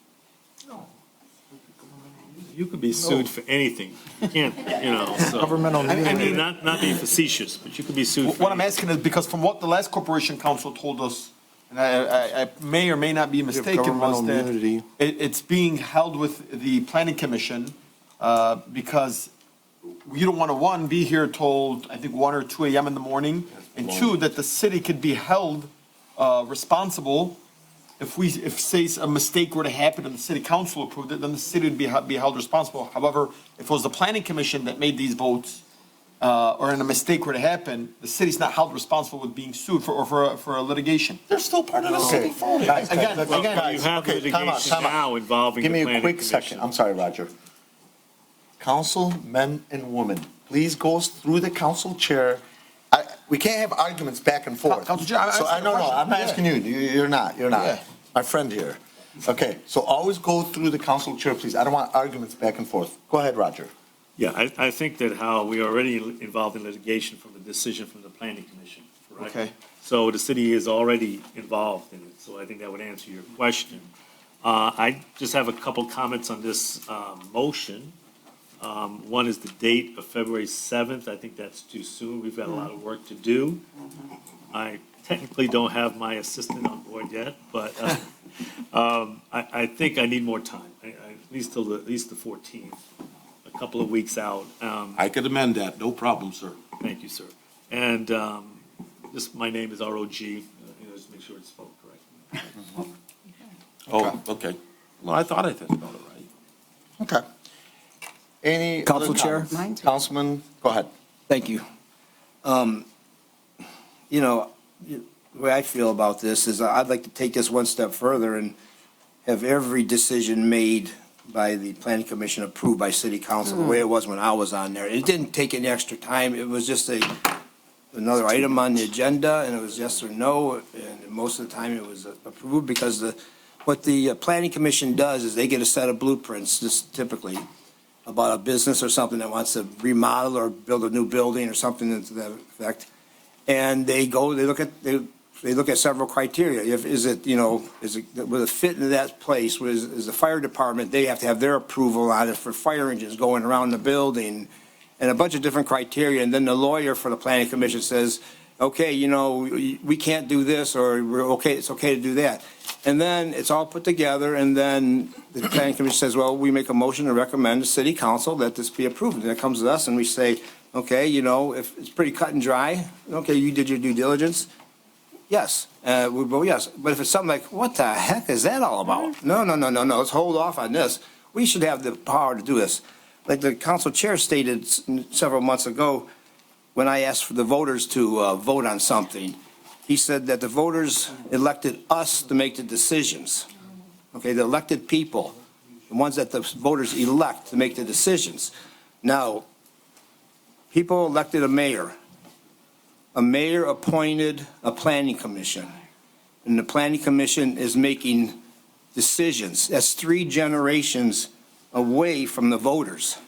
You could be sued for anything. You can't, so. Governmental I mean, not being facetious, but you could be sued for What I'm asking is because from what the last Corporation Council told us, and I may or may not be mistaken, was that it's being held with the Planning Commission because you don't want to, 1, be here told, I think, 1 or 2 a.m. in the morning, and 2, that the city could be held responsible if say a mistake were to happen and the city council approved it, then the city would be held responsible. However, if it was the Planning Commission that made these votes, or a mistake were to happen, the city's not held responsible with being sued for a litigation. They're still part of the city voting. Again, You have litigation now involving the Give me planning a quick commission. second. I'm sorry, Roger. Council men and women, please go through the council chair. We can't have arguments back and forth. Council Chair, I'm So asking a no, question. I'm not asking you. You're not. Yeah. My friend here. Okay, so always go through the council chair, please. I don't want arguments back and forth. Go ahead, Roger. Yeah, I think that how we are already involved in litigation from the decision from the planning commission, correct? Okay. So the city is already involved in it, so I think that would answer your question. I just have a couple comments on this motion. One is the date of February 7th. I think that's too soon. We've got a lot of work to do. I technically don't have my assistant on board yet, but I think I need more time, at least till at least the 14th, a couple of weeks out. I could amend that, no problem, sir. Thank you, sir. And just, my name is ROG, just make sure it's spelled correct. Oh, okay. Well, I thought I said about it right. Okay. Any Council other Chair? comments? Councilman, go ahead. Thank you. You know, the way I feel about this is I'd like to take this one step further and have every decision made by the planning commission approved by city council, the way it was when I was on there. It didn't take any extra time. It was just another item on the agenda, and it was yes or no, and most of the time it was approved because what the planning commission does is they get a set of blueprints, just typically, about a business or something that wants to remodel or build a new building or something to that effect. And they look at several criteria. Is it, will it fit into that place? Is the fire department, they have to have their approval on it for fire engines going around the building and a bunch of different criteria. And then the lawyer for the planning commission says, okay, we can't do this, or it's okay to do that. And then it's all put together, and then the planning commission says, well, we make a motion to recommend to city council that this be approved. And it comes to us and we say, okay, if it's pretty cut and dry, okay, you did your due diligence. Yes, yes. But if it's something like, what the heck is that all about? No, let's hold off on this. We should have the power to do this. Like the council chair stated several months ago, when I asked for the voters to vote on something, he said that the voters elected us to make the decisions. Okay, the elected people, the ones that the voters elect to make the decisions. Now, people elected a mayor. A mayor appointed a planning commission, and the planning commission is making decisions. That's 3 generations away from the voters.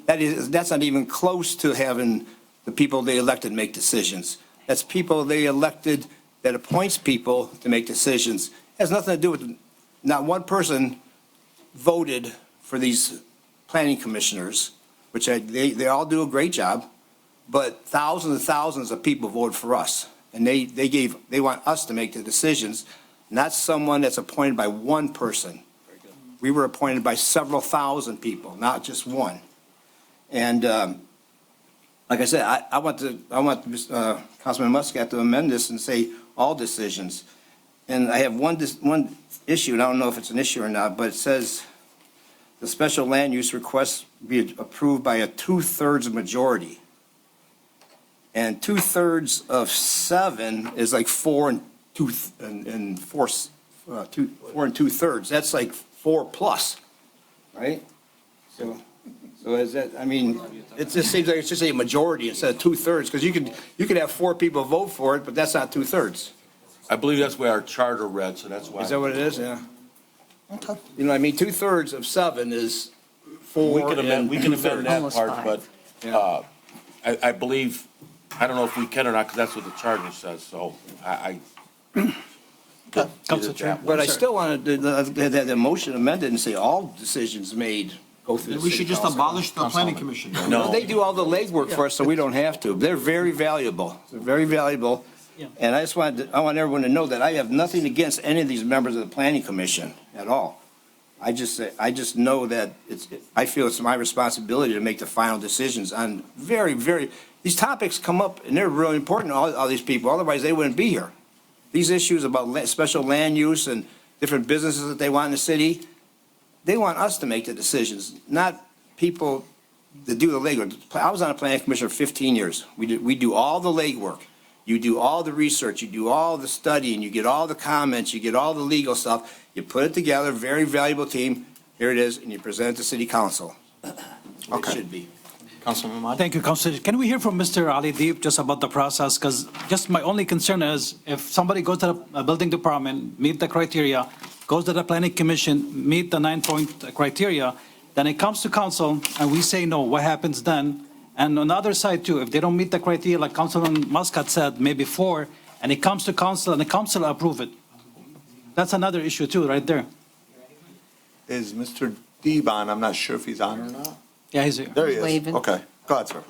That's not even close to having the people they elected make decisions. That's people they elected that appoints people to make decisions. It has nothing to do with, not one person voted for these planning commissioners, which they all do a great job. But thousands and thousands of people voted for us, and they want us to make the decisions, not someone that's appointed by one person. We were appointed by several thousand people, not just one. And like I said, I want Councilman Muscat to amend this and say all decisions. And I have one issue, and I don't know if it's an issue or not, but it says the special land use request be approved by a 2/3 majority. And 2/3 of 7 is like 4 and 2/3. That's like 4+, right? So is that? I mean, it just seems like it's just a majority instead of 2/3, because you could have 4 people vote for it, but that's not 2/3. I believe that's where our charter read, so that's why. Is that what it is? Yeah. Okay. What I mean, 2/3 of 7 is 4. We can amend that part, but I believe, I don't know if we can or not, because that's what the charter says, so But I still wanted the motion amended and say all decisions made go through the We city should just council. abolish the planning commission. No, they do all the legwork for us, so we don't have to. They're very valuable. They're very valuable. And I want everyone to know that I have nothing against any of these members of the planning commission at all. I just know that I feel it's my responsibility to make the final decisions on these topics come up, and they're really important to all these people. Otherwise, they wouldn't be here. These issues about special land use and different businesses that they want in the city, they want us to make the decisions, not people that do the legwork. I was on a planning commission for 15 years. We do all the legwork. You do all the research, you do all the studying, you get all the comments, you get all the legal stuff, you put it together, very valuable team, here it is, and you present it to city council. It should be. Councilman Ahmad? Thank you, Councilor. Can we hear from Mr. Ali Deep just about the process? Because just my only concern is if somebody goes to the building department, meet the criteria, goes to the planning commission, meet the 9-point criteria, then it comes to council and we say no, what happens then? And on the other side too, if they don't meet the criteria, like Councilman Muscat said, maybe 4, and it comes to council and the council approve it. That's another issue too, right there. is Mr. Deeb on? I'm not sure if he's on or not. Yeah, he's here. There he is. Waving. Okay, go ahead, sir.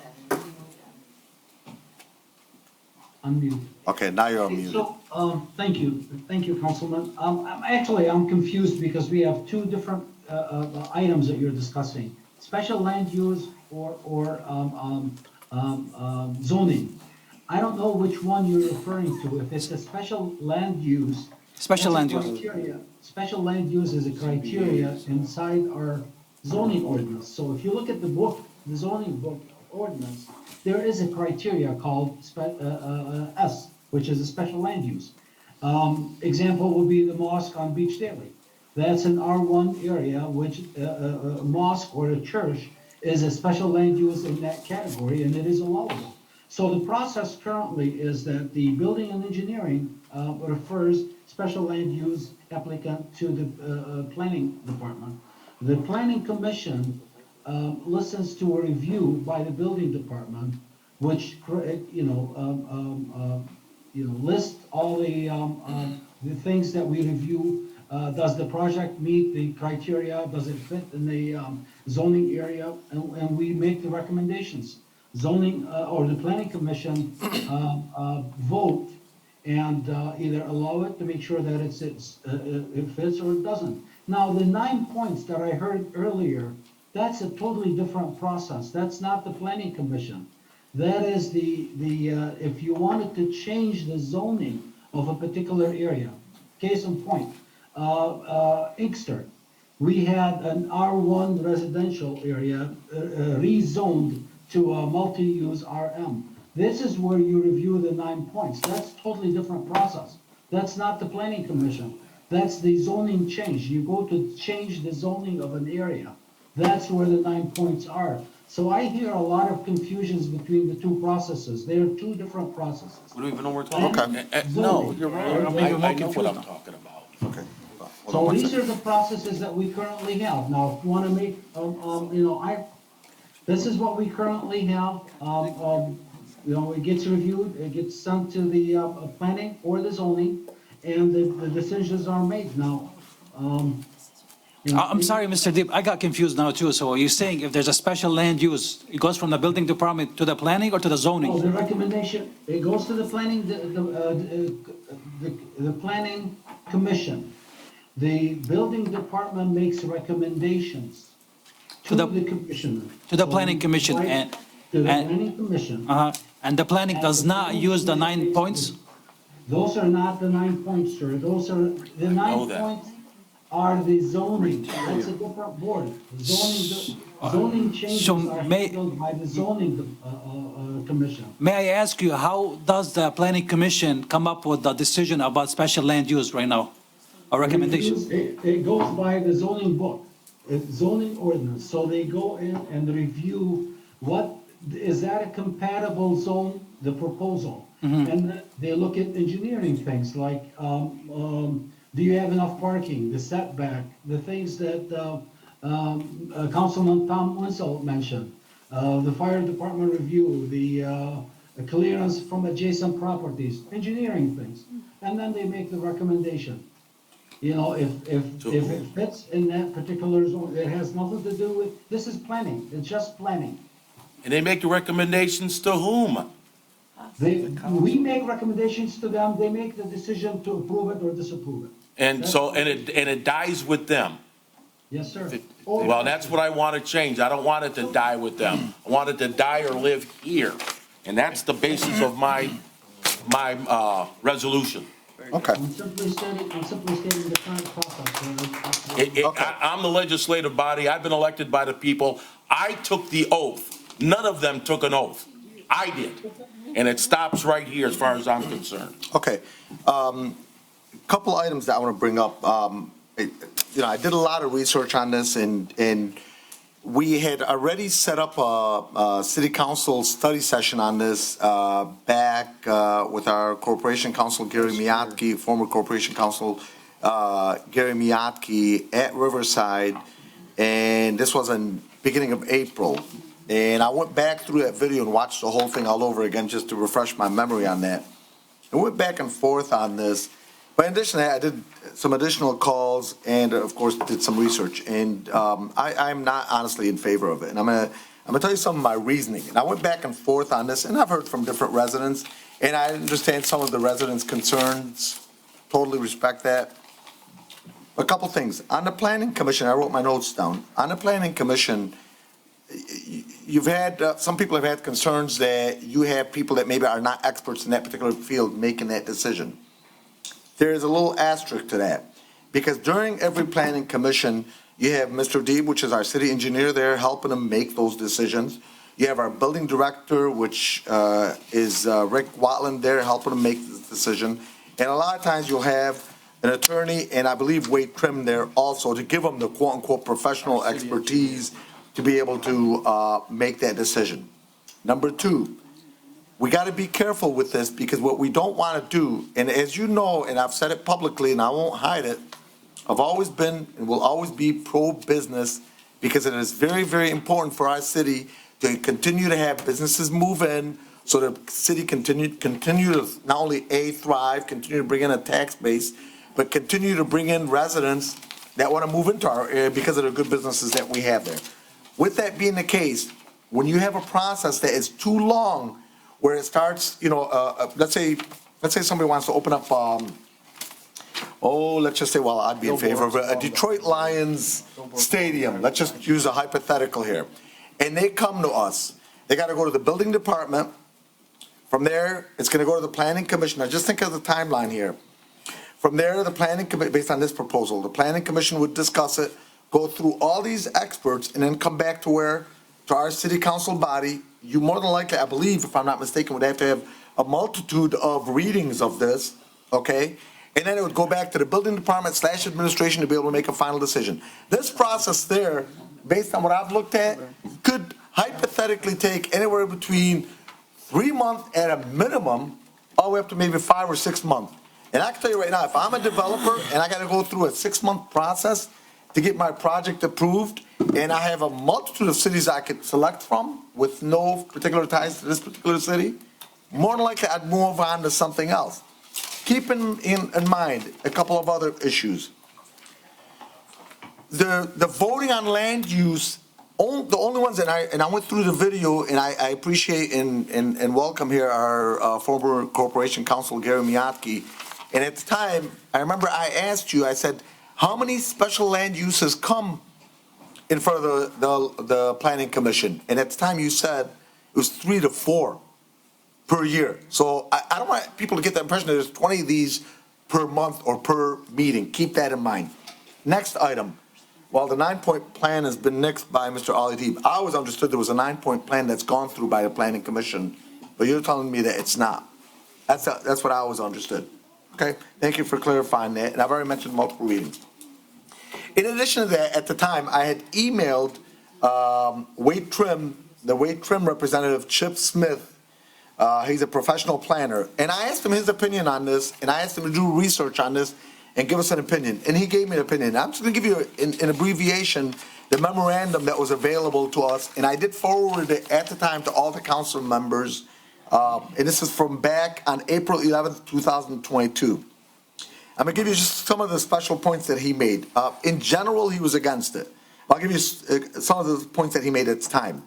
Unmute. Okay, now you're unmuted. So, thank you, Councilman. I'm confused because we have two different items that you're discussing. Special land use or zoning. I don't know which one you're referring to. If it's a special land use. Special land that's a use. criteria. Special land use is a criteria inside our zoning ordinance. So if you look at the book, the zoning book ordinance, there is a criteria called S, which is a special land use. Example would be the mosque on Beach Daily. That's an R1 area, which a mosque or a church is a special land use in that category, and it is allowable. So the process currently is that the building and engineering refers special land use applicant to the planning department. The planning commission listens to a review by the building department, which lists all the things that we review. Does the project meet the criteria? Does it fit in the zoning area? And we make the recommendations. Zoning or the planning commission vote and either allow it to make sure that it fits or it doesn't. Now, the 9 points that I heard earlier, that's a totally different process. That's not the planning commission. That is if you wanted to change the zoning of a particular area. Case in point, Inkster. We had an R1 residential area rezoned to a multi-use RM. This is where you review the 9 points. That's totally different process. That's not the planning commission. That's the zoning change. You go to change the zoning of an area. That's where the 9 points are. So I hear a lot of confusions between the two processes. They are two different processes. We don't even know what we're talking about. No, you're right. I know what I'm talking about. Okay. So these are the processes that we currently have. Now, if you want to make, this is what we currently have. It gets reviewed, it gets sent to the planning or the zoning, and the decisions are made now. I'm sorry, Mr. Deeb, I got confused now too. So you're saying if there's a special land use, it goes from the building department to the planning or to the zoning? Oh, the recommendation, it goes to the planning, the planning commission. The building department makes recommendations to the commission. To the planning commission To the planning commission. And the planning does not use the 9 points? Those are not the 9 points, sir. Those are, the 9 points are the zoning. That's a different board. Zoning changes are handled by the zoning commission. May I ask you, how does the planning commission come up with the decision about special land use right now? A recommendation? It goes by the zoning book, zoning ordinance. So they go in and review is that a compatible zone, the proposal? And they look at engineering things like, do you have enough parking, the setback, the things that Councilman Tom Wenzel mentioned, the fire department review, the clearance from adjacent properties, engineering things. And then they make the recommendation. If it fits in that particular zone, it has nothing to do with, this is planning, it's just planning. And they make the recommendations to whom? We make recommendations to them, they make the decision to approve it or disapprove it. And it dies with them. Yes, sir. Well, that's what I want to change. I don't want it to die with them. I want it to die or live here. And that's the basis of my resolution. Okay. I'm simply stating the current process. I'm the legislative body. I've been elected by the people. I took the oath. None of them took an oath. I did. And it stops right here as far as I'm concerned. Okay. Couple items that I want to bring up. I did a lot of research on this, and we had already set up a city council study session on this back with our corporation counsel, Gary Miyatki, former corporation counsel, Gary Miyatki at Riverside, and this was in beginning of April. And I went back through that video and watched the whole thing all over again just to refresh my memory on that. I went back and forth on this, But in addition to that, I did some additional calls and of course did some research, and I'm not honestly in favor of it. And I'm gonna tell you some of my reasoning. And I went back and forth on this, and I've heard from different residents, and I understand some of the residents' concerns. Totally respect that. A couple things. On the planning commission, I wrote my notes down. On the planning commission, you've had, some people have had concerns that you have people that maybe are not experts in that particular field making that decision. There is a little asterisk to that, because during every planning commission, you have Mr. Deeb, which is our city engineer there, helping them make those decisions. You have our building director, which is Rick Watland there, helping them make the decision. And a lot of times you'll have an attorney, and I believe Wade Trim there also, to give them the quote-unquote professional expertise to be able to make that decision. Number two, we got to be careful with this, because what we don't want to do, and as you know, and I've said it publicly and I won't hide it, I've always been and will always be pro-business, because it is very, very important for our city to continue to have businesses move in, so the city continue to not only thrive, continue to bring in a tax base, but continue to bring in residents that want to move into our area because of the good businesses that we have there. With that being the case, when you have a process that is too long, where it starts, let's say somebody wants to open up, let's just say, well, I'd be in favor of a Detroit Lions stadium. Let's just use a hypothetical here. And they come to us. They got to go to the building department. From there, it's going to go to the planning commission. Now, just think of the timeline here. From there, the planning commission, based on this proposal, the planning commission would discuss it, go through all these experts, and then come back to our city council body. You more than likely, I believe, if I'm not mistaken, would have to have a multitude of readings of this, okay? And then it would go back to the building department / administration to be able to make a final decision. This process there, based on what I've looked at, could hypothetically take anywhere between 3 months at a minimum, all the way up to maybe 5 or 6 months. And I can tell you right now, if I'm a developer and I got to go through a 6-month process to get my project approved, and I have a multitude of cities I could select from with no particular ties to this particular city, more than likely I'd move on to something else. Keep in mind a couple of other issues. The voting on land use, the only ones that I went through the video, and I appreciate and welcome here our former corporation counsel, Gary Miyake. And at the time, I remember I asked you, I said, how many special land uses come in front of the planning commission? And at the time you said it was 3 to 4 per year. So I don't want people to get the impression that there's 20 of these per month or per meeting. Keep that in mind. Next item. While the 9-point plan has been nixed by Mr. Ali Deeb, I always understood there was a 9-point plan that's gone through by the planning commission, but you're telling me that it's not. That's what I always understood. Okay, thank you for clarifying that, and I've already mentioned multiple readings. In addition to that, at the time, I had emailed Wade Trim, the Wade Trim representative, Chip Smith. He's a professional planner, and I asked him his opinion on this, and I asked him to do research on this and give us an opinion, and he gave me an opinion. I'm just going to give you, in abbreviation, the memorandum that was available to us, and I did forward it at the time to all the council members, and this is from back on April 11th, 2022. I'm going to give you just some of the special points that he made. In general, he was against it. I'll give you some of the points that he made at the time.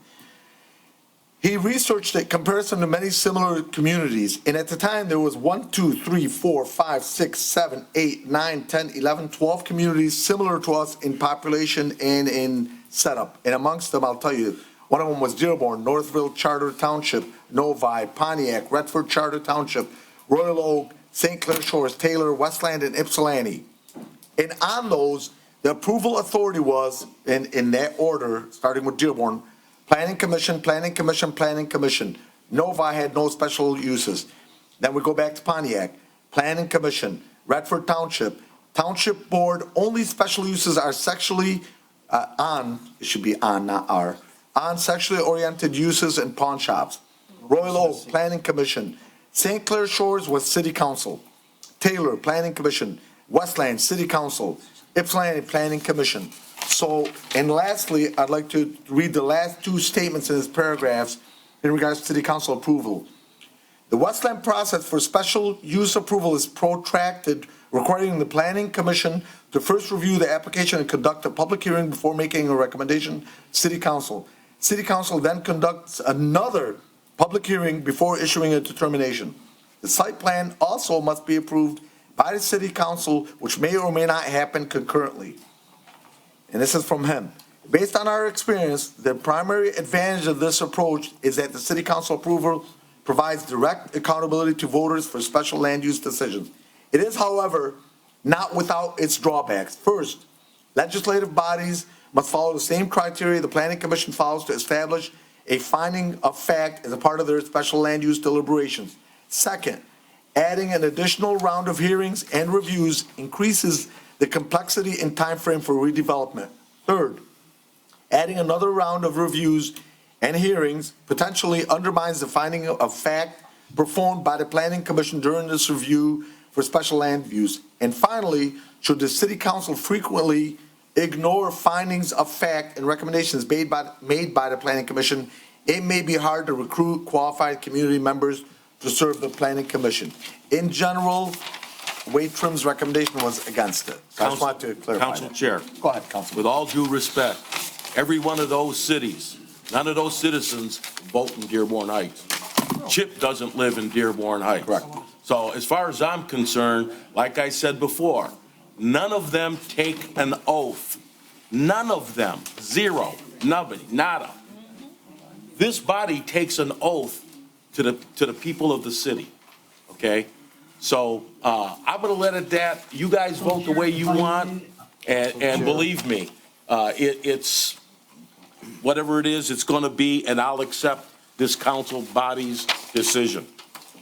He researched it, comparison to many similar communities, and at the time there was 1, 2, 3, 4, 5, 6, 7, 8, 9, 10, 11, 12 communities similar to us in population and in setup. And amongst them, I'll tell you, one of them was Dearborn, Northville Charter Township, Novi, Pontiac, Redford Charter Township, Royal Oak, St. Clair Shores, Taylor, Westland, and Ypsilanti. And on those, the approval authority was, in that order, starting with Dearborn, Planning Commission, Planning Commission, Planning Commission. Novi had no special uses. Then we go back to Pontiac, Planning Commission, Redford Township, Township Board, only special uses are sexually it should be on, not are, on sexually oriented uses and pawn shops. Royal Oak, Planning Commission. St. Clair Shores was City Council. Taylor, Planning Commission. Westland, City Council. Ypsilanti, Planning Commission. So, and lastly, I'd like to read the last two statements in his paragraphs in regards to City Council approval. The Westland process for special use approval is protracted requiring the planning commission to first review the application and conduct a public hearing before making a recommendation to city council. City council then conducts another public hearing before issuing a determination. The site plan also must be approved by the city council, which may or may not happen concurrently. And this is from him. Based on our experience, the primary advantage of this approach is that the city council approval provides direct accountability to voters for special land use decisions. It is, however, not without its drawbacks. First, legislative bodies must follow the same criteria the planning commission follows to establish a finding of fact as a part of their special land use deliberations. Second, adding an additional round of hearings and reviews increases the complexity and timeframe for redevelopment. Third, adding another round of reviews and hearings potentially undermines the finding of fact performed by the planning commission during this review for special land use. And finally, should the city council frequently ignore findings of fact and recommendations made by the planning commission, it may be hard to recruit qualified community members to serve the planning commission. In general, Wade Trim's recommendation was against it. So I just wanted to clarify Council that. Chair. Go ahead, Council. With all due respect, every one of those cities, none of those citizens vote in Dearborn Heights. Chip doesn't live in Dearborn Heights. Correct. So as far as I'm concerned, like I said before, none of them take an oath. None of them. Zero. Nobody. Nada. This body takes an oath to the people of the city. Okay? So I'm going to let it at that. You guys vote the way you want. And believe me, it's whatever it is, it's going to be, and I'll accept this council body's decision.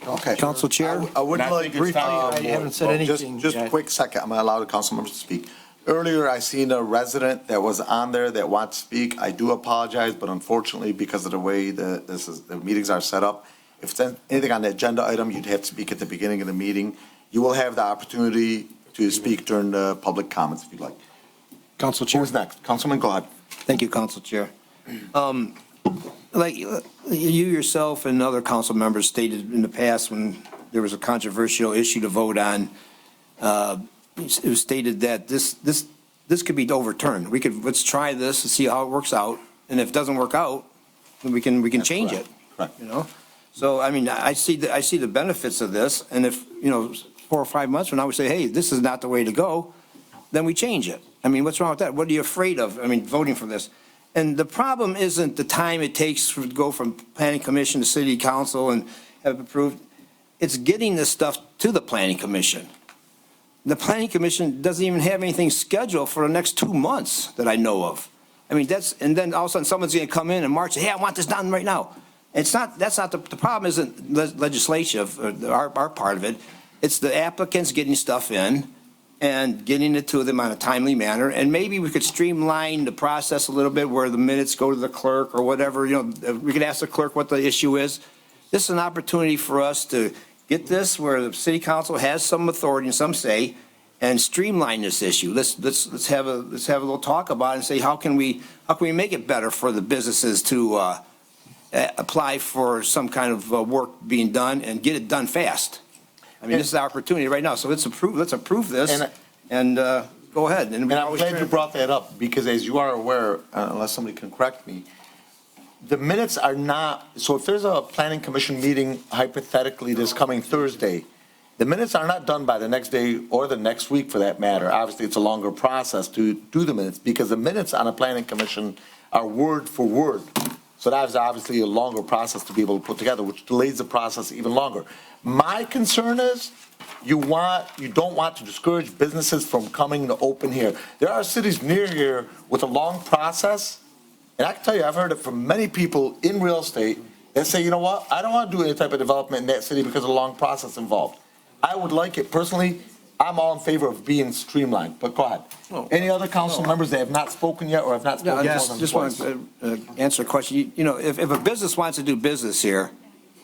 Okay. Council Chair? I would And I like think it's briefly. time for I haven't said anything Just a yet. quick second. I'm going to allow the council members to speak. Earlier, I seen a resident that was on there that wants to speak. I do apologize, but unfortunately, because of the way the meetings are set up, if there's anything on the agenda item, you'd have to speak at the beginning of the meeting. You will have the opportunity to speak during the public comments if you'd like. Council Chair? Who's next? Councilman, go ahead. Thank you, Council Chair. Like you yourself and other council members stated in the past when there was a controversial issue to vote on, it was stated that this could be overturned. Let's try this and see how it works out, and if it doesn't work out, then we can change it. Correct. You know? So, I mean, I see the benefits of this, and if, 4 or 5 months from now, we say, hey, this is not the way to go, then we change it. I mean, what's wrong with that? What are you afraid of? I mean, voting for this. And the problem isn't the time it takes to go from planning commission to city council and have it approved. It's getting this stuff to the planning commission. The planning commission doesn't even have anything scheduled for the next 2 months that I know of. I mean, and then all of a sudden someone's going to come in March and say, hey, I want this done right now. That's not the problem isn't legislative, our part of it. It's the applicants getting stuff in and getting it to them on a timely manner. And maybe we could streamline the process a little bit where the minutes go to the clerk or whatever, we could ask the clerk what the issue is. This is an opportunity for us to get this where the city council has some authority and some say and streamline this issue. Let's have a little talk about it and say, how can we make it better for the businesses to apply for some kind of work being done and get it done fast. I mean, this is our opportunity right now, so let's approve this, and go ahead. And I'm glad you brought that up, because as you are aware, unless somebody can correct me, the minutes are not, so if there's a planning commission meeting hypothetically this coming Thursday, the minutes are not done by the next day or the next week for that matter. Obviously, it's a longer process to do the minutes, because the minutes on a planning commission are word for word. So that is obviously a longer process to be able to put together, which delays the process even longer. My concern is you don't want to discourage businesses from coming to open here. There are cities near here with a long process, and I can tell you, I've heard it from many people in real estate that say, you know what, I don't want to do any type of development in that city because of the long process involved. I would like it personally. I'm all in favor of being streamlined, but go ahead. Any other council members that have not spoken yet or have not spoken? Just want to answer a question. If a business wants to do business here,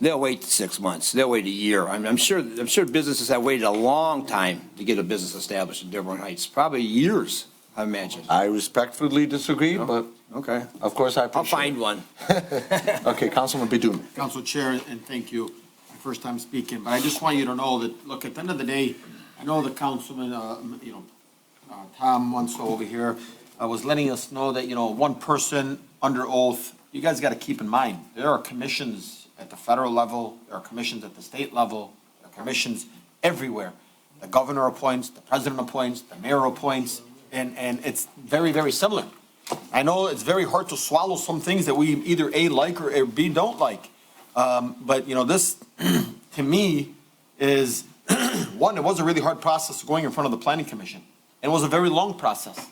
they'll wait 6 months. They'll wait a year. I'm sure businesses have waited a long time to get a business established in Dearborn Heights, probably years, I imagine. I respectfully disagree, but okay. Of course, I'll find one. Okay, Councilman Bidun. Council Chair, and thank you. My first time speaking, but I just want you to know that, look, at the end of the day, You know, the councilman, Tom Munso over here, was letting us know that, one person under oath, you guys got to keep in mind, there are commissions at the federal level, there are commissions at the state level, there are commissions everywhere. The governor appoints, the president appoints, the mayor appoints, and it's very, very similar. I know it's very hard to swallow some things that we either A, like, or B, don't like. But, this, to me, is, one, it was a really hard process going in front of the planning commission. And it was a very long process.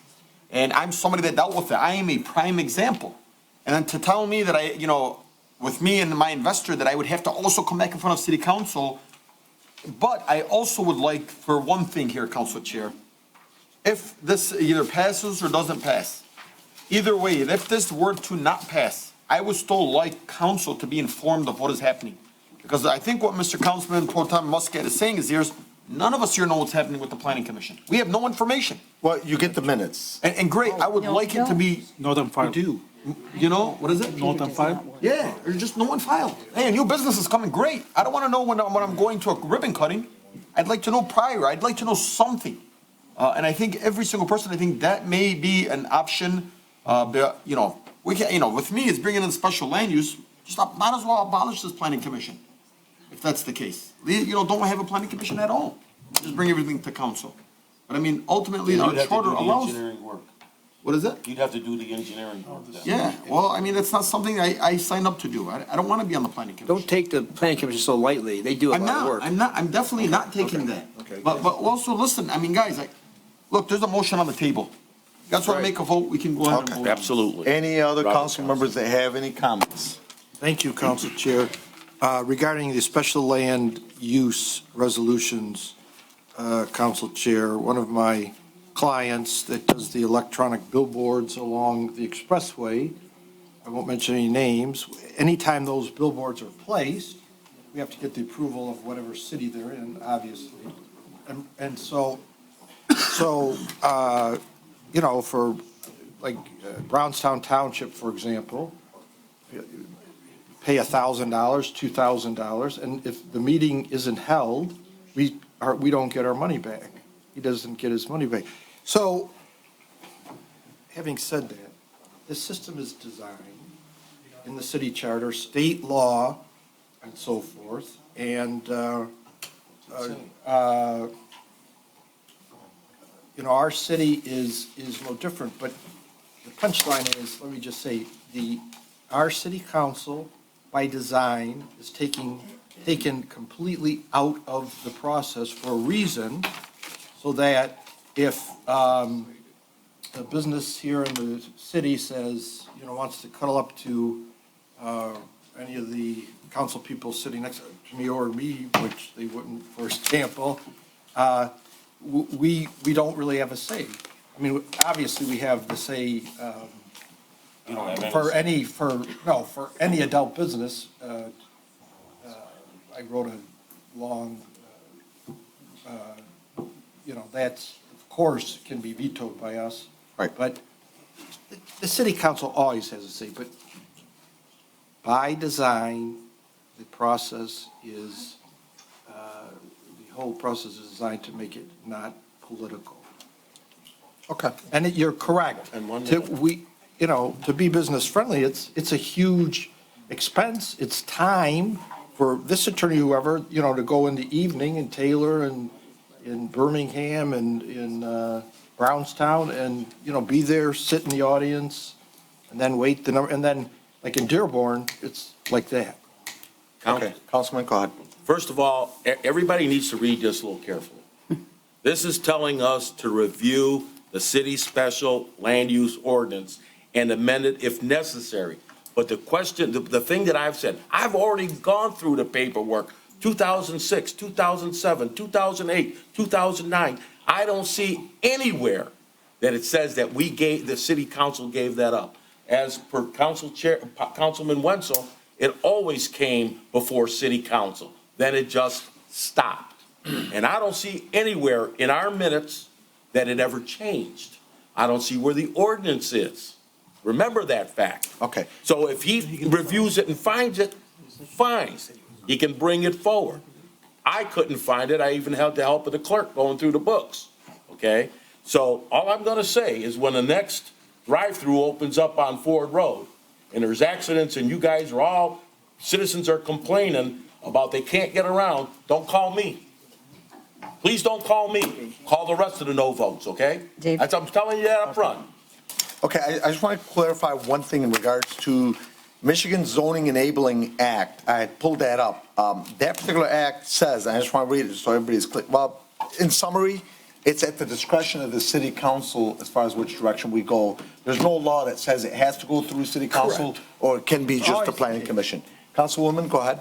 And I'm somebody that dealt with it. I am a prime example. And then to tell me that with me and my investor, that I would have to also come back in front of city council. But I also would like, for one thing here, Council Chair, if this either passes or doesn't pass, either way, if this were to not pass, I would still like council to be informed of what is happening. Because I think what Mr. Councilman Pro Tem Muscat is saying is none of us here know what's happening with the planning commission. We have no information. Well, you get the minutes. And great, I would like it to be. Not on file. What is it? Not on file? Yeah, there's just no one filed. Hey, a new business is coming, great. I don't want to know when I'm going to a ribbon cutting. I'd like to know prior, I'd like to know something. And I think every single person, I think that may be an option. We can, with me, it's bringing in special land use. Just might as well abolish this planning commission, if that's the case. Don't have a planning commission at all. Just bring everything to council. But I mean, ultimately, our charter allows. What is it? You'd have to do the engineering work. Yeah, well, I mean, that's not something I signed up to do. I don't want to be on the planning commission. Don't take the planning commission so lightly. They do a lot of work. I'm definitely not taking that. Okay. But also, listen, I mean, guys, look, there's a motion on the table. That's why I make a vote, we can go ahead and vote. Absolutely. Any other council members that have any comments? Thank you, Council Chair. Regarding the special land use resolutions, Council Chair, one of my clients that does the electronic billboards along the expressway, I won't mention any names, anytime those billboards are placed, we have to get the approval of whatever city they're in, obviously. And so, for like Brownstown Township, for example, pay $1,000, $2,000, and if the meeting isn't held, we don't get our money back. He doesn't get his money back. So, having said that, this system is designed in the city charter, state law, and so forth, and our city is no different. But the punchline is, let me just say, our city council, by design, is taken completely out of the process for a reason, so that if a business here in the city says, wants to cuddle up to any of the council people sitting next to me or me, which they wouldn't, for example, we don't really have a say. I mean, obviously, we have the say for any adult business. I wrote a long, that's, of course, can be vetoed by us. Right. But the city council always has a say, but by design, the process is, the whole process is designed to make it not political. Okay. And you're correct. To be business friendly, it's a huge expense. It's time for this attorney, whoever, to go in the evening in Taylor and in Birmingham and in Brownstown and, be there, sit in the audience, and then wait the number, and then, like in Dearborn, it's like that. Okay, Councilman, go ahead. First of all, everybody needs to read this a little carefully. This is telling us to review the city's special land use ordinance and amend it if necessary. But the question, the thing that I've said, I've already gone through the paperwork, 2006, 2007, 2008, 2009. I don't see anywhere that it says that the city council gave that up. As per Councilman Wenzel, it always came before city council. Then it just stopped. And I don't see anywhere in our minutes that it ever changed. I don't see where the ordinance is. Remember that fact. Okay. So if he reviews it and finds it, fine. He can bring it forward. I couldn't find it. I even had the help of the clerk going through the books, okay? So all I'm gonna say is when the next drive-through opens up on Ford Road and there's accidents and you guys are all, citizens are complaining about they can't get around, don't call me. Please don't call me. Call the rest of the no votes, okay? Dave? I'm telling you that up front. Okay, I just want to clarify one thing in regards to Michigan Zoning Enabling Act. I had pulled that up. That particular act says, and I just want to read it so everybody's clear. Well, in summary, it's at the discretion of the city council as far as which direction we go. There's no law that says it has to go through city council or it can be just the planning commission. Councilwoman, go ahead.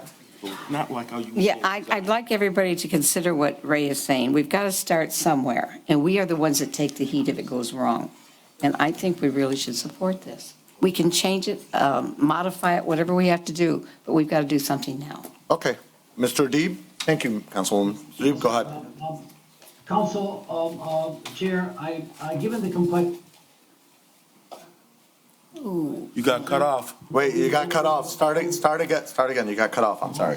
Not like how you. Yeah, I'd like everybody to consider what Ray is saying. We've got to start somewhere, and we are the ones that take the heat if it goes wrong. And I think we really should support this. We can change it, modify it, whatever we have to do, but we've got to do something now. Okay. Mr. Deeb? Thank you, Councilwoman. Mr. Deeb, go ahead. Council, Chair, given the complex. You got cut off. Wait, you got cut off. Start again. You got cut off. I'm sorry.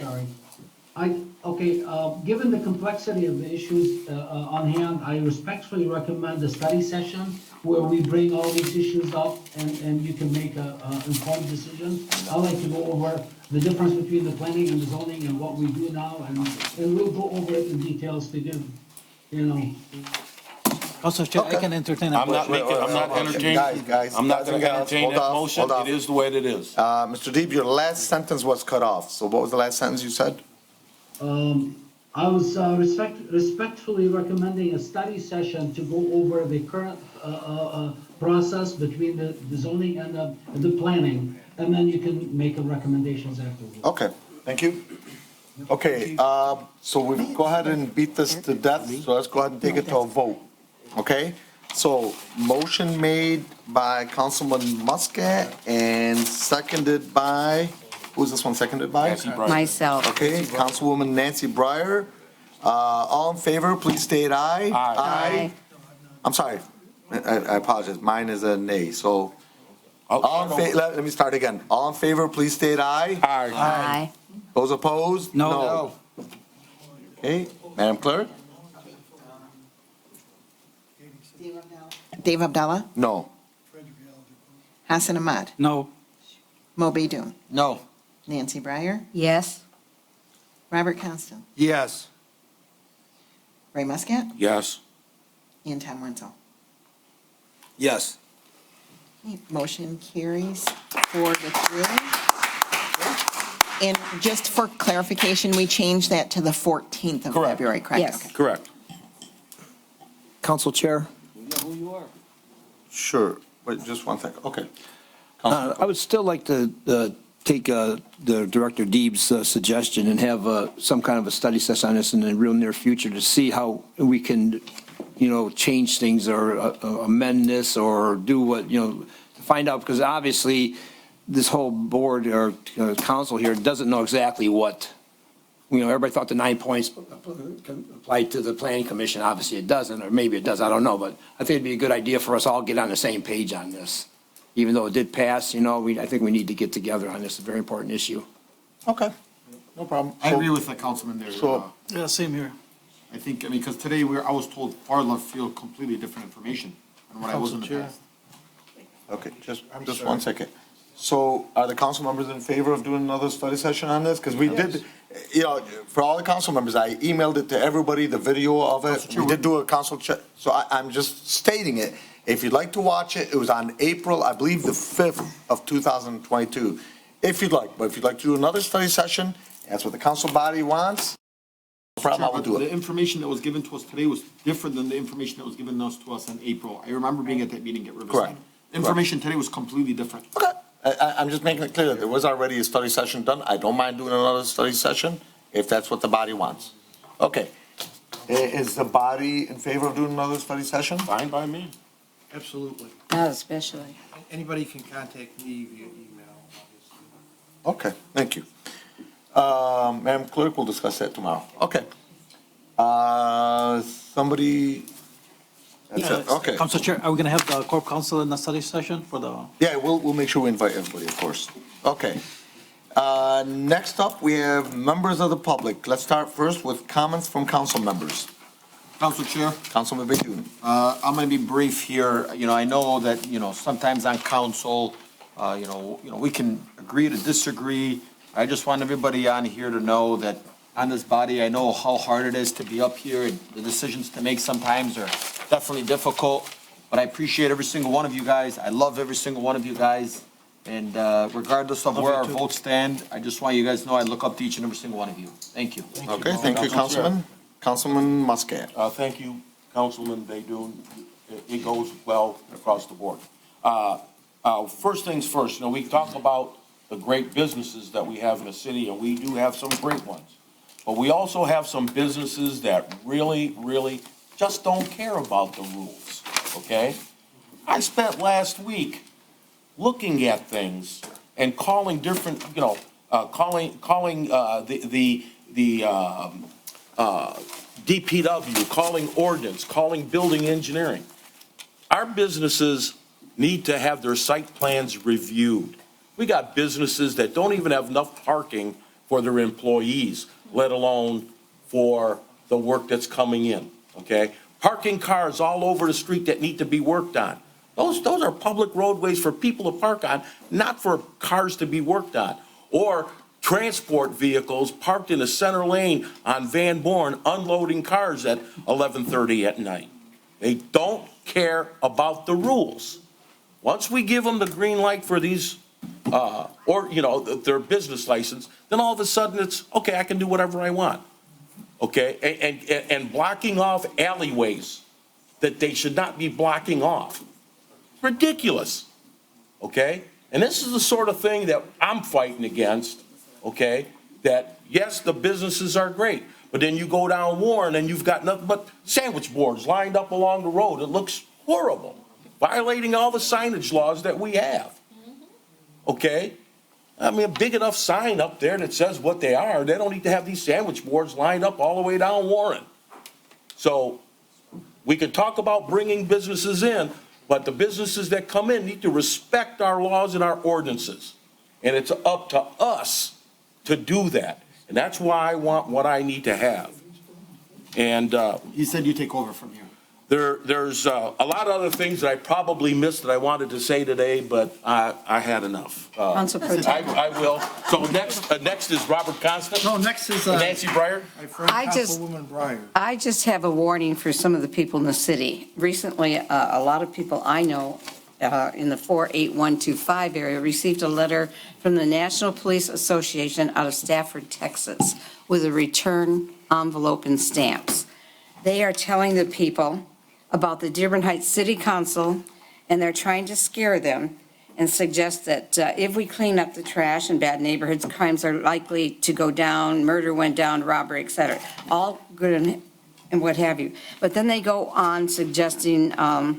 Given the complexity of the issues on hand, I respectfully recommend a study session where we bring all these issues up and you can make a informed decision. I'd like to go over the difference between the planning and the zoning and what we do now, and we'll go over it in details to give, Council Chair, I can entertain a I'm not motion. entertaining, I'm not gonna entertain that motion. It is the way it is. Mr. Deeb, your last sentence was cut off. So what was the last sentence you said? I was respectfully recommending a study session to go over the current process between the zoning and the planning, and then you can make recommendations afterwards. Okay, thank you. Okay, so we go ahead and beat this to death, so let's go ahead and take it to a vote, okay? So, motion made by Councilman Muscat and seconded by, who's this one seconded by? Nancy Breyer. Myself. Okay, Councilwoman Nancy Breyer. All in favor, please state aye. Aye. I'm sorry, I apologize, mine is a nay, so. All in favor, let me start again. All in favor, please state aye. Aye. Those opposed? No. Okay, Madam Clerk? Dave Abdallah, No. Hassan Ahmad, No. Mo Baidoon, No. Nancy Breyer, Yes? Robert Constant, Yes. Ray Muscat, Yes. and Tom Wenzel. Yes. Motion carries 4-3. And just for clarification, we changed that to the 14th of Correct. February, correct? Yes. Okay. Correct. Council Chair? Sure, wait, just one second, okay. I would still like to take the Director Deeb's suggestion and have some kind of a study session on this in the real near future to see how we can, change things or amend this or do what, to find out, because obviously this whole board or council here doesn't know exactly what, everybody thought the 9 points applied to the planning commission. Obviously it doesn't, or maybe it does, I don't know, but I think it'd be a good idea for us all to get on the same page on this. Even though it did pass, I think we need to get together on this, it's a very important issue. Okay, no problem. I agree with the councilman there. So- Yeah, same here. I think, because today I was told far left field completely different information than what I was in the past. Okay, just one second. So are the council members in favor of doing another study session on this? Because we did, for all the council members, I emailed it to everybody, the video of it. We did do a council check, so I'm just stating it. If you'd like to watch it, it was on April, I believe, the 5th of 2022. If you'd like, but if you'd like to do another study session, that's what the council body wants, no problem, I will do The it. information that was given to us today was different than the information that was given to us in April. I remember being at that meeting at Riverside. Correct. Information today was completely different. Okay, I'm just making it clear that there was already a study session done. I don't mind doing another study session if that's what the body wants. Okay. Is the body in favor of doing another study session? Fine by me. Absolutely. Not especially. Anybody can contact me via email, obviously. Okay, thank you. Madam Clerk, we'll discuss that tomorrow. Okay. Somebody, that's it, okay. Council Chair, are we going to have the corp council in the study session for the? Yeah, we'll make sure we invite everybody, of course. Okay. Next up, we have members of the public. Let's start first with comments from council members. Council Chair. Councilman Baydun. I'm going to be brief here. I know that, sometimes on council, we can agree to disagree. I just want everybody on here to know that on this body, I know how hard it is to be up here, and the decisions to make sometimes are definitely difficult, but I appreciate every single one of you guys. I love every single one of you guys, and regardless of where our votes stand, I just want you guys to know I look up to each and every single one of you. Thank you. Okay, thank you, Councilman. Councilman Muscat. Thank you, Councilman Baydun. It goes well across the board. First things first, we talk about the great businesses that we have in the city, and we do have some great ones. But we also have some businesses that really, really just don't care about the rules, okay? I spent last week looking at things and calling different, calling the DPW, calling ordinance, calling building engineering. Our businesses need to have their site plans reviewed. We got businesses that don't even have enough parking for their employees, let alone for the work that's coming in, okay? Parking cars all over the street that need to be worked on. Those are public roadways for people to park on, not for cars to be worked on. Or transport vehicles parked in the center lane on Van Born unloading cars at 11:30 at night. They don't care about the rules. Once we give them the green light for these, their business license, then all of a sudden it's, okay, I can do whatever I want. Okay, and blocking off alleyways that they should not be blocking off. Ridiculous, okay? And this is the sort of thing that I'm fighting against, okay? That, yes, the businesses are great, but then you go down Warren and you've got nothing but sandwich boards lined up along the road. It looks horrible, violating all the signage laws that we have, okay? I mean, a big enough sign up there that says what they are. They don't need to have these sandwich boards lined up all the way down Warren. So we can talk about bringing businesses in, but the businesses that come in need to respect our laws and our ordinances. And it's up to us to do that. And that's why I want what I need to have. And You said you take over from here. there's a lot of other things that I probably missed that I wanted to say today, but I had enough. Council President. I will. So next is Robert Constant. No, next is Nancy Breyer. my friend Councilwoman Breyer. I just have a warning for some of the people in the city. Recently, a lot of people I know in the 48125 area received a letter from the National Police Association out of Stafford, Texas, with a return envelope and stamps. They are telling the people about the Dearborn Heights City Council, and they're trying to scare them and suggest that if we clean up the trash in bad neighborhoods, crimes are likely to go down, murder went down, robbery, et cetera. All good and what have you. But then they go on suggesting that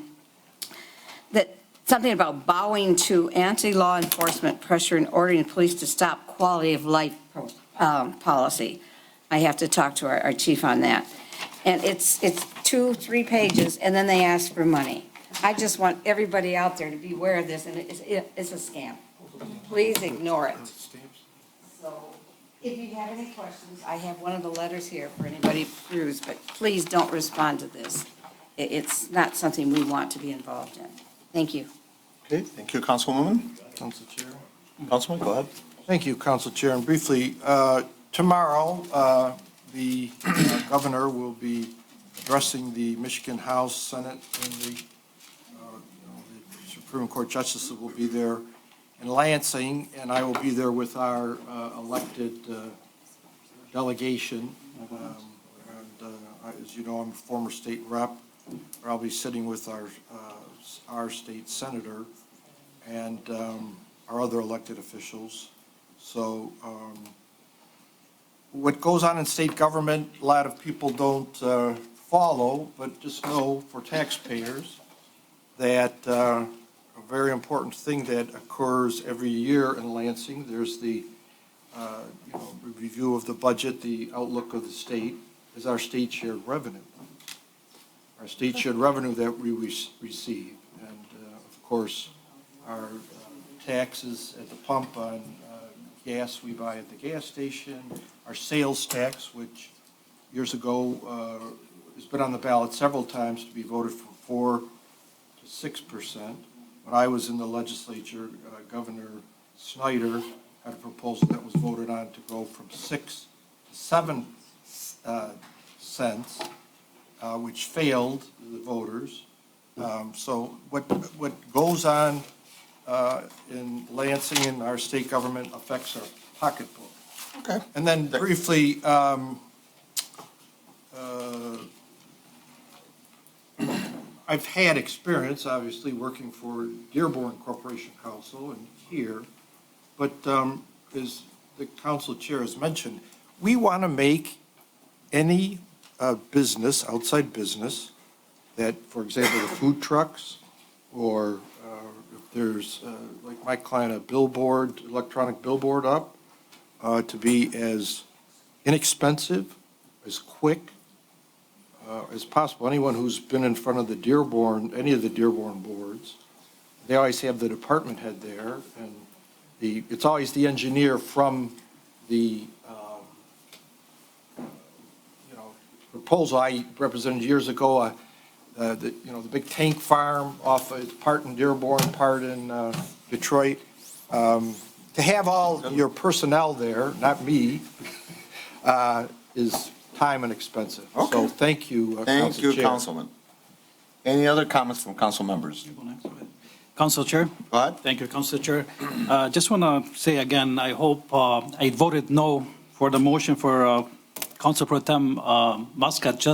something about bowing to anti-law enforcement pressure and ordering police to stop quality of life policy. I have to talk to our chief on that. And it's 2-3 pages, and then they ask for money. I just want everybody out there to be aware of this, and it's a scam. Please ignore it. So if you have any questions, I have one of the letters here for anybody to peruse, but please don't respond to this. It's not something we want to be involved in. Thank you. Okay, thank you, Councilwoman. Council Chair. Councilman, go ahead. Thank you, Council Chair. And briefly, tomorrow, the governor will be addressing the Michigan House, Senate, and the Supreme Court justices will be there in Lansing, and I will be there with our elected delegation. As you know, I'm a former state rep. I'll be sitting with our state senator and our other elected officials. So what goes on in state government, a lot of people don't follow, but just know for taxpayers that a very important thing that occurs every year in Lansing, there's the review of the budget, the outlook of the state, is our state shared revenue. Our state shared revenue that we receive. And of course, our taxes at the pump on gas we buy at the gas station, our sales tax, which years ago has been on the ballot several times to be voted for 4 to 6%. When I was in the legislature, Governor Snyder had a proposal that was voted on to go from 6 to 7 cents, which failed the voters. So what goes on in Lansing and our state government affects our pocketbook. Okay. And then briefly, I've had experience, obviously, working for Dearborn Corporation Council and here, but as the council chair has mentioned, we want to make any business, outside business, that, for example, the food trucks, or if there's, like my client, a billboard, electronic billboard up, to be as inexpensive, as quick as possible. Anyone who's been in front of the Dearborn, any of the Dearborn boards, they always have the department head there, and it's always the engineer from the proposal I represented years ago, the big tank farm off part in Dearborn, part in Detroit. To have all your personnel there, not me, is time and expensive. Okay. So thank you, Thank you, Chair. Councilman. Any other comments from council members? Council Chair. Go ahead. Thank you, Council Chair. Just want to say again, I hope, I voted no for the motion for Council Pro Tem Muscat.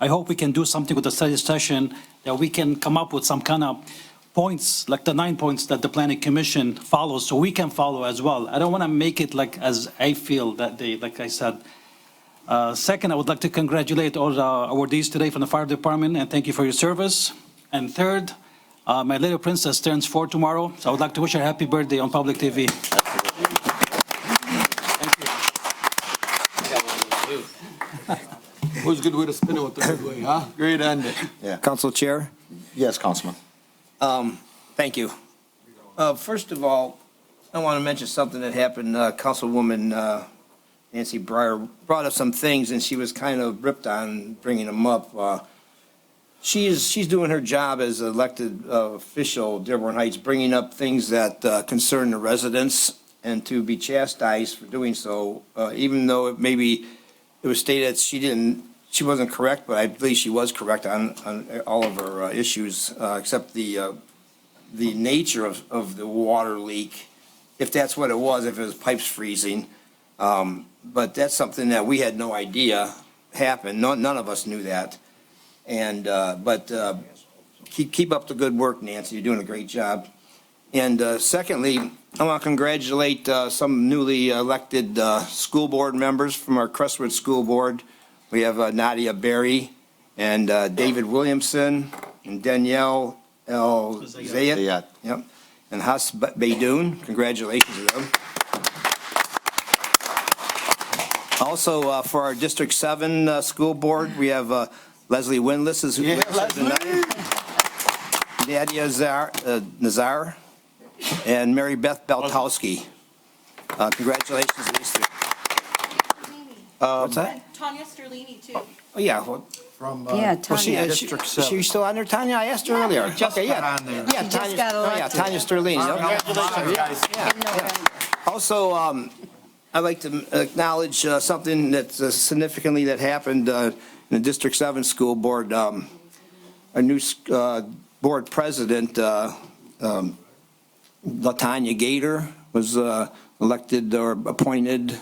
I hope we can do something with the study session, that we can come up with some kind of points, like the 9 points that the Planning Commission follows, so we can follow as well. I don't want to make it like as I feel that day, like I said. Second, I would like to congratulate all the awardees today from the fire department, and thank you for your service. And third, my little princess turns 4 tomorrow, so I would like to wish her a happy birthday on public TV. Who's good way to spin it with the good way, huh? Great ending. Yeah. Council Chair? Yes, Councilman. Thank you. First of all, I want to mention something that happened. Councilwoman Nancy Breyer brought up some things, and she was kind of ripped on bringing them up. She's doing her job as elected official, Dearborn Heights, bringing up things that concern the residents, and to be chastised for doing so, even though it was stated she wasn't correct, but I believe she was correct on all of her issues, except the nature of the water leak, if that's what it was, if it was pipes freezing. But that's something that we had no idea happened. None of us knew that. And, keep up the good work, Nancy. You're doing a great job. And secondly, I want to congratulate some newly elected school board members from our Crestwood School Board. We have Nadia Berry and David Williamson and Danielle El Zayat. Yep. And Has Beydoun. Congratulations to them. Also, for our District 7 school board, we have Leslie Windless is here tonight. Nadia Nazar and Mary Beth Beltowski. Congratulations to these three. What's that? Tanya Sterlini, too. Oh, yeah. From Tanya. District 7. She's still on there, Tanya? I asked her earlier. Just Okay, got on there. Yeah, She just Tanya. got Oh, yeah, elected. Tanya Sterlini. Congratulations, guys. Yeah. Also, I'd like to acknowledge something that's significantly that happened in the District 7 school board. Our new board president, LaTanya Gator, was elected or appointed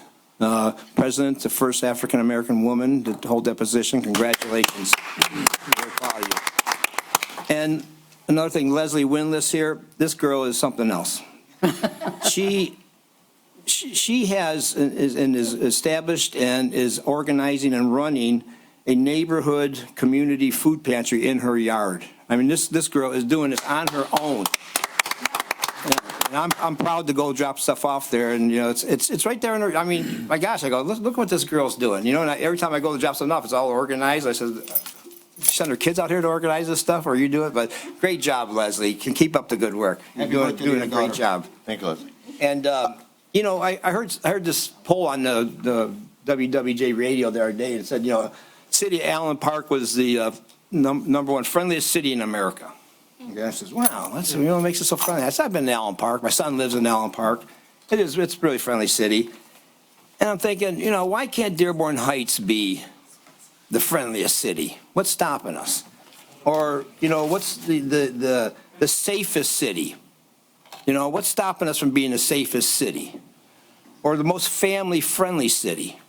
president, the first African-American woman to hold that position. Congratulations. Very proud of you. And another thing, Leslie Windless here, this girl is something else. She has and is established and is organizing and running a neighborhood community food pantry in her yard. I mean, this girl is doing this on her own. And I'm proud to go drop stuff off there, and it's right there in her. I mean, my gosh, I go look what this girl's doing. And every time I go to drop something off, it's all organized. I said, send her kids out here to organize this stuff, or you do it. But great job, Leslie. Can keep up the good work. You're doing a great job. Thank you, Leslie. And You know, I heard this poll on the WWJ radio the other day, and it said, you know, city of Allen Park was the number one friendliest city in America. Okay, I says, wow, that's, you know, what makes it so friendly. I said, I've been in Allen Park. My son lives in Allen Park. It's a really friendly city. And I'm thinking, you know, why can't Dearborn Heights be the friendliest city? What's stopping us? Or, you know, what's the safest city? You know, what's stopping us from being the safest city? Or the most family-friendly city?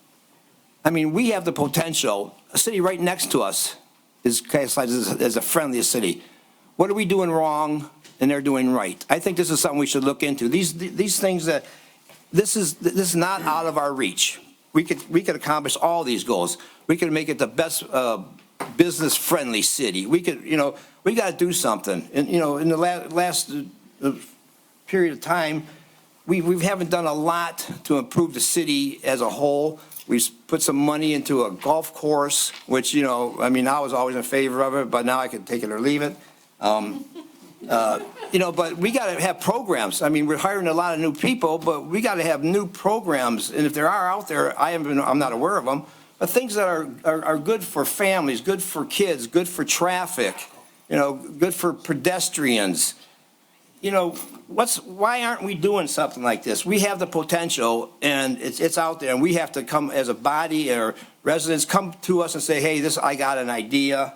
I mean, we have the potential. A city right next to us is classified as the friendliest city. What are we doing wrong and they're doing right? I think this is something we should look into. These things that, this is not out of our reach. We could accomplish all these goals. We could make it the best business-friendly city. We could, you know, we got to do something. And, you know, in the last period of time, we haven't done a lot to improve the city as a whole. We've put some money into a golf course, which, you know, I mean, I was always in favor of it, but now I can take it or leave it. You know, but we got to have programs. I mean, we're hiring a lot of new people, but we got to have new programs. And if there are out there, I'm not aware of them, but things that are good for families, good for kids, good for traffic, you know, good for pedestrians. You know, why aren't we doing something like this? We have the potential, and it's out there, and we have to come as a body or residents come to us and say, hey, I got an idea.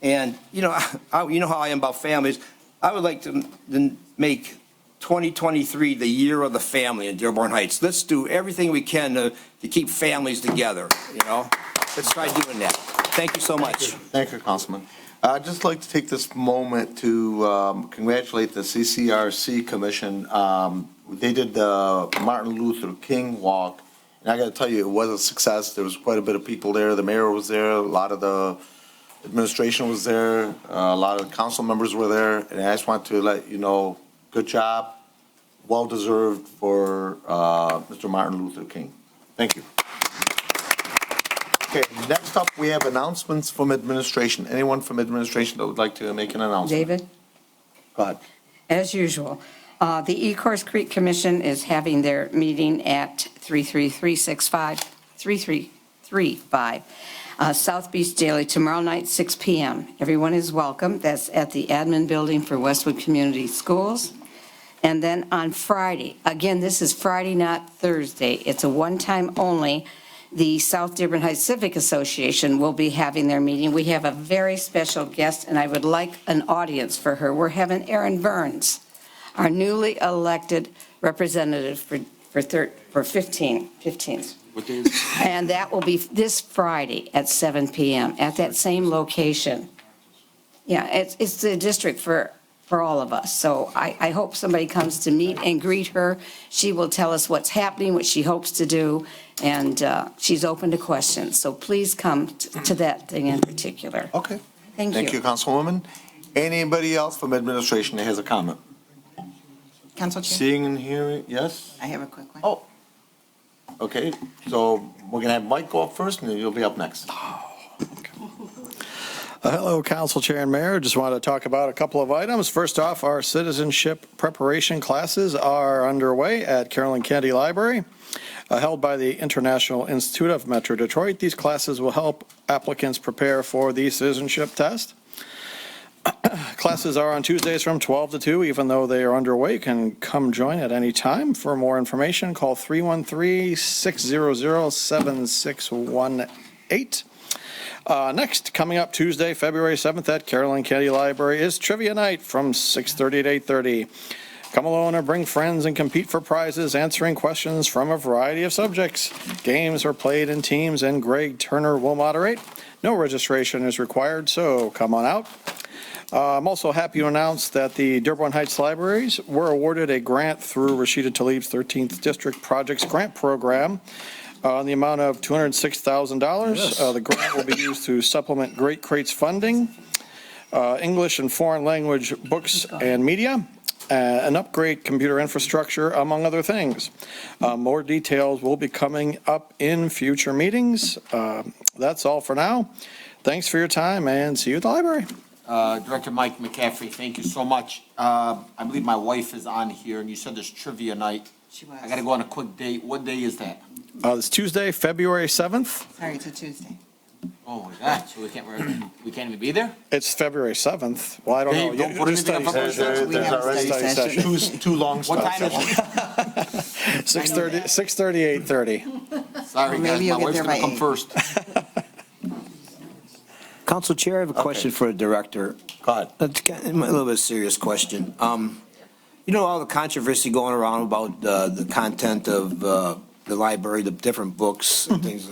And, you know, you know how I am about families. I would like to make 2023 the year of the family in Dearborn Heights. Let's do everything we can to keep families together, you know? Let's try doing that. Thank you so much. Thank you, Councilman. I'd just like to take this moment to congratulate the CCRC Commission. They did the Martin Luther King Walk, and I got to tell you, it was a success. There was quite a bit of people there. The mayor was there. A lot of the administration was there. A lot of the council members were there. And I just want to let you know, good job, well-deserved for Mr. Martin Luther King. Thank you. Okay, next up, we have announcements from administration. Anyone from administration that would like to make an announcement? David? Go ahead. As usual, the Ecorse Creek Commission is having their meeting at 33335 South Beach Daily tomorrow night, 6 p.m. Everyone is welcome. That's at the admin building for Westwood Community Schools. And then on Friday, again, this is Friday, not Thursday. It's a one-time only. The South Dearborn Heights Civic Association will be having their meeting. We have a very special guest, and I would like an audience for her. We're having Erin Burns, our newly elected representative for 15th. What day is it? And that will be this Friday at 7 p.m. at that same location. Yeah, it's the district for all of us. So I hope somebody comes to meet and greet her. She will tell us what's happening, what she hopes to do, and she's open to questions. So please come to that thing in particular. Okay. Thank you. Thank you, Councilwoman. Anybody else from administration that has a comment? Council Chair? Seeing and hearing, yes? I have a quick one. Oh. Okay, so we're going to have Mike go up first, and then you'll be up next. Hello, Council Chair and Mayor. Just wanted to talk about a couple of items. First off, our citizenship preparation classes are underway at Carolyn Kennedy Library, held by the International Institute of Metro Detroit. These classes will help applicants prepare for the citizenship test. Classes are on Tuesdays from 12 to 2, even though they are underway. You can come join at any time. For more information, call 313-600-7618. Next, coming up Tuesday, February 7th at Carolyn Kennedy Library is Trivia Night from 6:30 to 8:30. Come alone or bring friends and compete for prizes, answering questions from a variety of subjects. Games are played in teams, and Greg Turner will moderate. No registration is required, so come on out. I'm also happy to announce that the Dearborn Heights Libraries were awarded a grant through Rashida Tlaib's 13th District Projects Grant Program in the amount of $206,000. Yes. The grant will be used to supplement Great Crates funding, English and foreign language books and media, and upgrade computer infrastructure, among other things. More details will be coming up in future meetings. That's all for now. Thanks for your time, and see you at the library. Director Mike McCaffrey, thank you so much. I believe my wife is on here, and you said there's trivia night. She was. I gotta go on a quick date. What day is that? It's Tuesday, February 7th. Sorry, it's a Tuesday. Oh my God, so we can't even be there? It's February 7th. Well, I don't know. Dave, don't put anything up for Study session. We have a study session. Too long What study time is session. it? 6:30, 8:30. Sorry, Well, guys, maybe my you'll get wife's there gonna by come 8. first. Council Chair, I have a question for the director. Go ahead. It's kind of a little bit serious question. You know, all the controversy going around about the content of the library, the different books and things.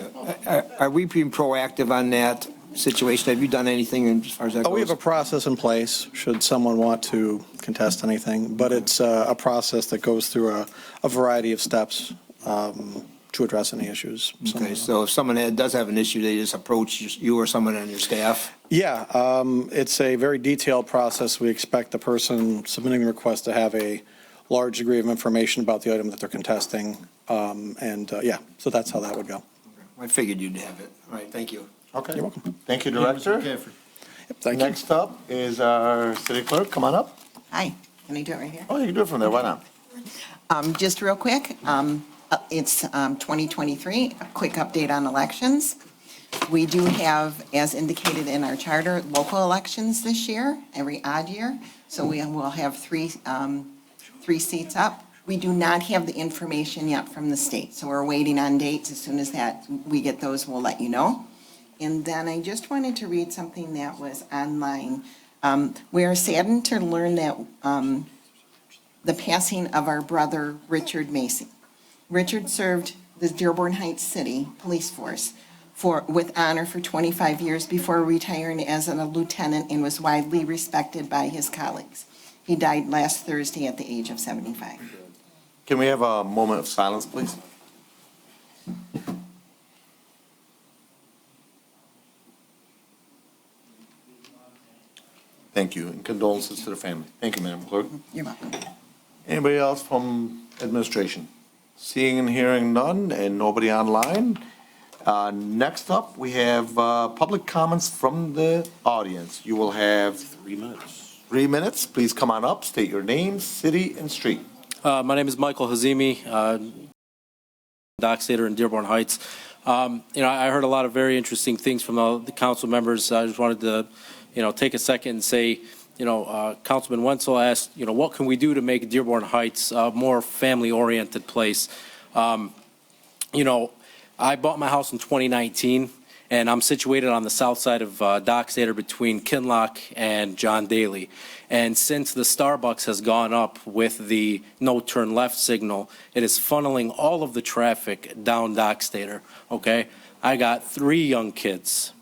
Are we being proactive on that situation? Have you done anything as far as that We have a goes? process in place, should someone want to contest anything, but it's a process that goes through a variety of steps to address any issues. Okay, so if someone does have an issue, they just approach you or someone on your staff? Yeah, it's a very detailed process. We expect the person submitting the request to have a large degree of information about the item that they're contesting. Yeah, so that's how that would go. I figured you'd have it. All right, thank you. Okay. You're welcome. Thank you, Director. Thank you. Next up is our city clerk. Come on up. Hi, can I do it right here? Oh, you can do it from there. Why not? Just real quick, it's 2023, a quick update on elections. We do have, as indicated in our charter, local elections this year, every odd year. So we will have three seats up. We do not have the information yet from the state, so we're waiting on dates. As soon as we get those, we'll let you know. And then I just wanted to read something that was online. We are saddened to learn that the passing of our brother, Richard Macy. Richard served the Dearborn Heights City Police Force with honor for 25 years before retiring as a lieutenant and was widely respected by his colleagues. He died last Thursday at the age of 75. Can we have a moment of silence, please? Thank you, and condolences to the family. Thank you, Madam Clerk. You're welcome. Anybody else from administration? Seeing and hearing none, and nobody online. Next up, we have public comments from the audience. You will have 3 minutes. 3 minutes. Please come on up, state your name, city, and street. My name is Michael Hazimi, Dockstader in Dearborn Heights. I heard a lot of very interesting things from the council members. I just wanted to, take a second and say, Councilman Wenzel asked, what can we do to make Dearborn Heights a more family-oriented place? I bought my house in 2019, and I'm situated on the south side of Dockstader between Kinloch and John Daly. And since the Starbucks has gone up with the no turn left signal, it is funneling all of the traffic down Dockstader, okay? I got 3 young kids,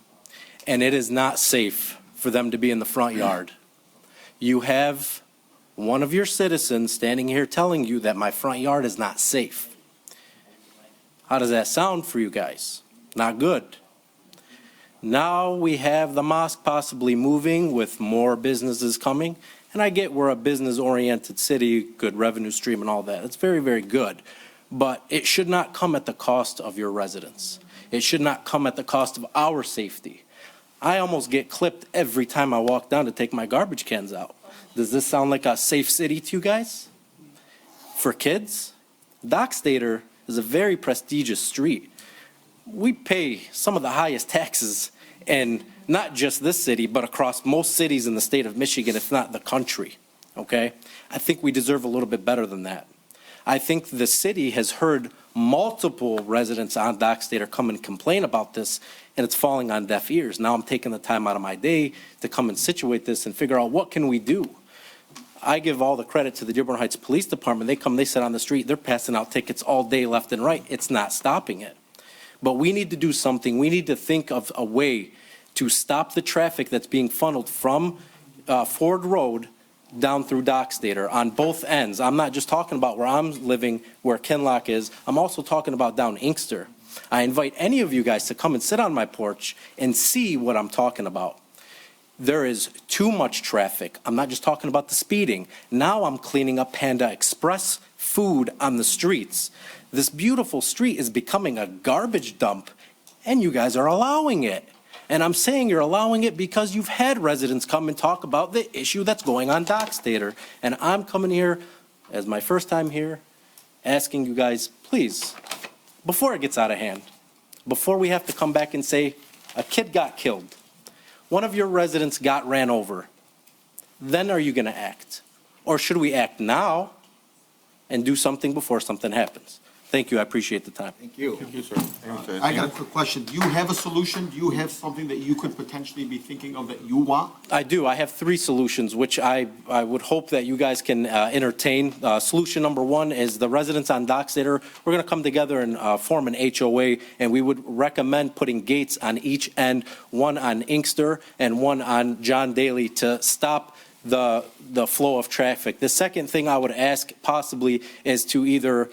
and it is not safe for them to be in the front yard. You have one of your citizens standing here telling you that my front yard is not safe. How does that sound for you guys? Not good. Now we have the mosque possibly moving with more businesses coming. And I get we're a business-oriented city, good revenue stream and all that. It's very, very good. But it should not come at the cost of your residents. It should not come at the cost of our safety. I almost get clipped every time I walk down to take my garbage cans out. Does this sound like a safe city to you guys? For kids? Dockstader is a very prestigious street. We pay some of the highest taxes in not just this city, but across most cities in the state of Michigan, if not the country, okay? I think we deserve a little bit better than that. I think the city has heard multiple residents on Dockstader come and complain about this, and it's falling on deaf ears. Now I'm taking the time out of my day to come and situate this and figure out what can we do. I give all the credit to the Dearborn Heights Police Department. They come, they sit on the street, they're passing out tickets all day left and right. It's not stopping it. But we need to do something. We need to think of a way to stop the traffic that's being funneled from Ford Road down through Dockstader on both ends. I'm not just talking about where I'm living, where Kinloch is. I'm also talking about down Inkster. I invite any of you guys to come and sit on my porch and see what I'm talking about. There is too much traffic. I'm not just talking about the speeding. Now I'm cleaning up Panda Express food on the streets. This beautiful street is becoming a garbage dump, and you guys are allowing it. And I'm saying you're allowing it because you've had residents come and talk about the issue that's going on Dockstader. And I'm coming here as my first time here asking you guys, please, before it gets out of hand, before we have to come back and say, a kid got killed, one of your residents got ran over, then are you going to act? Or should we act now and do something before something happens? Thank you, I appreciate the time. Thank you. Thank you, sir. I got a quick question. Do you have a solution? Do you have something that you could potentially be thinking of that you want? I do. I have 3 solutions, which I would hope that you guys can entertain. Solution number 1 is the residents on Dockstader. We're going to come together and form an HOA, and we would recommend putting gates on each end, one on Inkster and one on John Daly to stop the flow of traffic. The second thing I would ask possibly is to either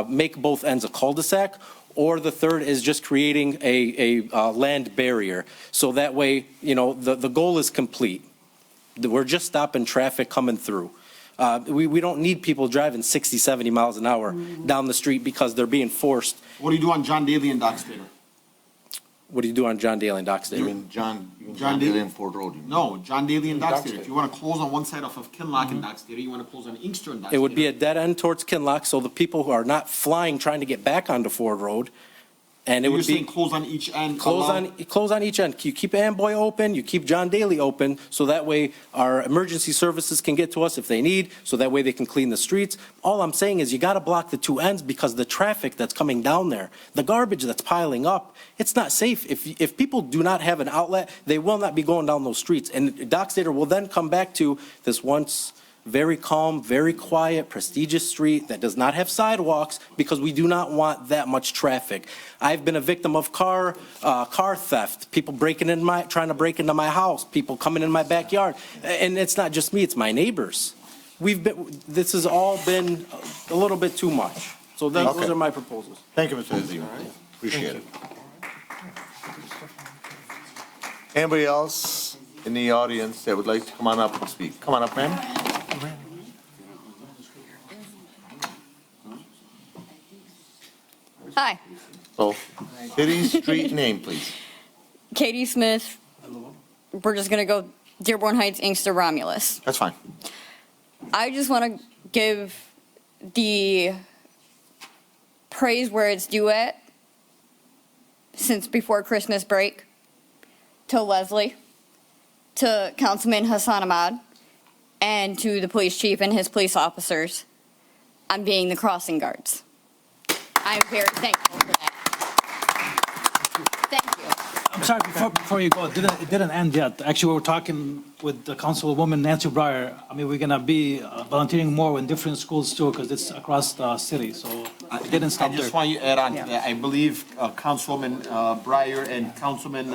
make both ends a cul-de-sac, or the third is just creating a land barrier. So that way, the goal is complete. We're just stopping traffic coming through. We don't need people driving 60, 70 miles an hour down the street because they're being forced. What do you do on John Daly and Dockstader? What do you do on John Daly and Dockstader? You mean John Daly and Ford Road? No, John Daly and Dockstader. If you want to close on one side off of Kinlock and Dockstader, you want to close on Inkster and Dockstader. It would be a dead end towards Kinlock, so the people who are not flying trying to get back onto Ford Road, and it You're would be saying close on each end. close on each end. You keep Amboy open, you keep John Daly open, so that way our emergency services can get to us if they need, so that way they can clean the streets. All I'm saying is you got to block the 2 ends because the traffic that's coming down there, the garbage that's piling up, it's not safe. If people do not have an outlet, they will not be going down those streets. And Dockstader will then come back to this once very calm, very quiet, prestigious street that does not have sidewalks because we do not want that much traffic. I've been a victim of car theft, people trying to break into my house, people coming in my backyard. And it's not just me, it's my neighbors. This has all been a little bit too much. So those are my proposals. Thank you, Mr. Azim. Appreciate it. Anybody else in the audience that would like to come on up and speak? Come on up, ma'am. Hi, So, city, street, name, please. Katie Smith. We're just going to go Dearborn Heights, Inkster, Romulus. That's fine. I just want to give the praise where it's due at since before Christmas break to Leslie, to Councilman Hassan Ahmad, and to the police chief and his police officers on being the crossing guards. I'm very thankful for that. Thank you. I'm sorry, before you go, it didn't end yet. Actually, we were talking with the councilwoman Nancy Breyer. I mean, we're gonna be volunteering more in different schools too, because it's across the city, so it didn't stop I there. just want you to add on to that. I believe Councilwoman Breyer and Councilman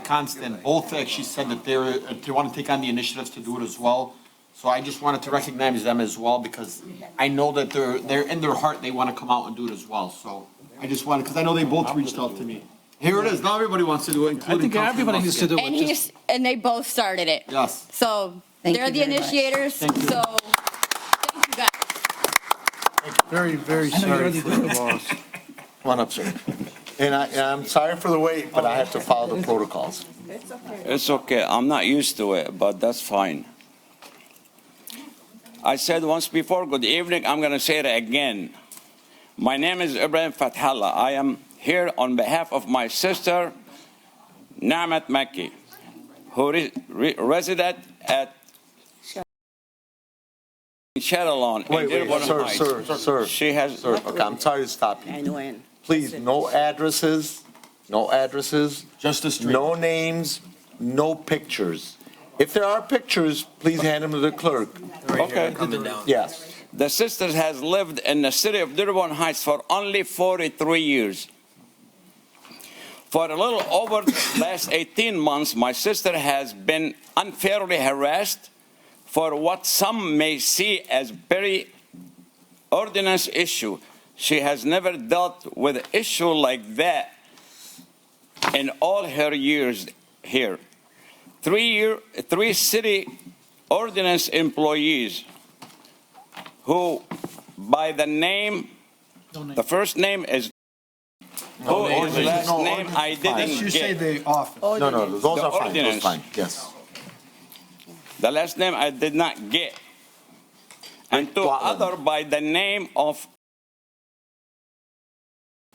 Constant both actually said that they want to take on the initiatives to do it as well. So I just wanted to recognize them as well because I know that they're in their heart, they want to come out and do it as well. So I just wanted, because I know they both reached out to me. Here it is. Now everybody wants to do it, including I think everybody needs to do it. And they both started it. Yes. So Thank they're you the very much. initiators, so thank you guys. Very, very sorry for the loss. Come on up, sir. And I'm sorry for the wait, but I have to follow the protocols. It's okay. I'm not used to it, but that's fine. I said once before, good evening. I'm going to say it again. My name is Ibrahim Fathallah. I am here on behalf of my sister, Naamat Makki, who resided at Sheralon in Dearborn Heights. Sir. She has. Sir, okay, I'm sorry to stop you. Please, no addresses, just the street. No names, no pictures. If there are pictures, please hand them to the clerk. Okay. Yes. The sister has lived in the city of Dearborn Heights for only 43 years. For a little over the last 18 months, my sister has been unfairly harassed for what some may see as very ordinance issue. She has never dealt with an issue like that in all her years here. 3 city ordinance employees who, by the name, the first name is, the last name I didn't You get. say the office. No, those are fine, those are fine, yes. The last name I did not get. and to other by the name of.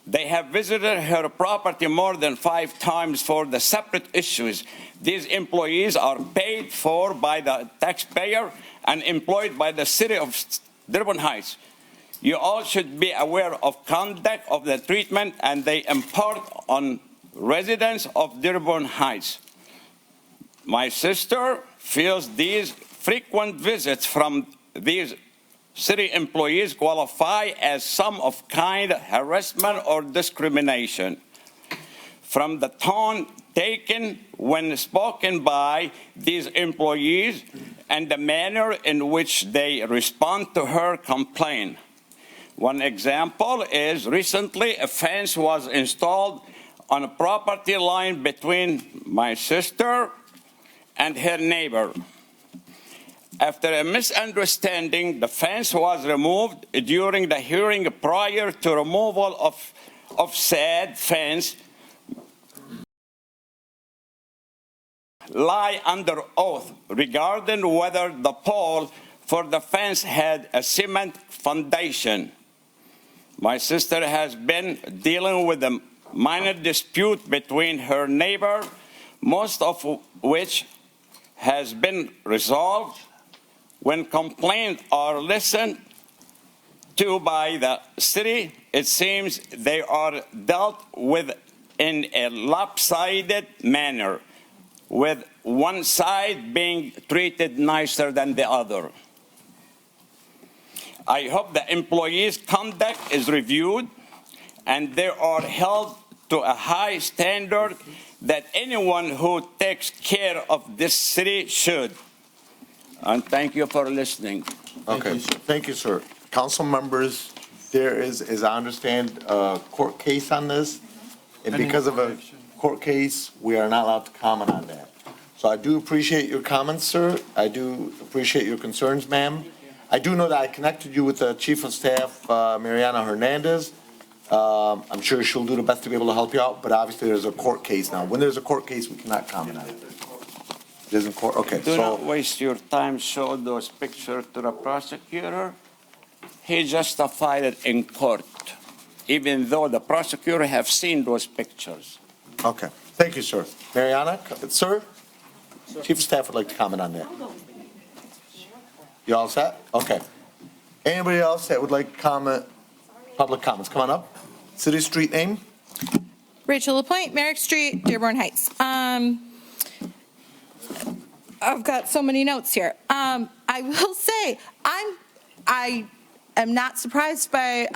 They have visited her property more than 5 times for the separate issues. These employees are paid for by the taxpayer and employed by the city of Dearborn Heights. You all should be aware of conduct of the treatment and they impart on residents of Dearborn Heights. My sister feels these frequent visits from these city employees qualify as some of kind harassment or discrimination. From the tone taken when spoken by these employees and the manner in which they respond to her complaint. One example is recently a fence was installed on a property line between my sister and her neighbor. After a misunderstanding, the fence was removed during the hearing prior to removal of said fence. Lie under oath regarding whether the pole for the fence had a cement foundation. My sister has been dealing with a minor dispute between her neighbor, most of which has been resolved. When complaints are listened to by the city, it seems they are dealt with in a lopsided manner, with one side being treated nicer than the other. I hope the employees' conduct is reviewed and they are held to a high standard that anyone who takes care of this city should. And thank you for listening. Okay, thank you, sir. Council members, there is, as I understand, a court case on this. And because of a court case, we are not allowed to comment on that. So I do appreciate your comments, sir. I do appreciate your concerns, ma'am. I do know that I connected you with the Chief of Staff, Mariana Hernandez. I'm sure she'll do the best to be able to help you out, but obviously there's a court case now. When there's a court case, we cannot comment on it. There's a court, okay, Do so. not waste your time showing those pictures to the prosecutor. He justified it in court, even though the prosecutor have seen those pictures. Okay, thank you, sir. Mariana, sir? Chief of Staff would like to comment on that. You all set? Okay. Anybody else that would like to comment, public comments, come on up. City, street name? Rachel LaPointe, Merrick Street, Dearborn Heights. I've got so many notes here. I will say, I am not surprised by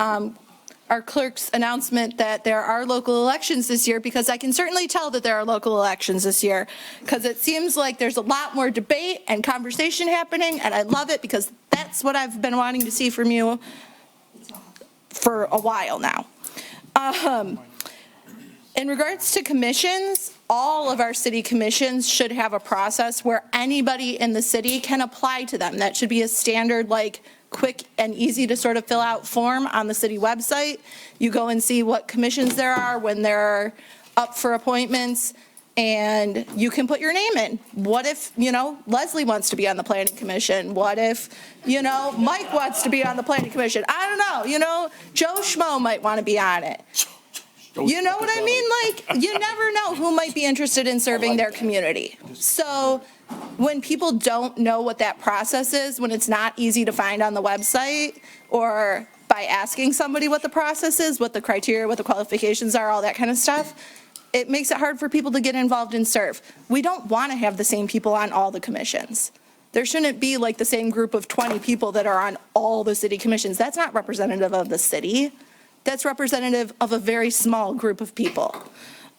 our clerk's announcement that there are local elections this year, because I can certainly tell that there are local elections this year, because it seems like there's a lot more debate and conversation happening, and I love it because that's what I've been wanting to see from you for a while now. In regards to commissions, all of our city commissions should have a process where anybody in the city can apply to them. That should be a standard, like, quick and easy to sort of fill out form on the city website. You go and see what commissions there are when they're up for appointments, and you can put your name in. What if, Leslie wants to be on the planning commission? What if, Mike wants to be on the planning commission? I don't know, Joe Schmo might want to be on it. You know what I mean? Like, you never know who might be interested in serving their community. So when people don't know what that process is, when it's not easy to find on the website, or by asking somebody what the process is, what the criteria, what the qualifications are, all that kind of stuff, it makes it hard for people to get involved and serve. We don't want to have the same people on all the commissions. There shouldn't be like the same group of 20 people that are on all the city commissions. That's not representative of the city. That's representative of a very small group of people.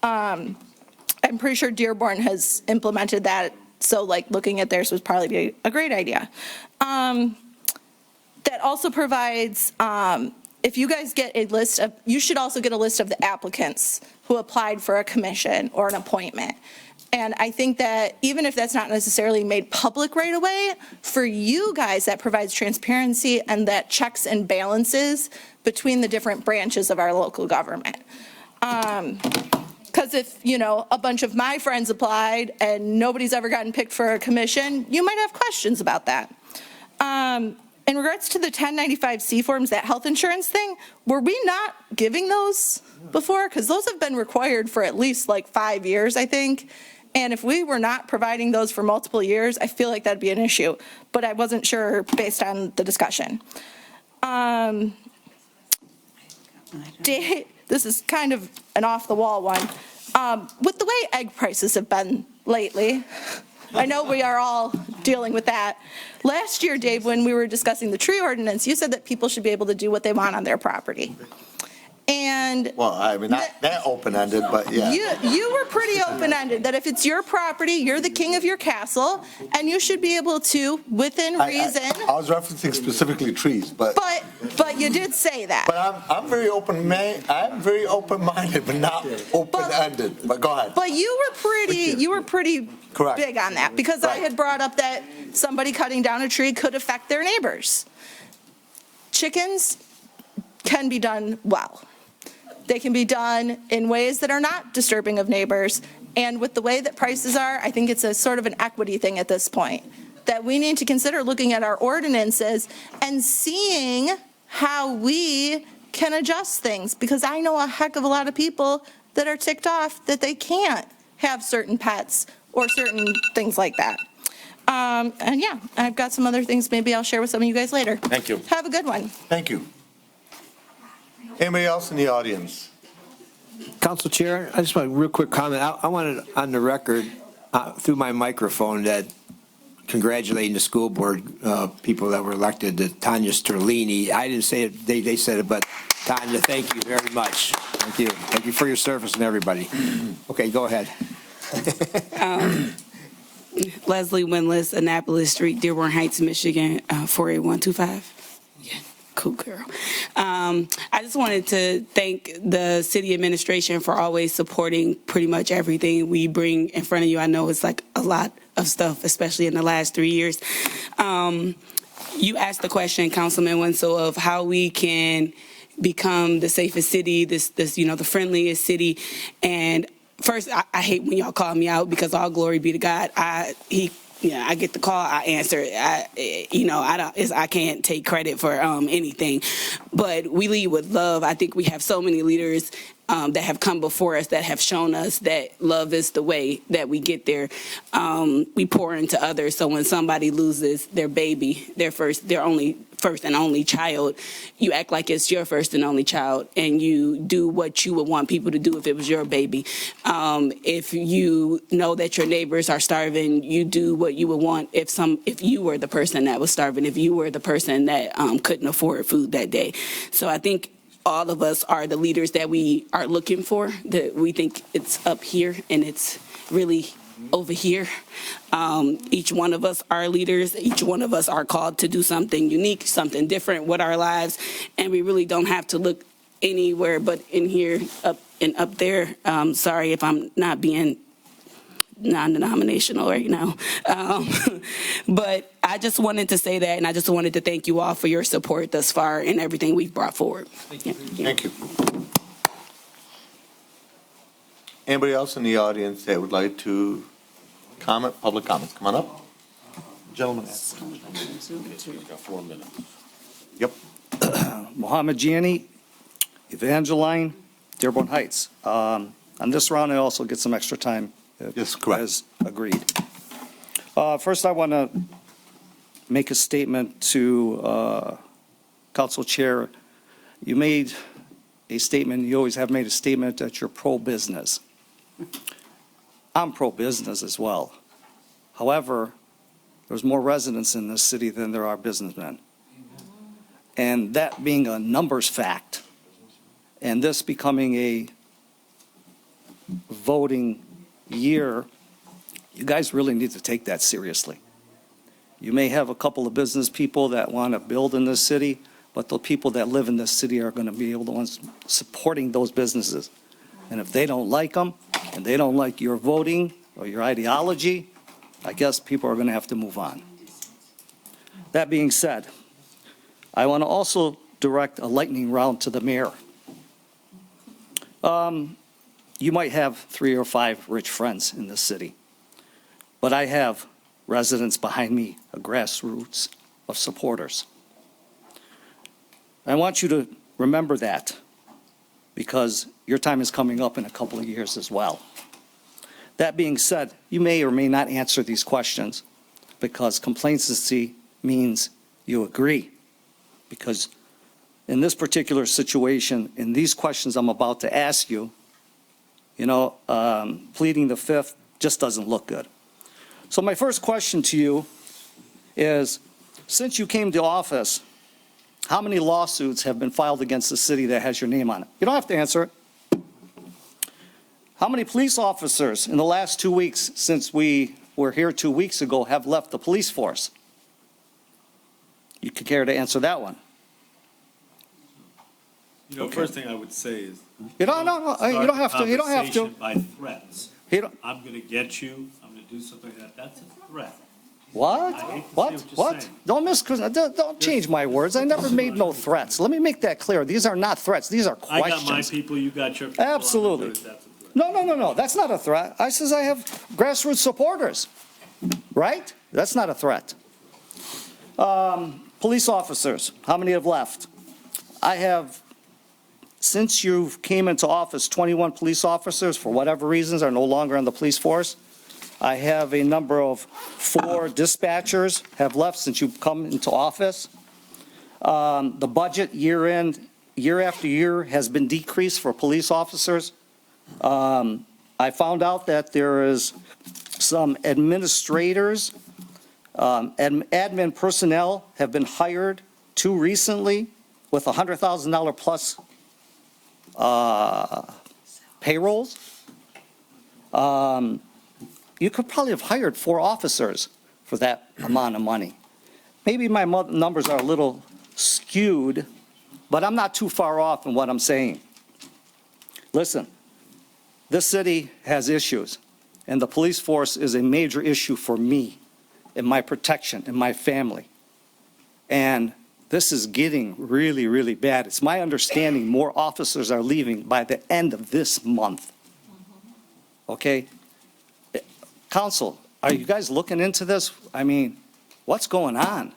I'm pretty sure Dearborn has implemented that, so like looking at theirs would probably be a great idea. That also provides, if you guys get a list of, you should also get a list of the applicants who applied for a commission or an appointment. And I think that even if that's not necessarily made public right away, for you guys, that provides transparency and that checks and balances between the different branches of our local government. Because if, a bunch of my friends applied and nobody's ever gotten picked for a commission, you might have questions about that. in regards to the 1095C forms, that health insurance thing, were we not giving those before? Because those have been required for at least like 5 years, I think. And if we were not providing those for multiple years, I feel like that'd be an issue. But I wasn't sure based on the discussion. This is kind of an off-the-wall one. With the way egg prices have been lately, I know we are all dealing with that. Last year, Dave, when we were discussing the tree ordinance, you said that people should be able to do what they want on their property. And Well, I mean, not that open-ended, but yeah. you were pretty open-ended, that if it's your property, you're the king of your castle, and you should be able to, within reason. I was referencing specifically trees, but you did say that. But I'm very I'm very open-minded, but not open-ended. But go ahead. But you were pretty Correct. big on that, because I had brought up that somebody cutting down a tree could affect their neighbors. Chickens can be done well. They can be done in ways that are not disturbing of neighbors. And with the way that prices are, I think it's a sort of an equity thing at this point, that we need to consider looking at our ordinances and seeing how we can adjust things. Because I know a heck of a lot of people that are ticked off that they can't have certain pets or certain things like that. And yeah, I've got some other things maybe I'll share with some of you guys later. Thank you. Have a good one. Thank you. Anybody else in the audience? Council Chair, I just want a real quick comment. I wanted on the record through my microphone that congratulating the school board people that were elected, to Tanya Sterlini. I didn't say it, they said it, but Tanya, thank you very much. Thank you. Thank you for your service and everybody. Okay, go ahead. Leslie Winless, Annapolis Street, Dearborn Heights, Michigan, 48125. Yeah, cool girl. I just wanted to thank the city administration for always supporting pretty much everything we bring in front of you. I know it's like a lot of stuff, especially in the last 3 years. You asked the question, Councilman Wenzel, of how we can become the safest city, this the friendliest city. And first, I hate when y'all call me out, because all glory be to God. I get the call, I answer it. I can't take credit for anything, but we lead with love. I think we have so many leaders that have come before us that have shown us that love is the way that we get there. We pour into others. So when somebody loses their baby, their first and only child, you act like it's your first and only child, and you do what you would want people to do if it was your baby. If you know that your neighbors are starving, you do what you would want if you were the person that was starving, if you were the person that couldn't afford food that day. So I think all of us are the leaders that we are looking for, that we think it's up here and it's really over here. Each one of us are leaders. Each one of us are called to do something unique, something different with our lives. And we really don't have to look anywhere but in here, up there. Sorry if I'm not being non-denominational right now. But I just wanted to say that, and I just wanted to thank you all for your support thus far and everything we've brought forward. Thank you. Anybody else in the audience that would like to comment? Public comments, come on up. Gentlemen. Got 4 minutes. Yep. Mohammed Gianni, Evangeline, Dearborn Heights. On this round, I also get some extra time. Yes, correct. As agreed. First, I want to make a statement to Council Chair. You made a statement, you always have made a statement that you're pro-business. I'm pro-business as well. However, there's more residents in this city than there are businessmen. And that being a numbers fact, and this becoming a voting year, you guys really need to take that seriously. You may have a couple of business people that want to build in this city, but the people that live in this city are going to be the ones supporting those businesses. And if they don't like them, and they don't like your voting or your ideology, I guess people are going to have to move on. That being said, I want to also direct a lightning round to the mayor. You might have 3 or 5 rich friends in this city, but I have residents behind me, a grassroots of supporters. I want you to remember that, because your time is coming up in a couple of years as well. That being said, you may or may not answer these questions, because complacency means you agree. Because in this particular situation, in these questions I'm about to ask you, pleading the fifth just doesn't look good. So my first question to you is, since you came to office, how many lawsuits have been filed against the city that has your name on it? You don't have to answer it. How many police officers in the last 2 weeks, since we were here 2 weeks ago, have left the police force? You could care to answer that one. First thing I would say is. You don't have to. You don't have to. Conversation by threats. I'm gonna get you, I'm gonna do something like that. That's a threat. What? I hate to say What? you're What? saying. Don't change my words. I never made no threats. Let me make that clear. These are not threats. These are I questions. got my people, you got your people. I'm gonna Absolutely. do it. That's a threat. No. That's not a threat. I says I have grassroots supporters, right? That's not a threat. Police officers, how many have left? I have, since you came into office, 21 police officers, for whatever reasons, are no longer in the police force. I have a number of 4 dispatchers have left since you've come into office. The budget year after year has been decreased for police officers. I found out that there is some administrators, admin personnel have been hired 2 recently with $100,000 plus payrolls. You could probably have hired 4 officers for that amount of money. Maybe my numbers are a little skewed, but I'm not too far off in what I'm saying. Listen, this city has issues, and the police force is a major issue for me, and my protection, and my family. And this is getting really, really bad. It's my understanding more officers are leaving by the end of this month. Okay? Council, are you guys looking into this? I mean, what's going on?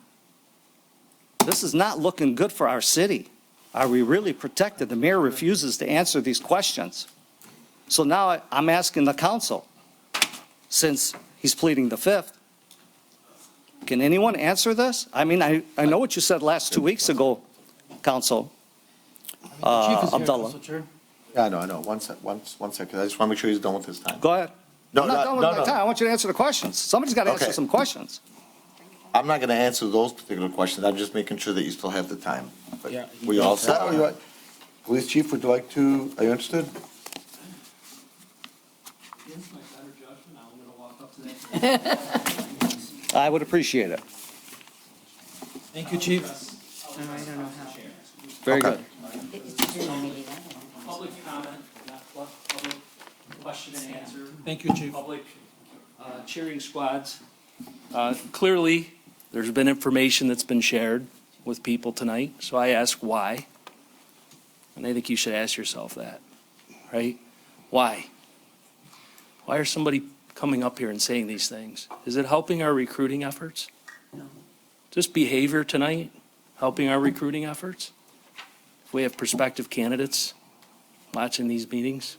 This is not looking good for our city. Are we really protected? The mayor refuses to answer these questions. So now I'm asking the council, since he's pleading the fifth, can anyone answer this? I mean, I know what you said last 2 weeks ago, Council. Abdullah. Yeah, I know. One second. I just want to make sure he's done with his time. Go ahead. No, I'm not done with my time. I want you to answer the questions. Somebody's got to answer Okay. some questions. I'm not going to answer those particular questions. I'm just making sure that you still have the time. But Yeah. were you all set? Or Police chief, would you like to, are you interested? I would appreciate it. Thank you, Chief. Very Okay. good. Public comment, not public question and answer. Thank you, Chief. Public cheering squads. Clearly, there's been information that's been shared with people tonight, so I ask why. And I think you should ask yourself that, right? Why? Why are somebody coming up here and saying these things? Is it helping our recruiting efforts? No. Just behavior tonight helping our recruiting efforts? If we have prospective candidates watching these meetings?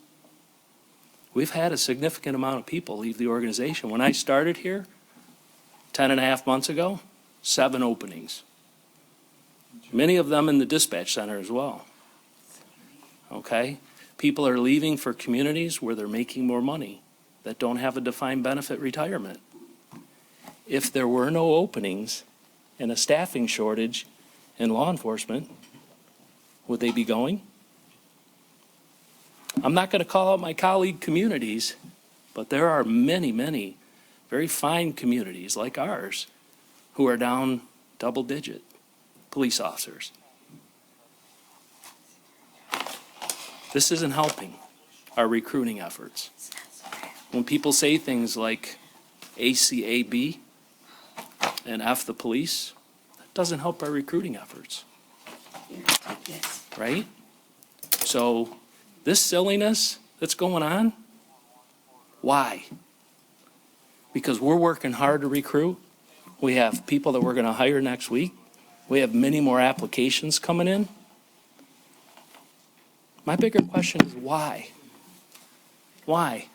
We've had a significant amount of people leave the organization. When I started here 10 and a half months ago, 7 openings. Many of them in the dispatch center as well. Okay? People are leaving for communities where they're making more money that don't have a defined benefit retirement. If there were no openings and a staffing shortage in law enforcement, would they be going? I'm not going to call out my colleague communities, but there are many, many very fine communities like ours who are down double-digit police officers. This isn't helping our recruiting efforts. When people say things like ACAB and F the police, that doesn't help our recruiting efforts. Right? So this silliness that's going on, why? Because we're working hard to recruit. We have people that we're going to hire next week. We have many more applications coming in. My bigger question is why? Why?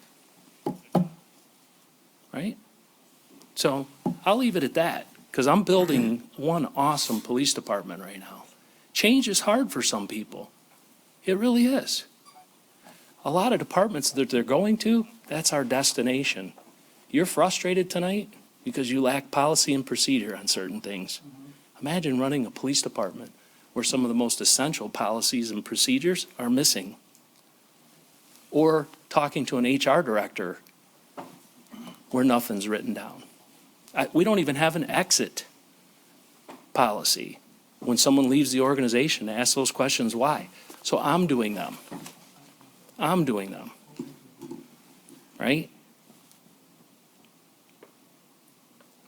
Right? So I'll leave it at that, because I'm building one awesome police department right now. Change is hard for some people. It really is. A lot of departments that they're going to, that's our destination. You're frustrated tonight because you lack policy and procedure on certain things. Imagine running a police department where some of the most essential policies and procedures are missing. Or talking to an HR director where nothing's written down. We don't even have an exit policy when someone leaves the organization to ask those questions why. So I'm doing them. Right?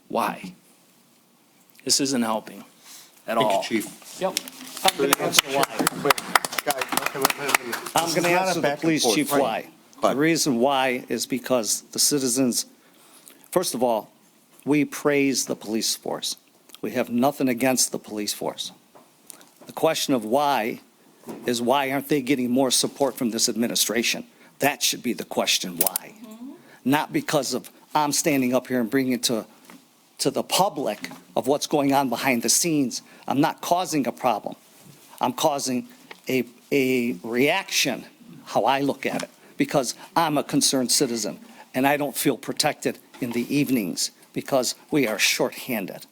Why? This isn't helping at all. Thank you, Chief. Yep. I'm going to answer why. I'm going to answer the police chief why. The reason why is because the citizens, first of all, we praise the police force. We have nothing against the police force. The question of why is why aren't they getting more support from this administration? That should be the question why. Not because of I'm standing up here and bringing it to the public of what's going on behind the scenes. I'm not causing a problem. I'm causing a reaction, how I look at it, because I'm a concerned citizen and I don't feel protected in the evenings because we are shorthanded.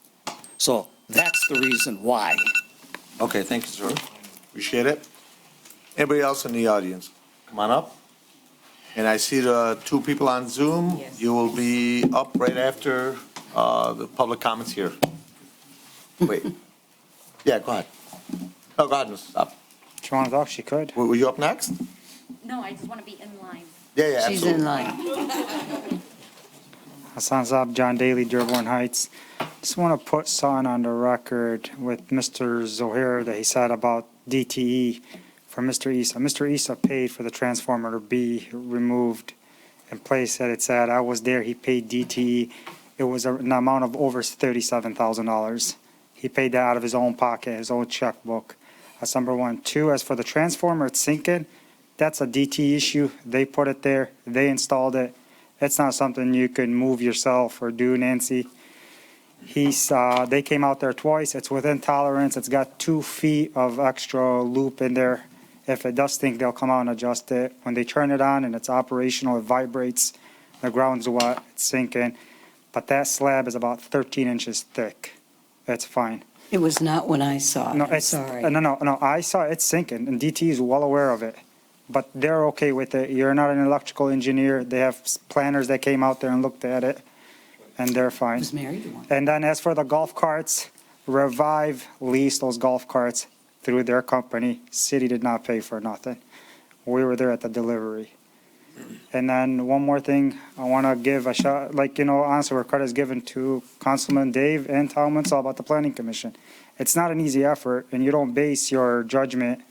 So that's the reason why. Okay, thank you, sir. Appreciate it. Anybody else in the audience? Come on up. And I see the two people on Zoom. You will be up right after the public comments here. Wait. Yeah, go ahead. Oh, go ahead, Mrs. Up. She wanted to talk, she could. Were you up next? No, I just want to be in line. Yeah, She's absolutely. in line. Hassan Saab, John Daly, Dearborn Heights. Just want to put something on the record with Mr. Zohair that he said about DTE for Mr. Issa. Mr. Issa paid for the transformer to be removed and place that it's at. I was there, he paid DTE. It was an amount of over $37,000. He paid that out of his own pocket, his own checkbook. That's number one. Two, as for the transformer, it's sinking. That's a DT issue. They put it there. They installed it. It's not something you can move yourself or do, Nancy. They came out there twice. It's within tolerance. It's got 2 feet of extra loop in there. If it does stink, they'll come out and adjust it. When they turn it on and it's operational, it vibrates. The ground's wet. It's sinking. But that slab is about 13 inches thick. It's fine. It was not when I saw it. No, I'm sorry. No, I saw it's sinking, and DT is well aware of it. But they're okay with it. You're not an electrical engineer. They have planners that came out there and looked at it, and they're fine. I was married to one. And then as for the golf carts, Revive leased those golf carts through their company. City did not pay for nothing. We were there at the delivery. And then one more thing, I want to give a shot, honestly, where credit is given to Councilman Dave and Tom Winslow about the Planning Commission. It's not an easy effort, and you don't base your judgment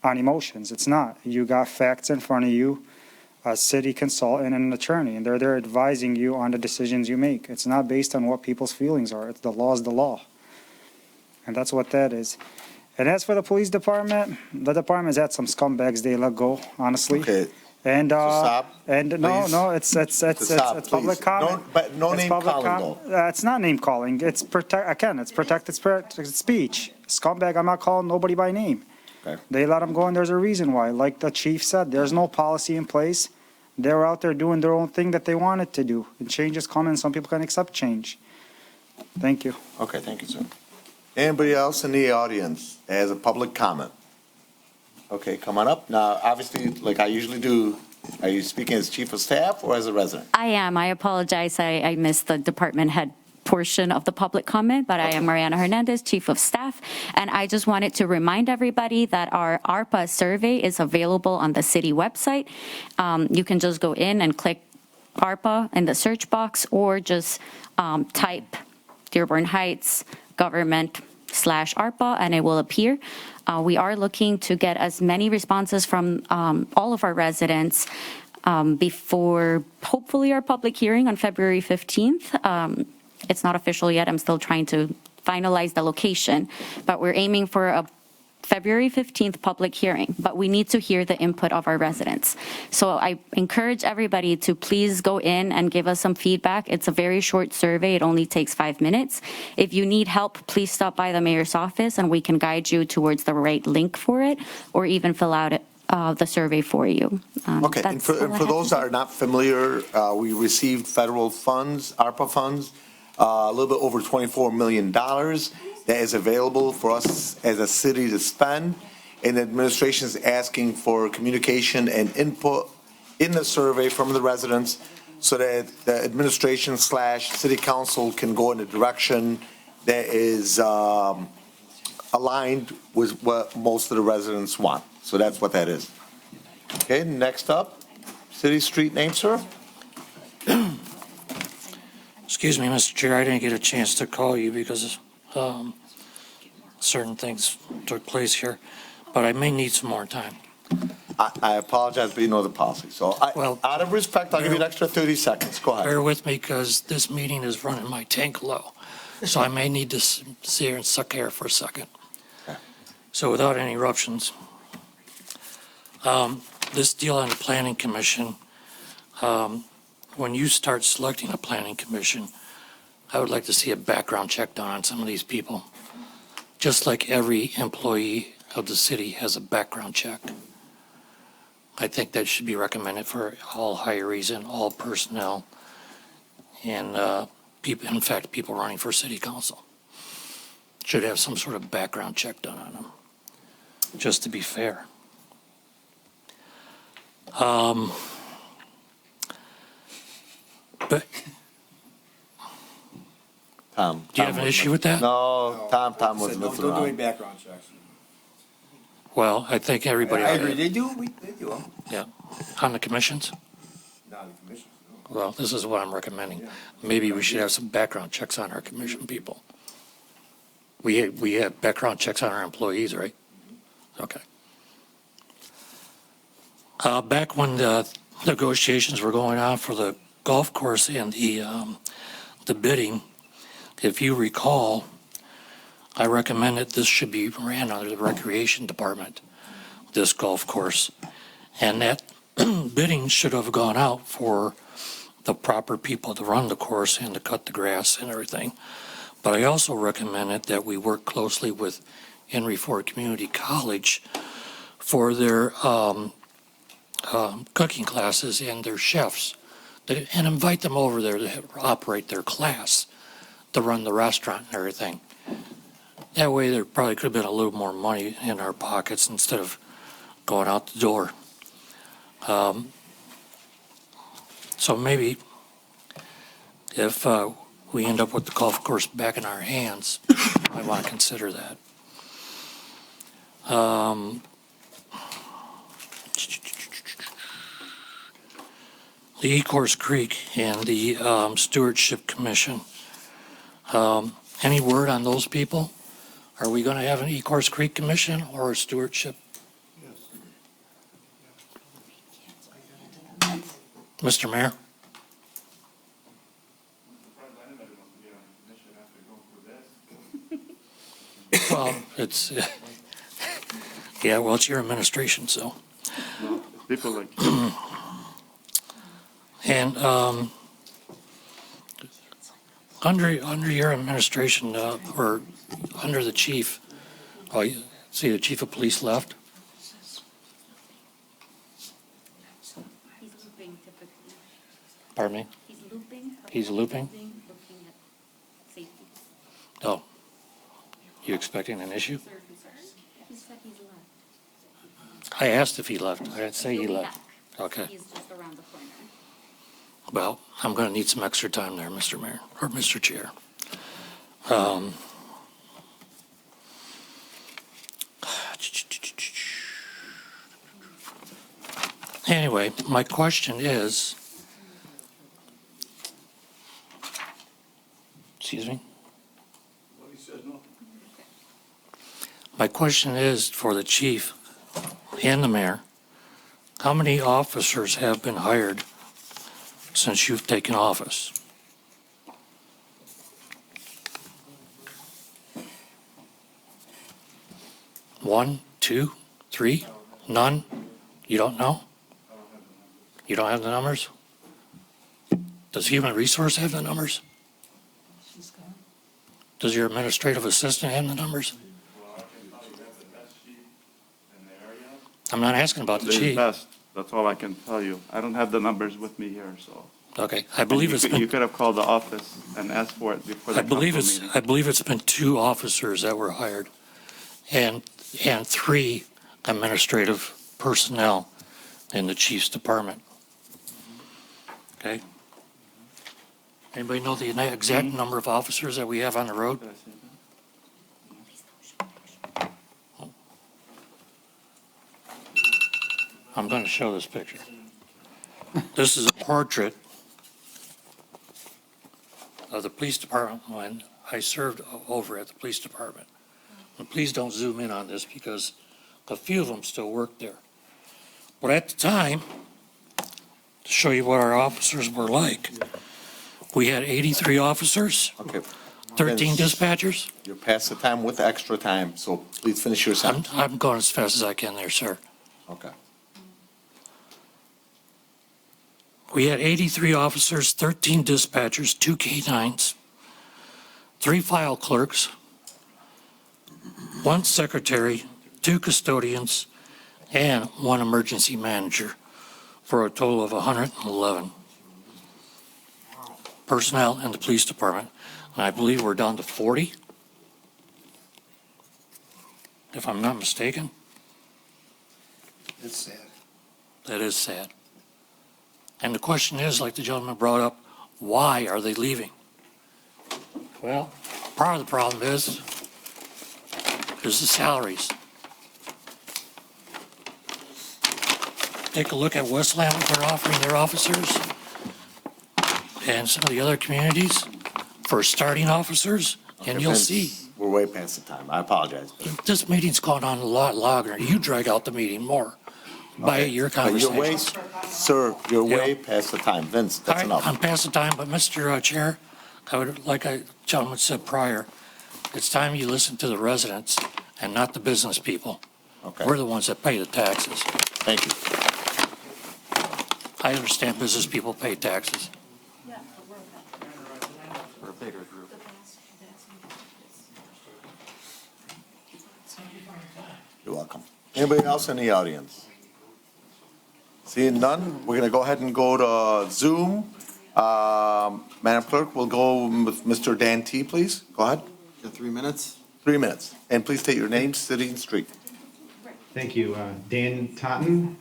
on emotions. It's not. You got facts in front of you, a city consultant and an attorney, and they're there advising you on the decisions you make. It's not based on what people's feelings are. It's the law is the law. And that's what that is. And as for the police department, the department's had some scumbags they let go, honestly. Okay. And stop, and no, it's public comment. But no name calling, though. It's not name calling. It's protected speech. Scumbag. I'm not calling nobody by name. Okay. They let them go, and there's a reason why. Like the chief said, there's no policy in place. They were out there doing their own thing that they wanted to do. And change is coming. Some people can accept change. Thank you. Okay, thank you, sir. Anybody else in the audience as a public comment? Okay, come on up. Now, obviously, like I usually do, are you speaking as chief of staff or as a resident? I am. I apologize. I missed the department head portion of the public comment, but I am Mariana Hernandez, Chief of Staff, and I just wanted to remind everybody that our ARPA survey is available on the city website. You can just go in and click ARPA in the search box, or just type Dearborn Heights government/ARPA, and it will appear. We are looking to get as many responses from all of our residents before, hopefully, our public hearing on February 15th. It's not official yet. I'm still trying to finalize the location, but we're aiming for February 15th public hearing, but we need to hear the input of our residents. So I encourage everybody to please go in and give us some feedback. It's a very short survey. It only takes 5 minutes. If you need help, please stop by the mayor's office and we can guide you towards the right link for it, or even fill out the survey for you. Okay, and for those that are not familiar, we received federal funds, ARPA funds, a little bit over $24 million that is available for us as a city to spend. And the administration is asking for communication and input in the survey from the residents so that the administration / city council can go in a direction that is aligned with what most of the residents want. So that's what that is. Okay, next up, city street name, sir. Excuse me, Mr. Chair, I didn't get a chance to call you because certain things took place here, but I may need some more time. I apologize, but you know the policy. So out of respect, I'll give you an extra 30 seconds. Go ahead. Bear with me because this meeting is running my tank low, so I may need to sit here and suck air for a second. So without any interruptions, this deal on the planning commission, when you start selecting a planning commission, I would like to see a background check done on some of these people. Just like every employee of the city has a background check. I think that should be recommended for all hirees and all personnel and people, in fact, people running for city council. Should have some sort of background check done on them, just to be fair. But Tom, do you have an issue with that? No, Tom was Don't messing do any around. background checks. Well, I think everybody. I agree, they do them. Yeah, on the commissions? Not the commission. Well, this is what I'm recommending. Maybe we should have some background checks on our commission people. We have background checks on our employees, right? Okay. Back when the negotiations were going on for the golf course and the bidding, if you recall, I recommended this should be ran under the recreation department, this golf course. And that bidding should have gone out for the proper people to run the course and to cut the grass and everything. But I also recommended that we work closely with Henry Ford Community College for their cooking classes and their chefs, and invite them over there to operate their class, to run the restaurant and everything. That way there probably could have been a little more money in our pockets instead of going out the door. So maybe if we end up with the golf course back in our hands, I want to consider that. The Ecorse Creek and the Stewardship Commission. Any word on those people? Are we going to have an Ecorse Creek Commission or a stewardship? Mr. Mayor? Well, it's, yeah, well, it's your administration, so. People like. And under your administration, or under the chief, oh, you see the chief of police left? Pardon me? He's looping? Oh, you expecting an issue? I asked if he left. I didn't say he left. Okay. Well, I'm going to need some extra time there, Mr. Mayor, or Mr. Chair. Anyway, my question is, excuse me? My question is for the chief and the mayor, how many officers have been hired since you've taken office? 1, 2, 3, none? You don't know? You don't have the numbers? Does Human Resource have the numbers? Does your administrative assistant have the numbers? I'm not asking about the There's chief. best. That's all I can tell you. I don't have the numbers with me here, so. Okay, I believe it's You been, could have called the office and asked for it before the I believe council it's, meeting. I believe it's been 2 officers that were hired and 3 administrative personnel in the chief's department. Okay? Anybody know the exact number of officers that we have on the road? I'm going to show this picture. This is a portrait of the police department when I served over at the police department. And please don't zoom in on this because a few of them still work there. But at the time, to show you what our officers were like, we had 83 officers, Okay. 13 dispatchers. You're past the time with extra time, so please finish your sentence. I'm going as fast as I can there, sir. Okay. We had 83 officers, 13 dispatchers, 2 K-9s, 3 file clerks, 1 secretary, 2 custodians, and 1 emergency manager, for a total of 111 personnel in the police department. And I believe we're down to 40, if I'm not mistaken. It's sad. That is sad. And the question is, like the gentleman brought up, why are they leaving? Well, part of the problem is the salaries. Take a look at Westland, what they're offering their officers, and some of the other communities for starting officers, and Okay, you'll Vince, see. We're way past the time. I apologize. This meeting's gone on a lot longer. You drag out the meeting more by your But you're way, conversation. sir, you're way past the time. Vince, that's All right, enough. I'm past the time, but Mr. Chair, I would, like a gentleman said prior, it's time you listen to the residents and not the business people. Okay. We're the ones that pay the taxes. Thank you. I understand business people pay taxes. We're a bigger group. You're welcome. Anybody else in the audience? Seeing none, we're going to go ahead and go to Zoom. Madam Clerk, we'll go with Mr. Dan T, please. Go ahead. 3 minutes. 3 minutes. And please state your name, city, and street. Thank you. Dan Totten,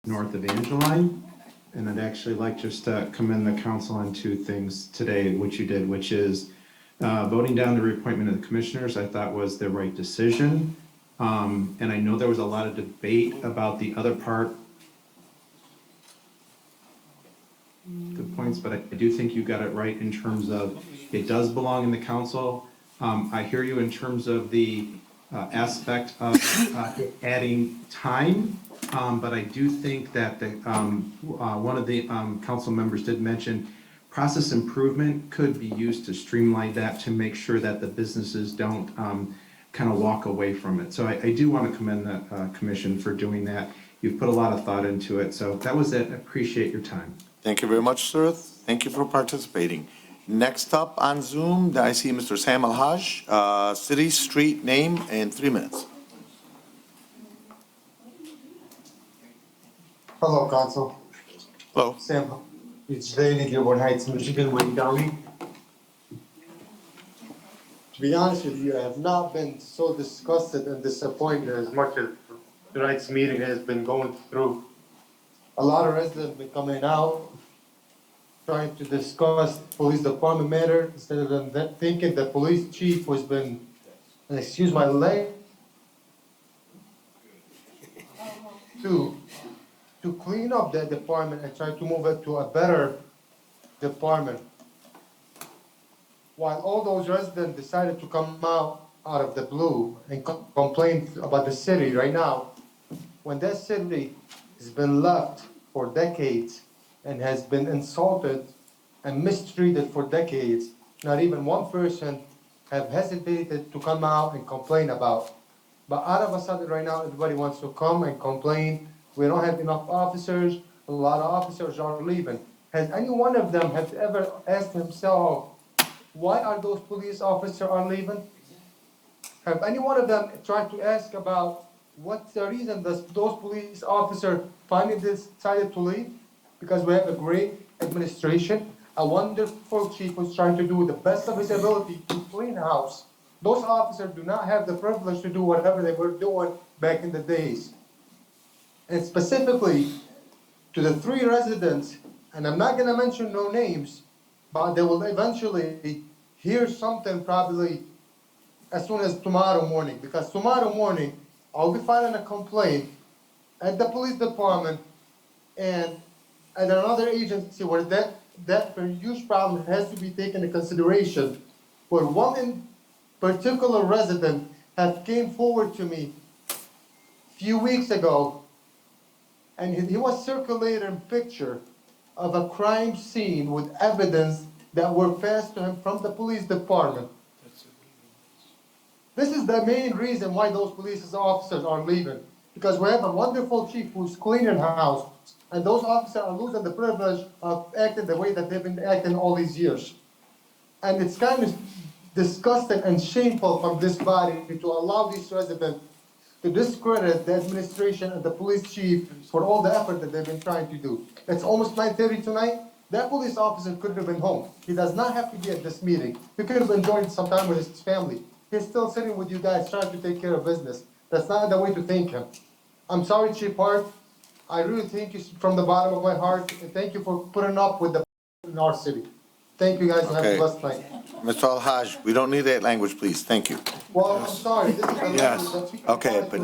north of Angeline. And I'd actually like just to commend the council on 2 things today, which you did, which is voting down the reappointment of the commissioners, I thought was the right decision. And I know there was a lot of debate about the other part, the points, but I do think you got it right in terms of it does belong in the council. I hear you in terms of the aspect of adding time, but I do think that one of the council members did mention process improvement could be used to streamline that to make sure that the businesses don't kind of walk away from it. So I do want to commend the commission for doing that. You've put a lot of thought into it. So that was it. I appreciate your time. Thank you very much, sir. Thank you for participating. Next up on Zoom, I see Mr. Sam Alhaj, city, street, name, and 3 minutes. Hello, Council. Hello. Sam, it's Daily, Dearborn Heights, Michigan, Wayne County. To be honest with you, I have not been so disgusted and disappointed as much as tonight's meeting has been going through. A lot of residents have been coming out, trying to discuss police department matter instead of them thinking the police chief was been, and excuse my language, to clean up that department and try to move it to a better department. While all those residents decided to come out of the blue and complain about the city right now, when that city has been left for decades and has been insulted and mistreated for decades, not even one person have hesitated to come out and complain about. But out of a sudden, right now, everybody wants to come and complain. We don't have enough officers. A lot of officers are leaving. Has any one of them have ever asked himself, why are those police officers are leaving? Have any one of them tried to ask about what's the reason those police officers finally decided to leave? Because we have a great administration, a wonderful chief who's trying to do the best of his ability to clean house. Those officers do not have the privilege to do whatever they were doing back in the days. And specifically to the 3 residents, and I'm not gonna mention no names, but they will eventually hear something probably as soon as tomorrow morning, because tomorrow morning, I'll be filing a complaint at the police department and at another agency where that huge problem has to be taken into consideration, where one in particular resident have came forward to me a few weeks ago, and he was circulating a picture of a crime scene with evidence that were passed to him from the police department. This is the main reason why those police officers are leaving, because we have a wonderful chief who's cleaning house, and those officers are losing the privilege of acting the way that they've been acting all these years. And it's kind of disgusting and shameful from this body to allow these residents to discredit the administration and the police chief for all the effort that they've been trying to do. It's almost 9:30 tonight. That police officer could have been home. He does not have to be at this meeting. He could have enjoyed some time with his family. He's still sitting with you guys trying to take care of business. That's not the way to thank him. I'm sorry, Chief Hart. I really thank you from the bottom of my heart, and thank you for putting up with the in our city. Thank you guys, and have a blessed night. Mr. Al-Haj, we don't need that language, please. Thank you. Well, I'm sorry, this is the Yes. language that Okay, but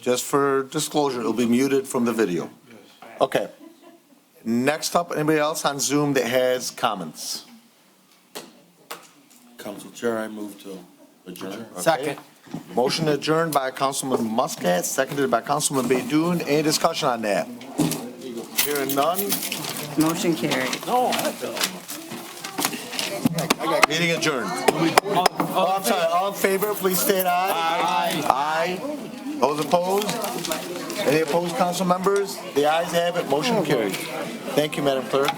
just for disclosure, it'll be muted from the video. Okay. Next up, anybody else on Zoom that has comments? Council Chair, I move to adjourn. Second. Motion adjourned by Councilman Muscat, seconded by Councilman Baydoun. Any discussion on that? Hearing none. Motion carried. Meeting adjourned. Oh, I'm sorry, all in favor, please state aye. Aye. Aye. Those opposed? Any opposed council members? The ayes have it, motion carried. Thank you, Madam Clerk.